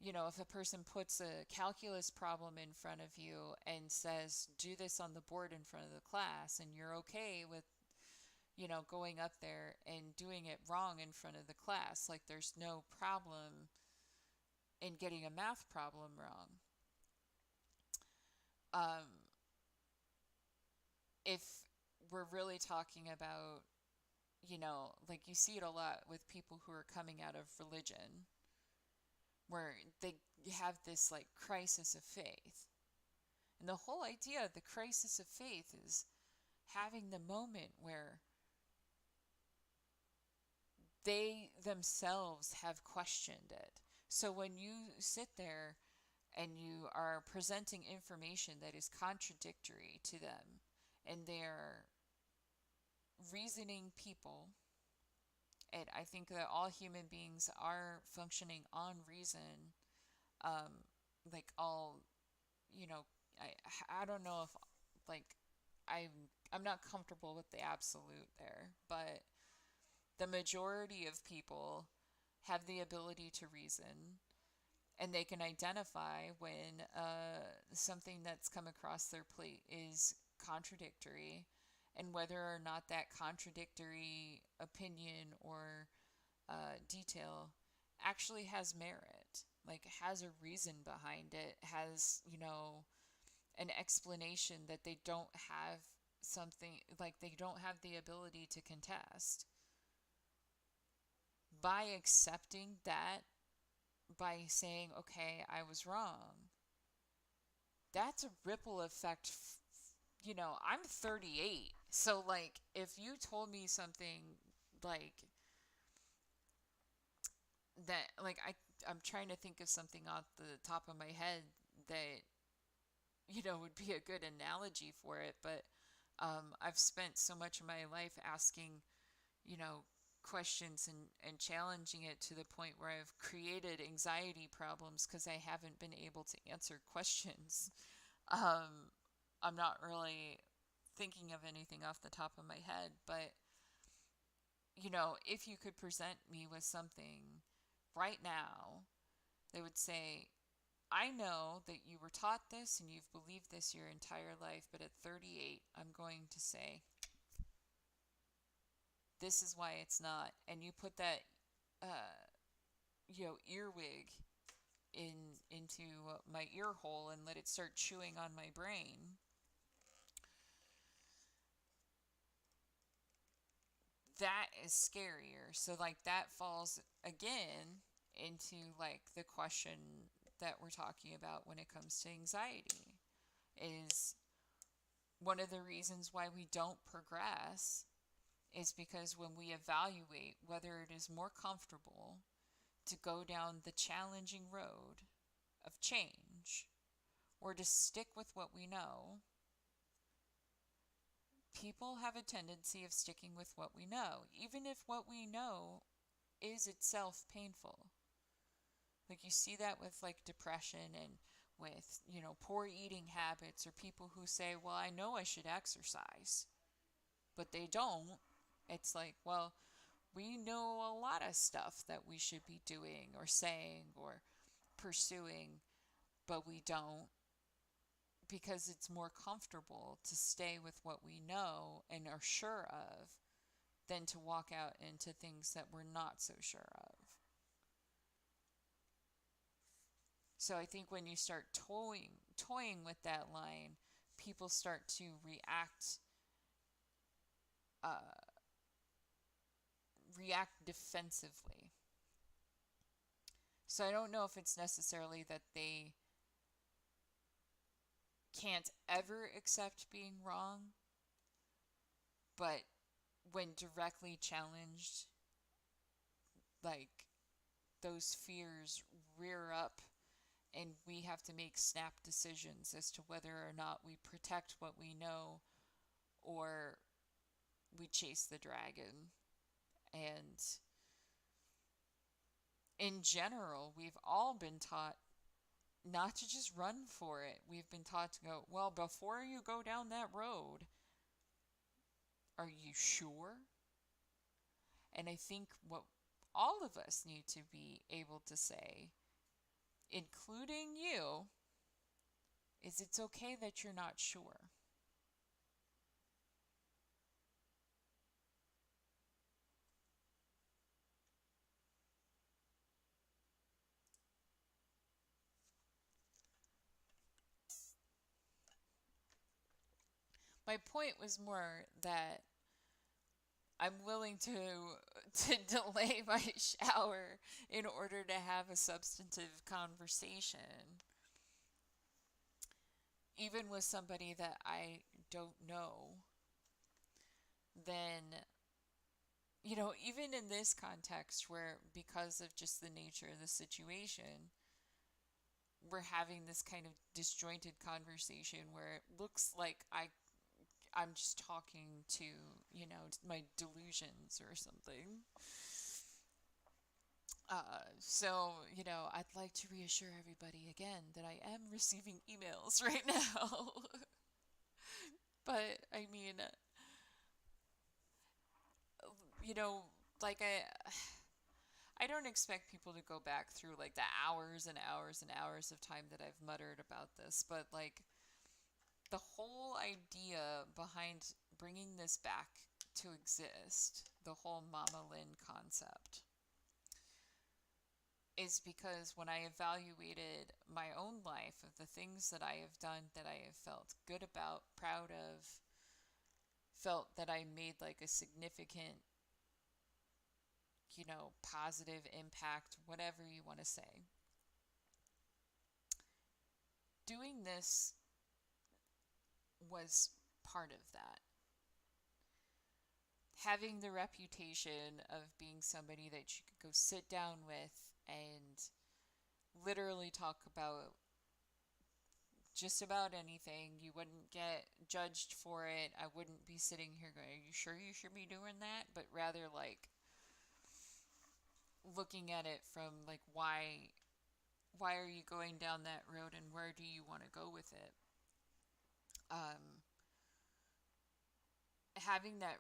if a person puts a calculus problem in front of you and says, do this on the board in front of the class, and you're okay with, going up there and doing it wrong in front of the class, like there's no problem in getting a math problem wrong. Um, if we're really talking about, like you see it a lot with people who are coming out of religion, where they have this like crisis of faith. And the whole idea of the crisis of faith is having the moment where they themselves have questioned it. So when you sit there and you are presenting information that is contradictory to them, and they're reasoning people, and I think that all human beings are functioning on reason, um, like all, you know, I, I don't know if, like, I'm not comfortable with the absolute there, but the majority of people have the ability to reason, and they can identify when something that's come across their plate is contradictory, and whether or not that contradictory opinion or detail actually has merit, like has a reason behind it, has, an explanation that they don't have something, like they don't have the ability to contest. By accepting that, by saying, okay, I was wrong, that's a ripple effect. I'm 38. So, like, if you told me something like that, like, I'm trying to think of something off the top of my head that, would be a good analogy for it, but I've spent so much of my life asking, you know, questions and challenging it to the point where I've created anxiety problems because I haven't been able to answer questions. Um, I'm not really thinking of anything off the top of my head, but, if you could present me with something right now, they would say, I know that you were taught this and you've believed this your entire life, but at 38, I'm going to say, this is why it's not. And you put that, uh, earwig into my ear hole and let it start chewing on my brain. That is scarier. So, like, that falls again into, like, the question that we're talking about when it comes to anxiety is one of the reasons why we don't progress is because when we evaluate whether it is more comfortable to go down the challenging road of change or to stick with what we know, people have a tendency of sticking with what we know, even if what we know is itself painful. Like you see that with like depression and with, poor eating habits or people who say, well, I know I should exercise, but they don't. It's like, well, we know a lot of stuff that we should be doing or saying or pursuing, but we don't because it's more comfortable to stay with what we know and are sure of than to walk out into things that we're not so sure of. So I think when you start toying with that line, people start to uh, react defensively. So I don't know if it's necessarily that they can't ever accept being wrong, but when directly challenged, like those fears rear up and we have to make snap decisions as to whether or not we protect what we know or we chase the dragon. And in general, we've all been taught not to just run for it. We've been taught to go, well, before you go down that road, are you sure? And I think what all of us need to be able to say, including you, is it's okay that you're not sure. My point was more that I'm willing to delay my shower in order to have a substantive conversation, even with somebody that I don't know. Then, even in this context where because of just the nature of the situation, we're having this kind of disjointed conversation where it looks like I'm just talking to, my delusions or something. I'd like to reassure everybody again that I am receiving emails right now. But I mean, you know, like I don't expect people to go back through like the hours and hours and hours of time that I've muttered about this, but like the whole idea behind bringing this back to exist, the whole Mama Lynn concept, is because when I evaluated my own life of the things that I have done that I have felt good about, proud of, felt that I made like a significant, positive impact, whatever you want to say. Doing this was part of that. Having the reputation of being somebody that you could go sit down with and literally talk about just about anything. You wouldn't get judged for it. I wouldn't be sitting here going, are you sure you should be doing that? But rather like looking at it from like why are you going down that road and where do you want to go with it? Having that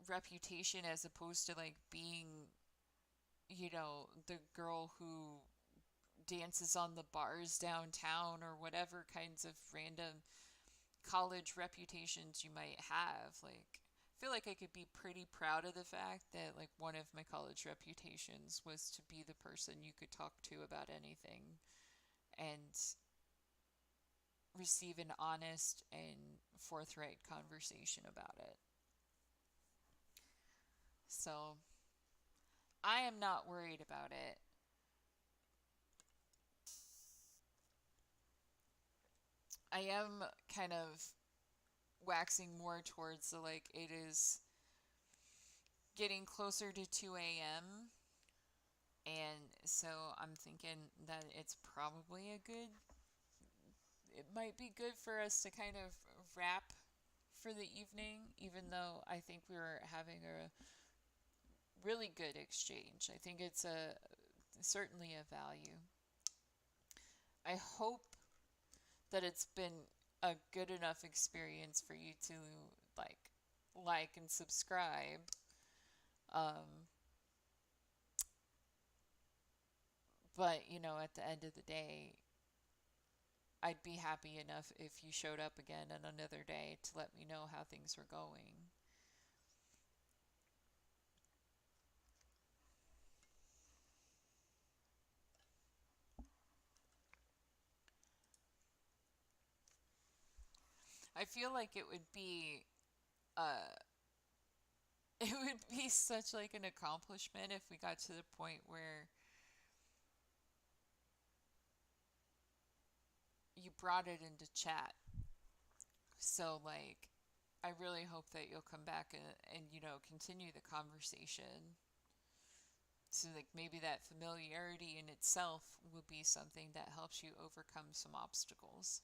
reputation as opposed to like being, the girl who dances on the bars downtown or whatever kinds of random college reputations you might have. Like, I feel like I could be pretty proud of the fact that like one of my college reputations was to be the person you could talk to about anything and receive an honest and forthright conversation about it. So I am not worried about it. I am kind of waxing more towards the like it is getting closer to 2 a.m. And so I'm thinking that it might be good for us to kind of wrap for the evening, even though I think we were having a really good exchange. I think it's certainly a value. I hope that it's been a good enough experience for you to like and subscribe. Um, but at the end of the day, I'd be happy enough if you showed up again on another day to let me know how things were going. I feel like uh it would be such like an accomplishment if we got to the point where you brought it into chat. So like I really hope that you'll come back and continue the conversation. So like maybe that familiarity in itself will be something that helps you overcome some obstacles.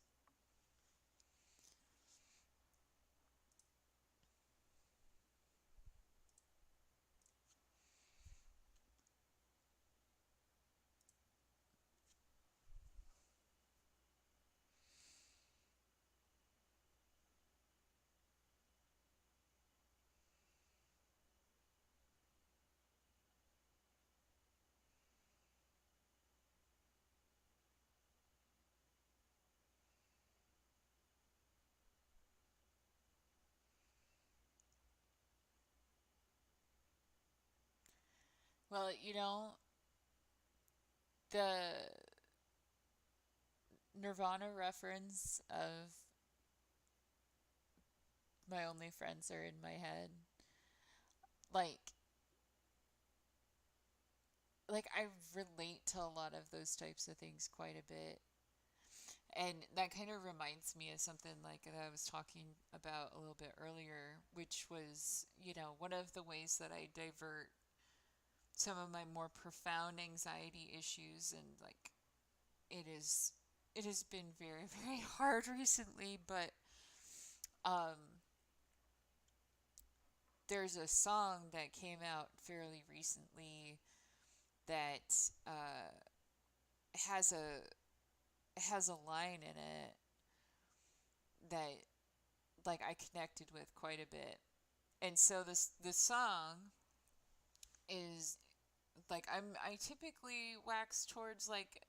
Well, the Nirvana reference of my only friends are in my head. Like I relate to a lot of those types of things quite a bit. And that kind of reminds me of something like that I was talking about a little bit earlier, which was, one of the ways that I divert some of my more profound anxiety issues. And like it is it has been very very hard recently, but um there's a song that came out fairly recently that has a has a line in it that like I connected with quite a bit. And so this song is like I typically wax towards like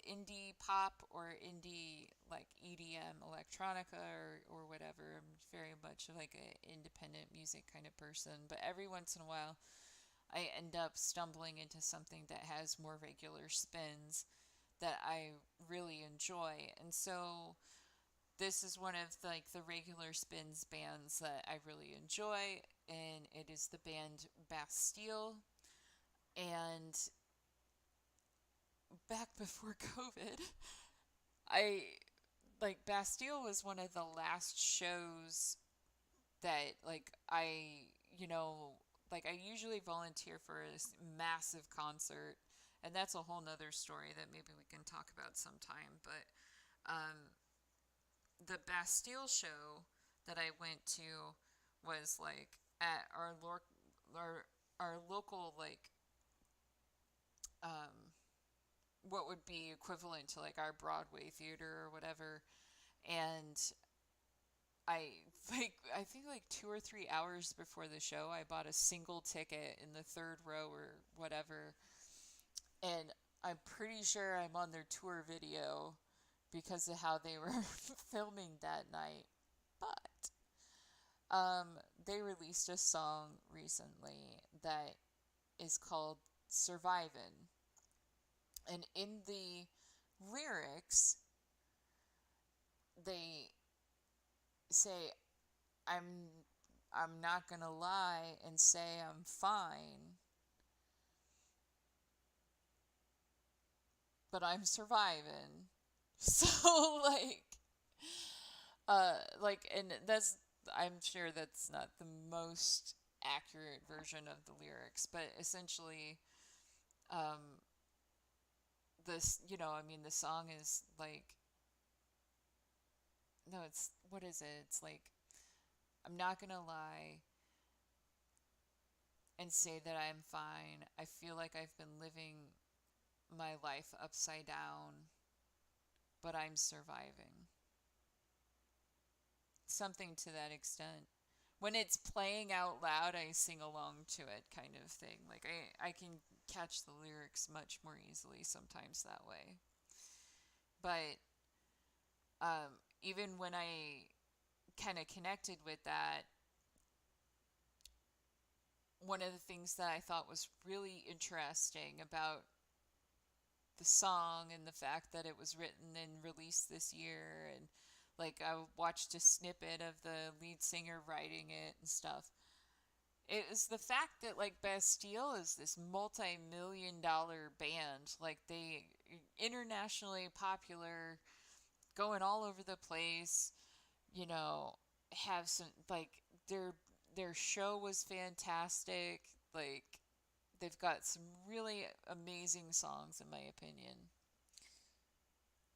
indie pop or indie like EDM electronica or whatever. I'm very much like an independent music kind of person, but every once in a while I end up stumbling into something that has more regular spins that I really enjoy. And so this is one of like the regular spins bands that I really enjoy, and it is the band Bastille. And back before COVID, I like Bastille was one of the last shows that like I usually volunteer for this massive concert, and that's a whole nother story that maybe we can talk about sometime. But the Bastille show that I went to was like at our, our local like um, what would be equivalent to like our Broadway theater or whatever. And I think like 2 or 3 hours before the show, I bought a single ticket in the third row or whatever, and I'm pretty sure I'm on their tour video because of how they were filming that night. But they released a song recently that is called "Survivin'," and in the lyrics, they say, "I'm I'm not gonna lie and say I'm fine, but I'm surviving." So and that's I'm sure that's not the most accurate version of the lyrics, but essentially, um, I mean, the song is like, no, it's, what is it? It's like, I'm not gonna lie and say that I'm fine. I feel like I've been living my life upside down, but I'm surviving. Something to that extent. When it's playing out loud, I sing along to it, kind of thing. Like I can catch the lyrics much more easily sometimes that way. But even when I kind of connected with that, one of the things that I thought was really interesting about the song and the fact that it was written and released this year and Like I watched a snippet of the lead singer writing it and stuff. It is the fact that like Bastille is this multi-million-dollar band, like they internationally popular, going all over the place, you know, have some like their show was fantastic. Like they've got some really amazing songs in my opinion.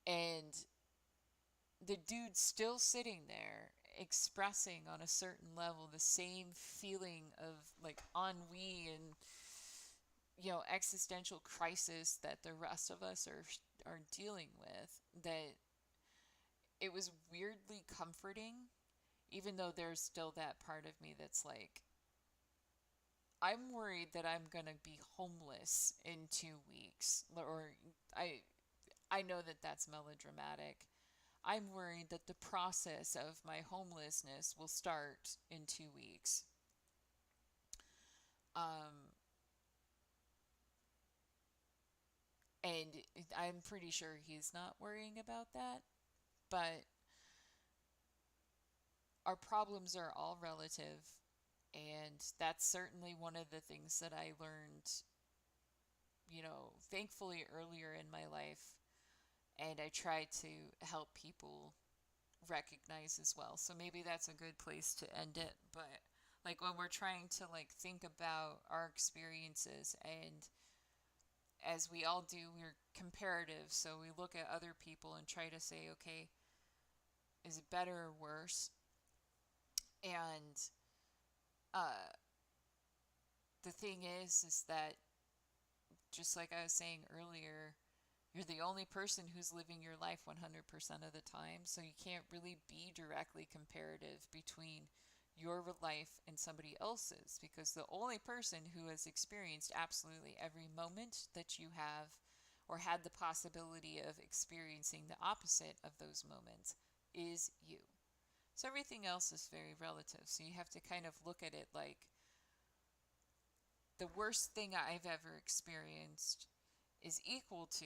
And the dude's still sitting there expressing on a certain level the same feeling of like ennui and existential crisis that the rest of us are dealing with, that it was weirdly comforting, even though there's still that part of me that's like, I'm worried that I'm going to be homeless in 2 weeks. Or I know that that's melodramatic. I'm worried that the process of my homelessness will start in 2 weeks. Um, and I'm pretty sure he's not worrying about that. But our problems are all relative. And that's certainly one of the things that I learned, thankfully earlier in my life. And I try to help people recognize as well. So maybe that's a good place to end it. But like when we're trying to like think about our experiences, and as we all do, we're comparative. So we look at other people and try to say, okay, is it better or worse? And uh, the thing is that just like I was saying earlier, you're the only person who's living your life 100% of the time, so you can't really be directly comparative between your life and somebody else's, because the only person who has experienced absolutely every moment that you have or had the possibility of experiencing the opposite of those moments is you. So everything else is very relative. So you have to kind of look at it like the worst thing I've ever experienced is equal to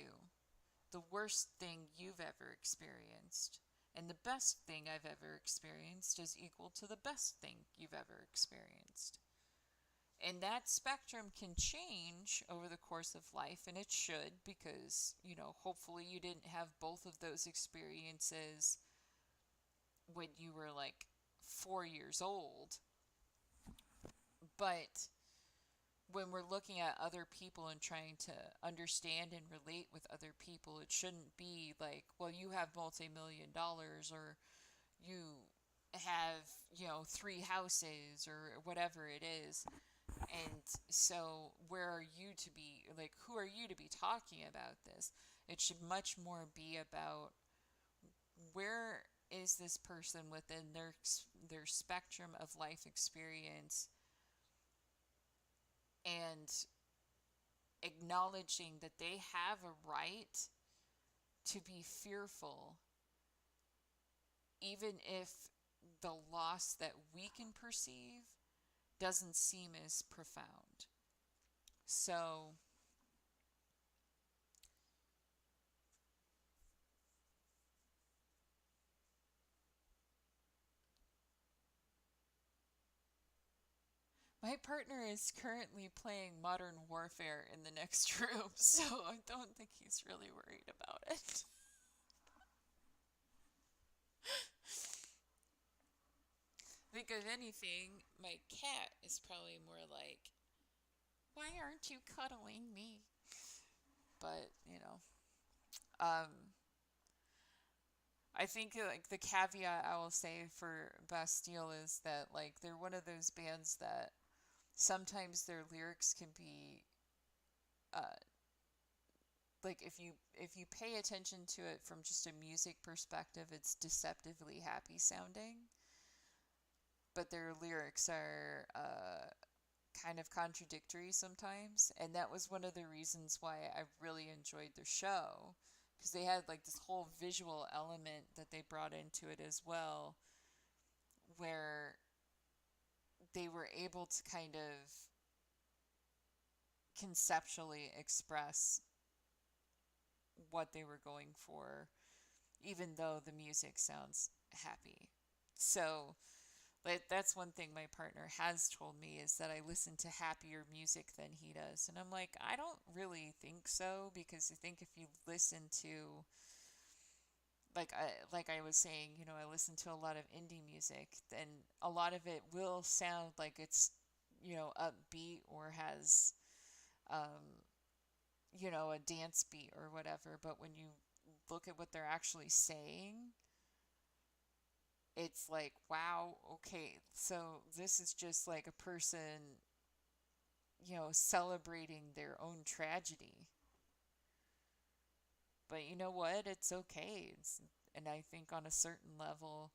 the worst thing you've ever experienced. And the best thing I've ever experienced is equal to the best thing you've ever experienced. And that spectrum can change over the course of life, and it should, because, hopefully you didn't have both of those experiences when you were like 4 years old. But when we're looking at other people and trying to understand and relate with other people, it shouldn't be like, well, you have multi-million-dollars, or you have, 3 houses, or whatever it is. And so where are you to be, like, who are you to be talking about this? It should much more be about where is this person within their spectrum of life experience, and acknowledging that they have a right to be fearful, even if the loss that we can perceive doesn't seem as profound. So, my partner is currently playing Modern Warfare in the next room, so I don't think he's really worried about it. I think, if anything, my cat is probably more like, why aren't you cuddling me? But, um, I think like the caveat I will say for Bastille is that like they're one of those bands that sometimes their lyrics can be uh like if you pay attention to it from just a music perspective, it's deceptively happy sounding, but their lyrics are kind of contradictory sometimes, and that was one of the reasons why I really enjoyed their show, because they had like this whole visual element that they brought into it as well, where they were able to kind of conceptually express what they were going for even though the music sounds happy. So, like, that's one thing my partner has told me is that I listen to happier music than he does. And I'm like, I don't really think so because I think if you listen to like I was saying, I listen to a lot of indie music, then a lot of it will sound like it's, upbeat or has um, a dance beat or whatever, but when you look at what they're actually saying, it's like, wow, okay, so this is just like a person, celebrating their own tragedy. But you know what? It's okay. And I think on a certain level,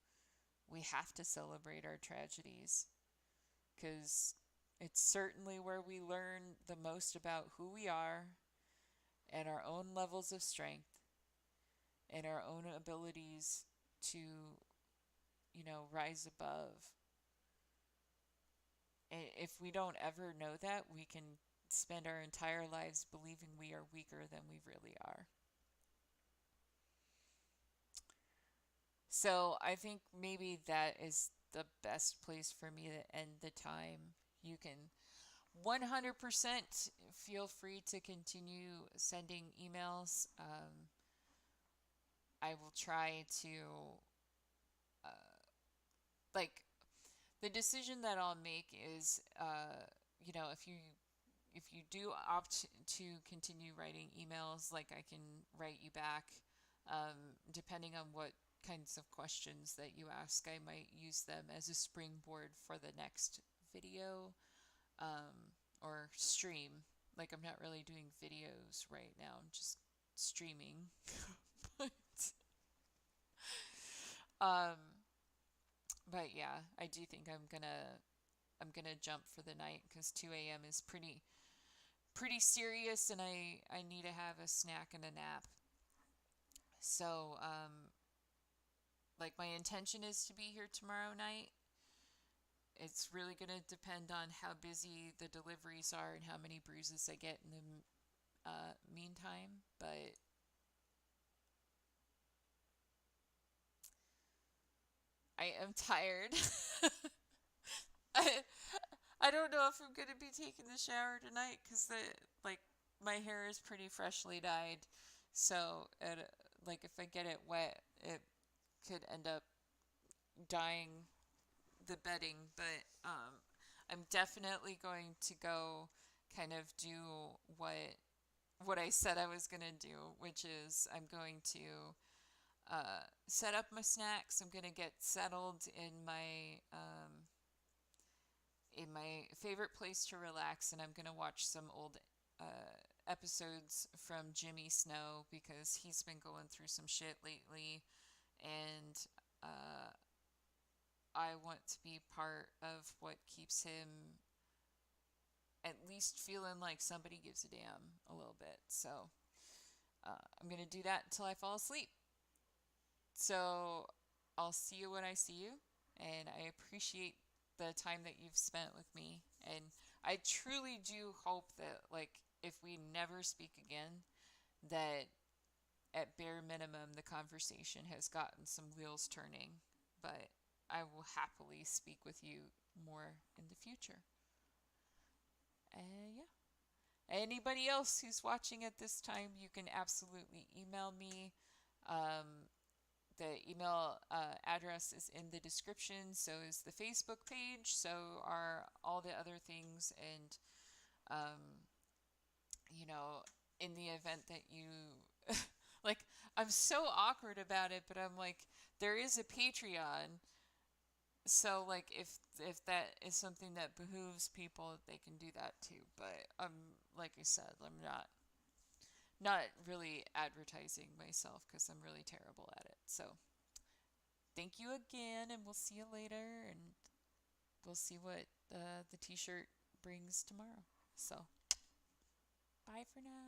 we have to celebrate our tragedies because it's certainly where we learn the most about who we are and our own levels of strength and our own abilities to, rise above. And if we don't ever know that, we can spend our entire lives believing we are weaker than we really are. So I think maybe that is the best place for me to end the time. You can 100% feel free to continue sending emails. I will try to, uh, like, the decision that I'll make is, if you do opt to continue writing emails, like I can write you back, depending on what kinds of questions that you ask, I might use them as a springboard for the next video, or stream. Like I'm not really doing videos right now, I'm just streaming. but um but yeah, I do think I'm gonna jump for the night because 2 a.m. is pretty serious, and I need to have a snack and a nap. So like my intention is to be here tomorrow night. It's really gonna depend on how busy the deliveries are and how many bruises I get in the meantime. But I am tired. I I don't know if I'm gonna be taking the shower tonight because like my hair is pretty freshly dyed, so like if I get it wet, it could end up dyeing the bedding. But I'm definitely going to go kind of do what I said I was gonna do, which is I'm going to set up my snacks. I'm gonna get settled in my favorite place to relax, and I'm gonna watch some old episodes from Jimmy Snow because he's been going through some shit lately, and uh, I want to be part of what keeps him at least feeling like somebody gives a damn a little bit. So I'm gonna do that until I fall asleep. So I'll see you when I see you, and I appreciate the time that you've spent with me. And I truly do hope that, like, if we never speak again, that at bare minimum the conversation has gotten some wheels turning. But I will happily speak with you more in the future. Yeah. Anybody else who's watching at this time, you can absolutely email me. Um, The email address is in the description, so is the Facebook page, so are all the other things. And, um, you know, in the event that you, like, I'm so awkward about it, but I'm like, there is a Patreon. So, like, if that is something that behooves people, they can do that too. But like I said, I'm not really advertising myself because I'm really terrible at it. So, thank you again, and we'll see you later, and we'll see what the t shirt brings tomorrow. So, bye for now.